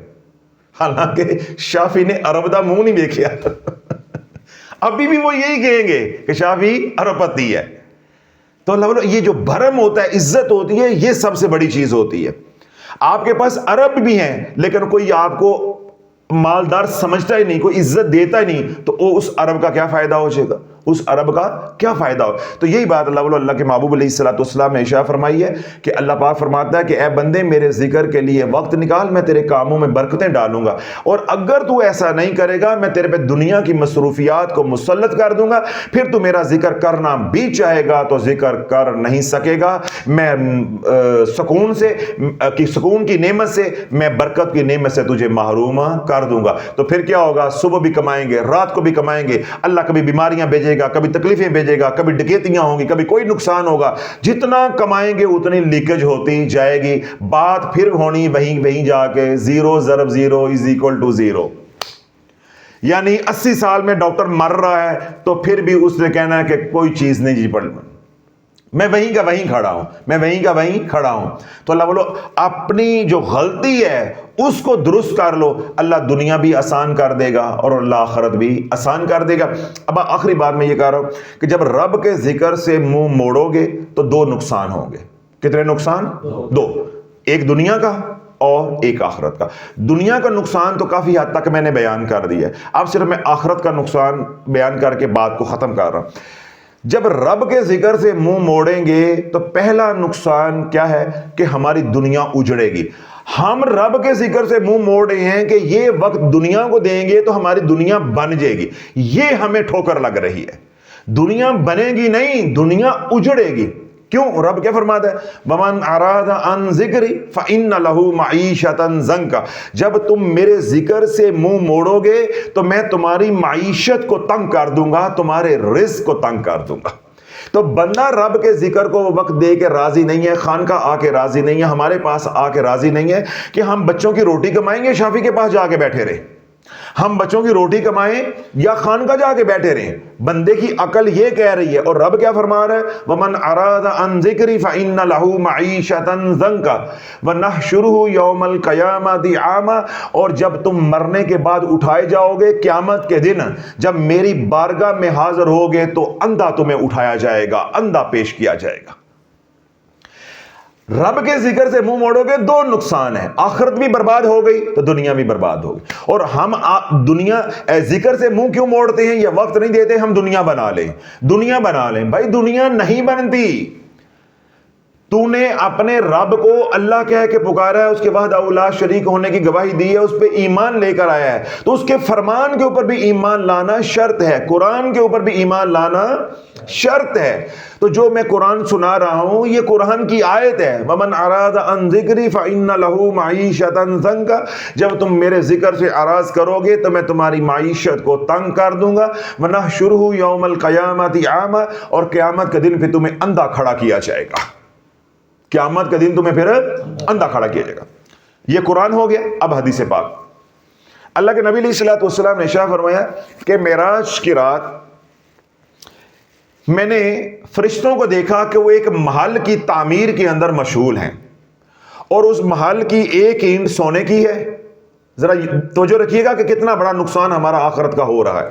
حالانکہ شافی نے ارب دا منہ نہیں دیکھا. ابھی بھی وہ یہی کہیں گے کہ شافی اربپتی ہے. تو اللہ بولو یہ جو بھرم ہوتا ہے, عزت ہوتی ہے, یہ سب سے بڑی چیز ہوتی ہے. آپ کے پاس عرب بھی ہیں لیکن کوئی آپ کو مالدار سمجھتا ہی نہیں, کوئی عزت دیتا ہی نہیں, تو اس عرب کا کیا فائدہ ہو جائے گا, اس عرب کا کیا فائدہ ہو. تو یہی بات اللہ کے محبوب علیہ الصلوۃ والسلام نے ارشاد فرمائی ہے کہ اللہ پاک فرماتا ہے کہ اے بندے میرے ذکر کے لیے وقت نکال, میں تیرے کاموں میں برکتیں ڈالوں گا, اور اگر تو ایسا نہیں کرے گا میں تیرے پہ دنیا کی مصروفیات کو مسلط کر دوں گا, پھر تو میرا ذکر کرنا بھی چاہے گا تو ذکر کر نہیں سکے گا. میں سکون کی نعمت سے, میں برکت کی نعمت سے تجھے محروم کر دوں گا. تو پھر کیا ہوگا, صبح بھی کمائیں گے, رات کو بھی کمائیں گے, اللہ کبھی بیماریاں بھیجے گا, کبھی تکلیفیں بھیجے گا, کبھی ڈکیتیاں ہوں گی, کبھی کوئی نقصان ہوگا. جتنا کمائیں گے اتنی لیکیج ہوتی جائے گی. بات پھر ہونی وہیں جا کے 0 ضرب 0 = 0. یعنی 80 سال میں ڈاکٹر مر رہا ہے تو پھر بھی اس نے کہنا ہے کہ کوئی چیز نہیں جی پڑ, میں وہیں کا وہیں کھڑا ہوں. تو اللہ بولو اپنی جو غلطی ہے اس کو درست کر لو, اللہ دنیا بھی آسان کر دے گا اور اللہ آخرت بھی آسان کر دے گا. اب آخری بات میں یہ کہہ رہا ہوں کہ جب رب کے ذکر سے منہ موڑو گے تو 2 نقصان ہوں گے. کتنے نقصان؟ 2. ایک دنیا کا اور ایک آخرت کا. دنیا کا نقصان تو کافی حد تک میں نے بیان کر دیا ہے, اب صرف میں آخرت کا نقصان بیان کر کے بات کو ختم کر رہا ہوں. جب رب کے ذکر سے منہ موڑیں گے تو پہلا نقصان کیا ہے کہ ہماری دنیا اجڑے گی. ہم رب کے ذکر سے منہ موڑ رہے ہیں کہ یہ وقت دنیا کو دیں گے تو ہماری دنیا بن جائے گی, یہ ہمیں ٹھوکر لگ رہی ہے. دنیا بنے گی نہیں, دنیا اجڑے گی. کیوں؟ رب کیا فرماتا ہے, وَمَنْ أَرَادَ عَنْ ذِكْرِ فَإِنَّ لَهُ مَعِيشَةً ضَنْكَ. جب تم میرے ذکر سے منہ موڑو گے تو میں تمہاری معیشت کو تنگ کر دوں گا, تمہارے رزق کو تنگ کر دوں گا. تو بندہ رب کے ذکر کو وقت دے کے راضی نہیں ہے, خانقاہ آ کے راضی نہیں ہے, ہمارے پاس آ کے راضی نہیں ہے کہ ہم بچوں کی روٹی کمائیں گے شافی کے پاس جا کے بیٹھے رہے, ہم بچوں کی روٹی کمائیں یا خانقاہ جا کے بیٹھے رہیں. بندے کی عقل یہ کہہ رہی ہے, اور رب کیا فرما رہا ہے, وَمَنْ أَرَادَ عَنْ ذِكْرِ فَإِنَّ لَهُ مَعِيشَةً ضَنْكَ وَنَحْشُرُهُ يَوْمَ الْقِيَامَةِ أَعْمَى. اور جب تم مرنے کے بعد اٹھائے جاؤ گے قیامت کے دن, جب میری بارگاہ میں حاضر ہوگے تو اندھا تمہیں اٹھایا جائے گا, اندھا پیش کیا جائے گا. رب کے ذکر سے منہ موڑو گے 2 نقصان ہیں, آخرت بھی برباد ہو گئی تو دنیا بھی برباد ہو گئی. اور ہم دنیا ذکر سے منہ کیوں موڑتے ہیں, یہ وقت نہیں دیتے ہم دنیا بنا لیں. بھائی دنیا نہیں بنتی. تو نے اپنے رب کو اللہ کہہ کے پکارا ہے, اس کے بعد اولا شریک ہونے کی گواہی دی ہے, اس پہ ایمان لے کر آیا ہے, تو اس کے فرمان کے اوپر بھی ایمان لانا شرط ہے, قرآن کے اوپر بھی ایمان لانا شرط ہے. تو جو میں قرآن سنا رہا ہوں یہ قرآن کی آیت ہے, وَمَنْ أَرَادَ عَنْ ذِكْرِ فَإِنَّ لَهُ مَعِيشَةً ضَنْكَ. جب تم میرے ذکر سے اعراض کرو گے تو میں تمہاری معیشت کو تنگ کر دوں گا. وَنَحْشُرُهُ يَوْمَ الْقِيَامَةِ أَعْمَى. اور قیامت کے دن پھر تمہیں اندھا کھڑا کیا جائے گا. قیامت کے دن تمہیں پھر اندھا کھڑا کیا جائے گا. یہ قرآن ہو گیا. اب حدیث پاک. اللہ کے نبی علیہ الصلوۃ والسلام نے ارشاد فرمایا کہ معراج کی رات میں نے فرشتوں کو دیکھا کہ وہ ایک محل کی تعمیر کے اندر مشغول ہیں، اور اس محل کی ایک اینٹ سونے کی ہے. ذرا توجہ رکھیے گا کہ کتنا بڑا نقصان ہمارا آخرت کا ہو رہا ہے.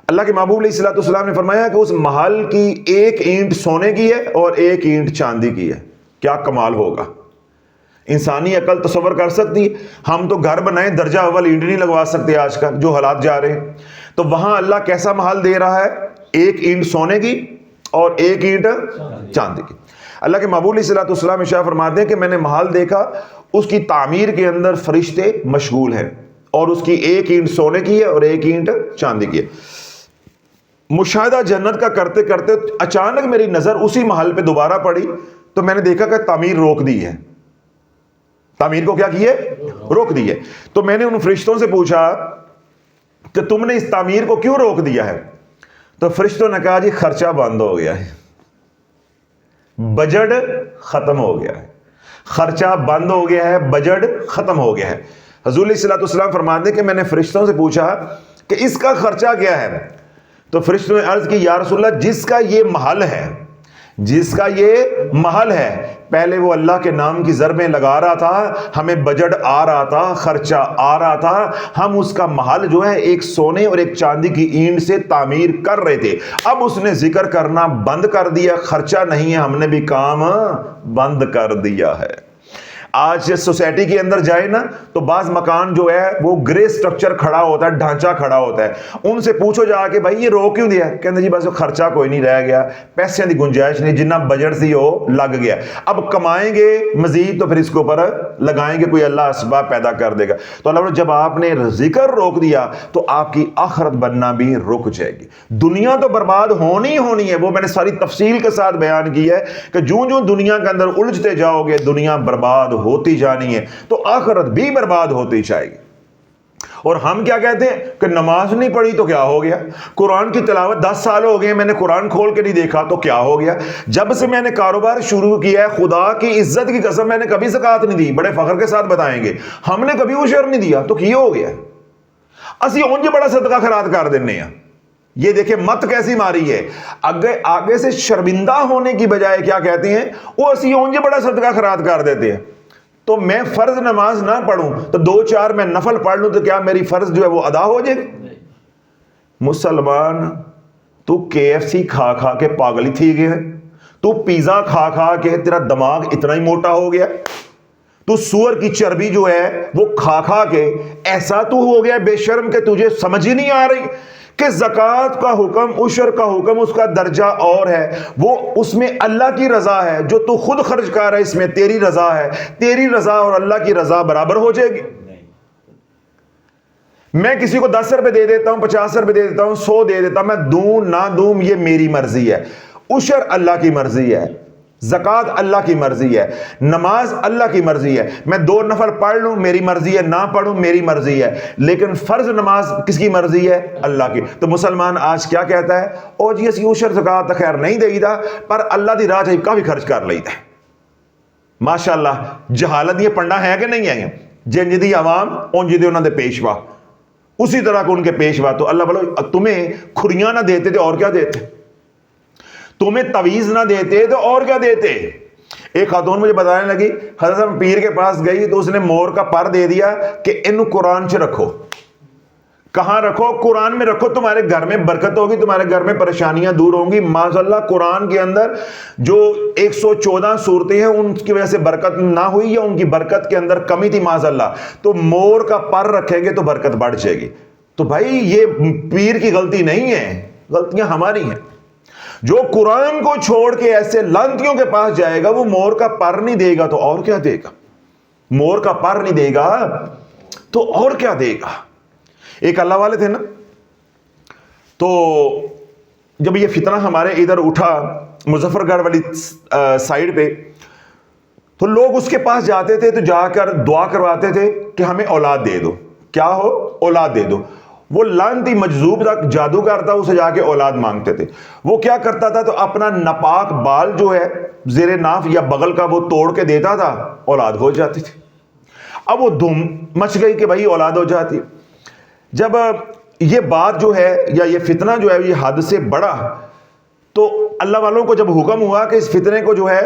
اللہ کے محبوب علیہ الصلوۃ والسلام نے فرمایا کہ اس محل کی ایک اینٹ سونے کی ہے اور ایک اینٹ چاندی کی ہے. کیا کمال ہوگا. انسانی عقل تصور کر سکتی. ہم تو گھر بنائیں درجہ اول اینٹ نہیں لگوا سکتے آج کل، جو حالات جا رہے ہیں. تو وہاں اللہ کیسا محل دے رہا ہے؟ ایک اینٹ سونے کی اور ایک اینٹ چاندی کی. اللہ کے محبوب علیہ الصلوۃ والسلام ارشاد فرماتے ہیں کہ میں نے محل دیکھا، اس کی تعمیر کے اندر فرشتے مشغول ہیں، اور اس کی ایک اینٹ سونے کی ہے اور ایک اینٹ چاندی کی ہے. مشاہدہ جنت کا کرتے کرتے اچانک میری نظر اسی محل پہ دوبارہ پڑی، تو میں نے دیکھا کہ تعمیر روک دی ہے. تعمیر کو کیا کی ہے؟ روک دی ہے. تو میں نے ان فرشتوں سے پوچھا کہ تم نے اس تعمیر کو کیوں روک دیا ہے؟ تو فرشتوں نے کہا جی خرچہ بند ہو گیا ہے، بجٹ ختم ہو گیا ہے. خرچہ بند ہو گیا ہے، بجٹ ختم ہو گیا ہے. حضور علیہ الصلوۃ والسلام فرماتے ہیں کہ میں نے فرشتوں سے پوچھا کہ اس کا خرچہ کیا ہے؟ تو فرشتوں نے عرض کی یا رسول اللہ، جس کا یہ محل ہے، جس کا یہ محل ہے، پہلے وہ اللہ کے نام کی ضربیں لگا رہا تھا، ہمیں بجٹ آ رہا تھا، خرچہ آ رہا تھا، ہم اس کا محل جو ہے ایک سونے اور ایک چاندی کی اینٹ سے تعمیر کر رہے تھے. اب اس نے ذکر کرنا بند کر دیا، خرچہ نہیں ہے، ہم نے بھی کام بند کر دیا ہے. آج سوسائٹی کے اندر جائے نا تو بعض مکان جو ہے وہ گرے سٹرکچر کھڑا ہوتا ہے، ڈھانچہ کھڑا ہوتا ہے. ان سے پوچھو جا کے بھائی یہ رو کیوں دیا؟ کہتے جی بس خرچہ کوئی نہیں رہ گیا، پیسے کی گنجائش نہیں، جنہ بجٹ سی وہ لگ گیا، اب کمائیں گے مزید تو پھر اس کے اوپر لگائیں گے، کوئی اللہ اسباب پیدا کر دے گا. تو اللہ جب آپ نے ذکر روک دیا تو آپ کی آخرت بننا بھی رک جائے گی. دنیا تو برباد ہونی ہونی ہے، وہ میں نے ساری تفصیل کے ساتھ بیان کی ہے کہ جوں جوں دنیا کے اندر الجھتے جاؤ گے دنیا برباد ہوتی جانی ہے، تو آخرت بھی برباد ہوتی جائے گی. اور ہم کیا کہتے ہیں کہ نماز نہیں پڑھی تو کیا ہو گیا، قرآن کی تلاوت 10 سال ہو گئے میں نے قرآن کھول کے نہیں دیکھا تو کیا ہو گیا، جب سے میں نے کاروبار شروع کیا ہے خدا کی عزت کی قسم میں نے کبھی زکوٰۃ نہیں دی، بڑے فخر کے ساتھ بتائیں گے ہم نے کبھی عشر نہیں دیا تو کیا ہو گیا. اسی اونج بڑا صدقہ خیرات کر دینے ہیں. یہ دیکھیں مت کیسی ماری ہے، آگے سے شرمندہ ہونے کی بجائے کیا کہتے ہیں، وہ اسی اونج بڑا صدقہ خیرات کر دیتے ہیں. تو میں فرض نماز نہ پڑھوں تو 2-4 میں نفل پڑھ لوں تو کیا میری فرض جو ہے وہ ادا ہو جائے گی؟ مسلمان تو KFC کھا کھا کے پاگل ہی تھی گیا ہے، تو پیزا کھا کھا کے تیرا دماغ اتنا ہی موٹا ہو گیا، تو سور کی چربی جو ہے وہ کھا کھا کے ایسا تو ہو گیا بے شرم کہ تجھے سمجھ ہی نہیں آ رہی کہ زکوٰۃ کا حکم، عشر کا حکم، اس کا درجہ اور ہے، وہ اس میں اللہ کی رضا ہے، جو تو خود خرچ کر رہا ہے اس میں تیری رضا ہے، تیری رضا اور اللہ کی رضا برابر ہو جائے گی. میں کسی کو 10 روپے دے دیتا ہوں، 50 روپے دے دیتا ہوں، 100 دے دیتا ہوں، میں دوں نہ دوں یہ میری مرضی ہے. عشر اللہ کی مرضی ہے، زکوٰۃ اللہ کی مرضی ہے، نماز اللہ کی مرضی ہے. میں 2 نفل پڑھ لوں میری مرضی ہے، نہ پڑھوں میری مرضی ہے، لیکن فرض نماز کس کی مرضی ہے؟ اللہ کی. تو مسلمان آج کیا کہتا ہے، او جی اسی عشر زکوٰۃ خیر نہیں دے گا پر اللہ دی راہ چاہیے کافی خرچ کر لیتا ہے. ماشاءاللہ جہالت یہ پنڈا ہے کہ نہیں ہے، جن دی عوام اون جی دے انہوں دے پیشوا، اسی طرح کو ان کے پیشوا. تو اللہ بولو تمہیں کھریاں نہ دیتے تھے اور کیا دیتے، تمہیں تویز نہ دیتے تو اور کیا دیتے. ایک خاتون مجھے بتانے لگی حضرت پیر کے پاس گئی تو اس نے مور کا پر دے دیا کہ ان قرآن سے رکھو. کہاں رکھو؟ قرآن میں رکھو، تمہارے گھر میں برکت ہوگی، تمہارے گھر میں پریشانیاں دور ہوں گی. ماشاء اللہ قرآن کے اندر جو 114 صورتیں ہیں ان کی وجہ سے برکت نہ ہوئی یا ان کی برکت کے اندر کمی تھی ماشاء اللہ، تو مور کا پر رکھیں گے تو برکت بڑھ جائے گی. تو بھائی یہ پیر کی غلطی نہیں ہے، غلطیاں ہماری ہیں. جو قرآن کو چھوڑ کے ایسے لانتیوں کے پاس جائے گا وہ مور کا پر نہیں دے گا تو اور کیا دے گا، مور کا پر نہیں دے گا تو اور کیا دے گا. ایک اللہ والے تھے نا، تو جب یہ فتنہ ہمارے ادھر اٹھا مظفر گڑھ والی سائیڈ پہ، تو لوگ اس کے پاس جاتے تھے تو جا کر دعا کرواتے تھے کہ ہمیں اولاد دے دو، کیا ہو اولاد دے دو. وہ لعنتی مجذوب تک جادوگر تھا، اسے جا کے اولاد مانگتے تھے. وہ کیا کرتا تھا تو اپنا ناپاک بال جو ہے زیر ناف یا بغل کا وہ توڑ کے دیتا تھا، اولاد ہو جاتی تھی. اب وہ دھوم مچ گئی کہ بھائی اولاد ہو جاتی. جب یہ بات جو ہے یا یہ فتنہ جو ہے یہ حد سے بڑا تو اللہ والوں کو جب حکم ہوا کہ اس فتنے کو جو ہے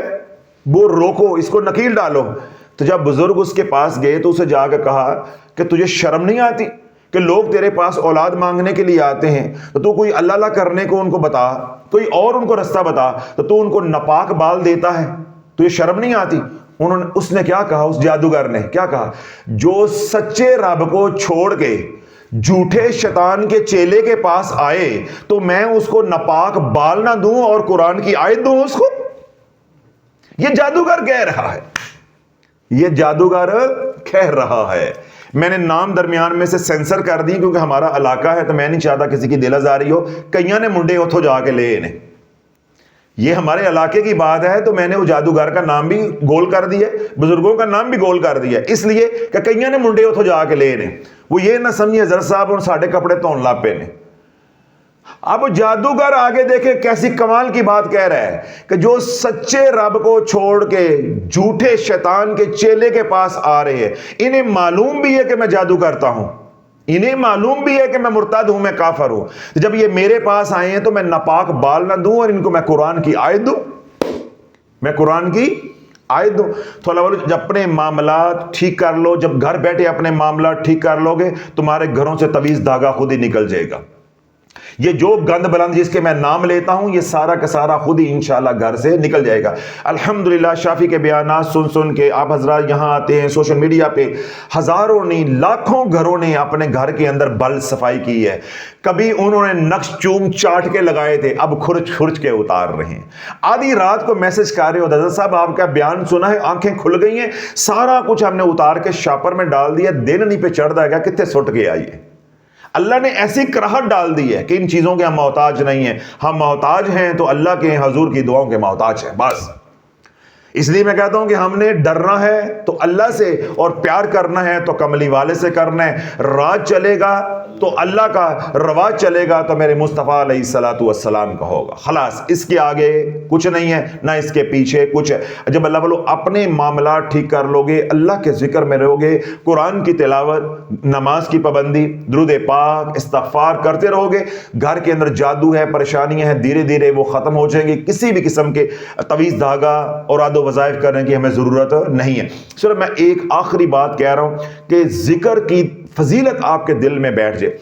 وہ روکو، اس کو نکیل ڈالو، تو جب بزرگ اس کے پاس گئے تو اسے جا کے کہا کہ تجھے شرم نہیں آتی کہ لوگ تیرے پاس اولاد مانگنے کے لیے آتے ہیں تو تو کوئی اللہ اللہ کرنے کو ان کو بتا، کوئی اور ان کو رستہ بتا، تو ان کو ناپاک بال دیتا ہے، تو یہ شرم نہیں آتی؟ اس نے کیا کہا، اس جادوگر نے کیا کہا، جو سچے رب کو چھوڑ کے جھوٹے شیطان کے چیلے کے پاس آئے تو میں اس کو ناپاک بال نہ دوں اور قرآن کی آیت دوں اس کو؟ یہ جادوگر کہہ رہا ہے، یہ جادوگر کہہ رہا ہے۔ میں نے نام درمیان میں سے سینسر کر دی کیونکہ ہمارا علاقہ ہے تو میں نہیں چاہتا کسی کی دل آزاری ہو۔ کئیاں نے منڈے اتھو جا کے لے انہیں، یہ ہمارے علاقے کی بات ہے تو میں نے وہ جادوگر کا نام بھی گول کر دیا، بزرگوں کا نام بھی گول کر دیا، اس لیے کہ کئیاں نے منڈے اتھو جا کے لے انہیں، وہ یہ نہ سمجھے حضرت صاحب ان ساڑھے کپڑے تون لاپے نے۔ اب جادوگر آگے دیکھیں کیسی کمال کی بات کہہ رہا ہے کہ جو سچے رب کو چھوڑ کے جھوٹے شیطان کے چیلے کے پاس آ رہے ہیں، انہیں معلوم بھی ہے کہ میں جادو کرتا ہوں، انہیں معلوم بھی ہے کہ میں مرتد ہوں، میں کافر ہوں، جب یہ میرے پاس آئے ہیں تو میں ناپاک بال نہ دوں اور ان کو میں قرآن کی آیت دوں، میں قرآن کی آیت دوں۔ تو اللہ والوں، جب اپنے معاملات ٹھیک کر لو، جب گھر بیٹھے اپنے معاملات ٹھیک کر لو گے، تمہارے گھروں سے تویز دھاگا خود ہی نکل جائے گا۔ یہ جو گند بلند جس کے میں نام لیتا ہوں یہ سارا کا سارا خود ہی انشاءاللہ گھر سے نکل جائے گا۔ الحمدللہ شافی کے بیانات سن کے آپ حضرات یہاں آتے ہیں، سوشل میڈیا پہ ہزاروں نے، لاکھوں گھروں نے اپنے گھر کے اندر بل صفائی کی ہے۔ کبھی انہوں نے نقش چوم چاٹ کے لگائے تھے، اب کھرچ کھرچ کے اتار رہے ہیں۔ آدھی رات کو میسج کر رہے ہو حضرت صاحب آپ کا بیان سنا ہے، آنکھیں کھل گئی ہیں، سارا کچھ ہم نے اتار کے شاپر میں ڈال دیا، دن نہیں پہ چڑھ جائے گا، کتنے سٹ کے آئیے۔ اللہ نے ایسی کراہٹ ڈال دی ہے کہ ان چیزوں کے ہم محتاج نہیں ہیں، ہم محتاج ہیں تو اللہ کے حضور کی دعاؤں کے محتاج ہیں بس۔ اس لیے میں کہتا ہوں کہ ہم نے ڈرنا ہے تو اللہ سے، اور پیار کرنا ہے تو کملی والے سے کرنا ہے۔ راج چلے گا تو اللہ کا، رواج چلے گا تو میرے مصطفیٰ علیہ الصلوۃ والسلام کا ہوگا، خلاص اس کے آگے کچھ نہیں ہے، نہ اس کے پیچھے کچھ ہے۔ جب اللہ والو اپنے معاملات ٹھیک کر لو گے، اللہ کے ذکر میں رہو گے، قرآن کی تلاوت، نماز کی پابندی، درود پاک، استغفار کرتے رہو گے، گھر کے اندر جادو ہے، پریشانیاں ہیں، دھیرے دھیرے وہ ختم ہو جائیں گی۔ کسی بھی قسم کے تویز دھاگا اور و وظائف کرنے کی ہمیں ضرورت نہیں ہے۔ صرف میں ایک آخری بات کہہ رہا ہوں کہ ذکر کی فضیلت آپ کے دل میں بیٹھ جائے۔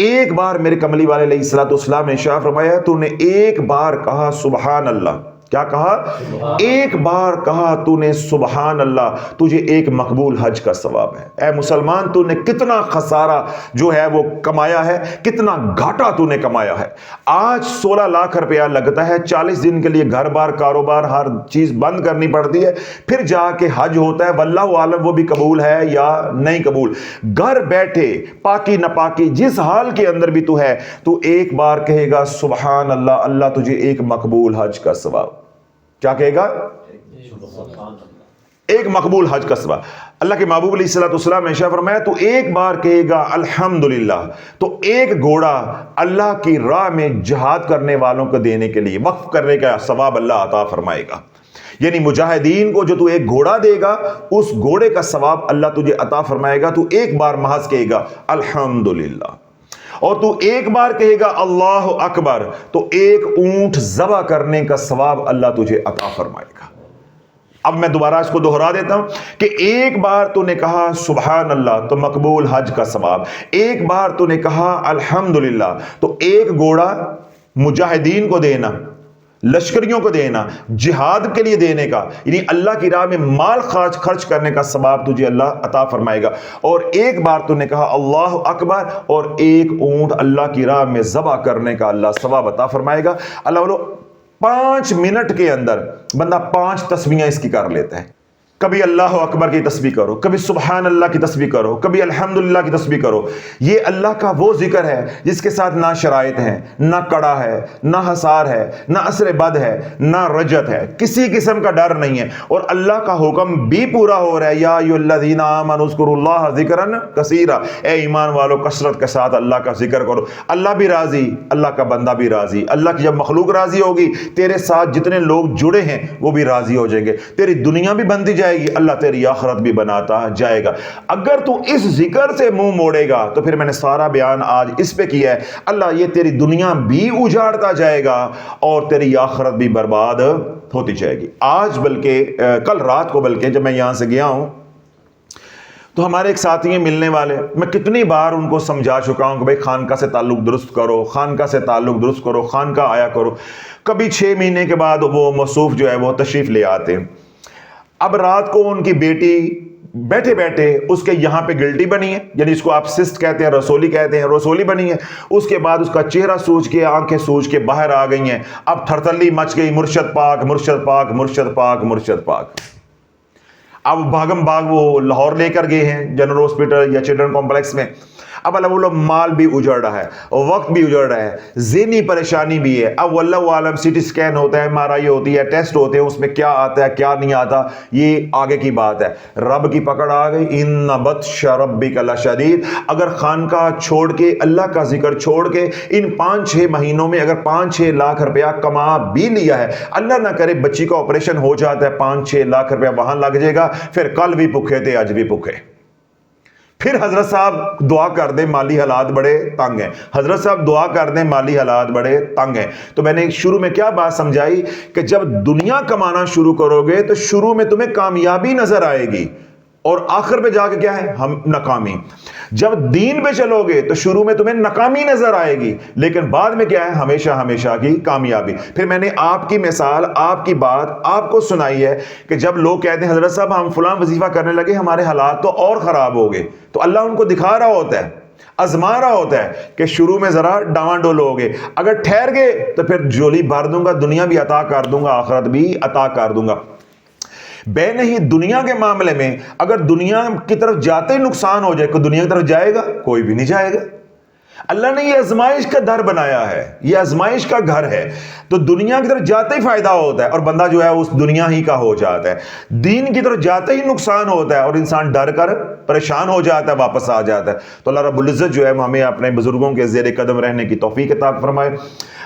ایک بار میرے کملی والے علیہ الصلوۃ والسلام نے ارشاد فرمایا، تو نے ایک بار کہا سبحان اللہ، کیا کہا؟ ایک بار کہا تو نے سبحان اللہ، تجھے ایک مقبول حج کا ثواب ہے۔ اے مسلمان، تو نے کتنا خسارہ جو ہے وہ کمایا ہے، کتنا گھاٹا تو نے کمایا ہے۔ آج 16 لاکھ روپیہ لگتا ہے، 40 دن کے لیے گھر بار کاروبار ہر چیز بند کرنی پڑتی ہے، پھر جا کے حج ہوتا ہے، واللہ عالم وہ بھی قبول ہے یا نہیں قبول۔ گھر بیٹھے پاکی نپاکی جس حال کے اندر بھی تو ہے، تو ایک بار کہے گا سبحان اللہ، اللہ تجھے ایک مقبول حج کا ثواب، کیا کہے گا؟ ایک مقبول حج کا ثواب۔ اللہ کے محبوب علیہ الصلوۃ والسلام نے ارشاد فرمایا، تو ایک بار کہے گا الحمدللہ، تو ایک گھوڑا اللہ کی راہ میں جہاد کرنے والوں کو دینے کے لیے وقف کرنے کا ثواب اللہ عطا فرمائے گا۔ یعنی مجاہدین کو جو تو ایک گھوڑا دے گا، اس گھوڑے کا ثواب اللہ تجھے عطا فرمائے گا۔ تو ایک بار محض کہے گا الحمدللہ، اور تو ایک بار کہے گا اللہ اکبر، تو ایک اونٹ ذبح کرنے کا ثواب اللہ تجھے عطا فرمائے گا۔ اب میں دوبارہ اس کو دہرا دیتا ہوں کہ ایک بار تو نے کہا سبحان اللہ تو مقبول حج کا ثواب، ایک بار تو نے کہا الحمدللہ تو ایک گھوڑا مجاہدین کو دینا، لشکریوں کو دینا، جہاد کے لیے دینے کا، یعنی اللہ کی راہ میں مال خرچ کرنے کا ثواب تجھے اللہ عطا فرمائے گا۔ اور ایک بار تو نے کہا اللہ اکبر، اور ایک اونٹ اللہ کی راہ میں ذبح کرنے کا اللہ ثواب عطا فرمائے گا۔ اللہ والو 5 منٹ کے اندر بندہ 5 تسبیحیں اس کی کر لیتا ہے۔ کبھی اللہ اکبر کی تسبیح کرو، کبھی سبحان اللہ کی تسبیح کرو، کبھی الحمدللہ کی تسبیح کرو۔ یہ اللہ کا وہ ذکر ہے جس کے ساتھ نہ شرائط ہیں، نہ کڑا ہے، نہ حصار ہے، نہ اثر بد ہے، نہ رجت ہے، کسی قسم کا ڈر نہیں ہے، اور اللہ کا حکم بھی پورا ہو رہا ہے، یا ایھا الذین آمنوا اذکروا اللہ ذکرا کثیرا، اے ایمان والو کثرت کے ساتھ اللہ کا ذکر کرو۔ اللہ بھی راضی، اللہ کا بندہ بھی راضی۔ اللہ کی جب مخلوق راضی ہوگی، تیرے ساتھ جتنے لوگ جڑے ہیں وہ بھی راضی ہو جائیں گے، تیری دنیا بھی بنتی جائے جائے گی اللہ تیری آخرت بھی بناتا جائے گا۔ اگر تو اس ذکر سے منہ موڑے گا تو پھر میں نے سارا بیان آج اس پہ کیا ہے، اللہ یہ تیری دنیا بھی اجاڑتا جائے گا اور تیری آخرت بھی برباد ہوتی جائے گی۔ آج بلکہ کل رات کو بلکہ جب میں یہاں سے گیا ہوں تو ہمارے ایک ساتھی ہیں ملنے والے، میں کتنی بار ان کو سمجھا چکا ہوں کہ بھائی خانقاہ سے تعلق درست کرو، خانقاہ سے تعلق درست کرو، خانقاہ آیا کرو۔ کبھی 6 مہینے کے بعد وہ موصوف جو ہے وہ تشریف لے آتے ہیں۔ اب رات کو ان کی بیٹی بیٹھے بیٹھے اس کے یہاں پہ گلٹی بنی ہے، یعنی اس کو آپ سسٹ کہتے ہیں، رسولی کہتے ہیں، رسولی بنی ہے۔ اس کے بعد اس کا چہرہ سوج کے، آنکھیں سوج کے باہر آ گئی ہیں۔ اب تھرتلی مچ گئی، مرشد پاک مرشد پاک مرشد پاک مرشد پاک۔ اب بھاگم بھاگ وہ لاہور لے کر گئے ہیں جنرل ہاسپٹل یا چلڈرن کمپلیکس میں۔ اب اللہ مال بھی اجڑ رہا ہے، وقت بھی اجڑ رہا ہے، ذہنی پریشانی بھی ہے۔ اب واللہ عالم سی ٹی سکین ہوتا ہے، ایم آر آئی ہوتی ہے، ٹیسٹ ہوتے ہیں، اس میں کیا آتا ہے کیا نہیں آتا یہ آگے کی بات ہے۔ رب کی پکڑ آ گئی، ان بطش ربک لشدید۔ اگر خانقاہ چھوڑ کے، اللہ کا ذکر چھوڑ کے ان 5-6 مہینوں میں اگر 5-6 لاکھ روپیہ کما بھی لیا ہے، اللہ نہ کرے بچی کا آپریشن ہو جاتا ہے، 5-6 لاکھ روپیہ وہاں لگ جائے گا، پھر کل بھی بھوکے تھے آج بھی بھوکے۔ پھر حضرت صاحب دعا کر دیں مالی حالات بڑے تنگ ہیں، حضرت صاحب دعا کر دیں مالی حالات بڑے تنگ ہیں۔ تو میں نے شروع میں کیا بات سمجھائی کہ جب دنیا کمانا شروع کرو گے تو شروع میں تمہیں کامیابی نظر آئے گی اور آخر پہ جا کے کیا ہے ہم ناکامی۔ جب دین پہ چلو گے تو شروع میں تمہیں ناکامی نظر آئے گی لیکن بعد میں کیا ہے ہمیشہ ہمیشہ کی کامیابی۔ پھر میں نے آپ کی مثال، آپ کی بات آپ کو سنائی ہے کہ جب لوگ کہتے ہیں حضرت صاحب ہم فلاں وظیفہ کرنے لگے ہمارے حالات تو اور خراب ہو گئے، تو اللہ ان کو دکھا رہا ہوتا ہے، آزما رہا ہوتا ہے کہ شروع میں ذرا ڈاواں ڈول ہو گئے، اگر ٹھہر گئے تو پھر جولی بھر دوں گا، دنیا بھی عطا کر دوں گا، آخرت بھی عطا کر دوں گا۔ بے نہیں دنیا کے معاملے میں اگر دنیا کی طرف جاتے ہی نقصان ہو جائے، کوئی دنیا کی طرف جائے گا؟ کوئی بھی نہیں جائے گا۔ اللہ نے یہ آزمائش کا در بنایا ہے، یہ آزمائش کا گھر ہے، تو دنیا کی طرف جاتے ہی فائدہ ہوتا ہے اور بندہ جو ہے اس دنیا ہی کا ہو جاتا ہے۔ دین کی طرف جاتے ہی نقصان ہوتا ہے اور انسان ڈر کر پریشان ہو جاتا ہے، واپس آ جاتا ہے۔ تو اللہ رب العزت جو ہے ہمیں اپنے بزرگوں کے زیر قدم رہنے کی توفیق عطا فرمائے۔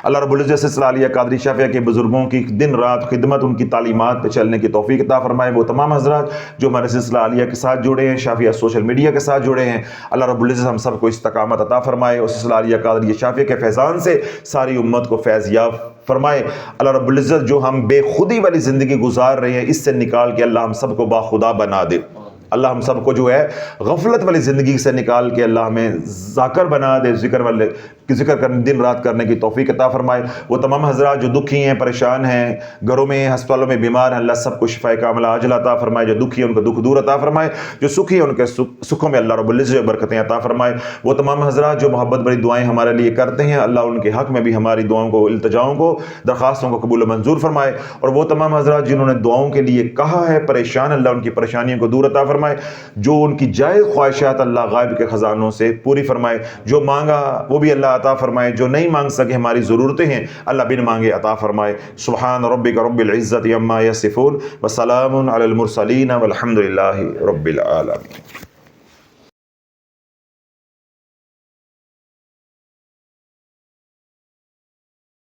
اللہ رب العزت سلسلہ علیہ قادری شافعہ کے بزرگوں کی دن رات خدمت، ان کی تعلیمات پہ چلنے کی توفیق عطا فرمائے۔ وہ تمام حضرات جو ہمارے سلسلہ علیہ کے ساتھ جڑے ہیں، شافعہ سوشل میڈیا کے ساتھ جڑے ہیں، اللہ رب العزت ہم سب کو استقامت عطا فرمائے اور سلسلہ علیہ قادری شافعہ کے فیضان سے ساری امت کو فیض یاب فرمائے۔ اللہ رب العزت جو ہم بے خودی والی زندگی گزار رہے ہیں اس سے نکال کے اللہ ہم سب کو باخدا بنا دے۔ اللہ ہم سب کو جو ہے غفلت والی زندگی سے نکال کے اللہ ہمیں ذاکر بنا دے، ذکر کرنے دن رات کرنے کی توفیق عطا فرمائے۔ وہ تمام حضرات جو دکھی ہیں، پریشان ہیں، گھروں میں ہسپتالوں میں بیمار ہیں، اللہ سب کو شفاء کاملہ عاجل عطا فرمائے۔ جو دکھی ہیں ان کا دکھ دور عطا فرمائے، جو سکھی ہیں ان کے سکھوں میں اللہ رب العزت برکتیں عطا فرمائے۔ وہ تمام حضرات جو محبت بڑی دعائیں ہمارے لیے کرتے ہیں، اللہ ان کے حق میں بھی ہماری دعاؤں کو، التجاؤں کو، درخواستوں کو قبول و منظور فرمائے۔ اور وہ تمام حضرات جنہوں نے دعاؤں کے لیے کہا ہے پریشان، اللہ ان کی پریشانیوں کو دور عطا فرمائے۔ جو ان کی جائز خواہشات اللہ غائب کے خزانوں سے پوری فرمائے۔ جو مانگا وہ بھی اللہ عطا فرمائے، جو نہیں مانگ سکے ہماری ضرورتیں ہیں اللہ بن مانگے عطا فرمائے۔ سبحان ربک رب العزت عما یصفون وسلام علی المرسلین والحمد للہ رب العالمین۔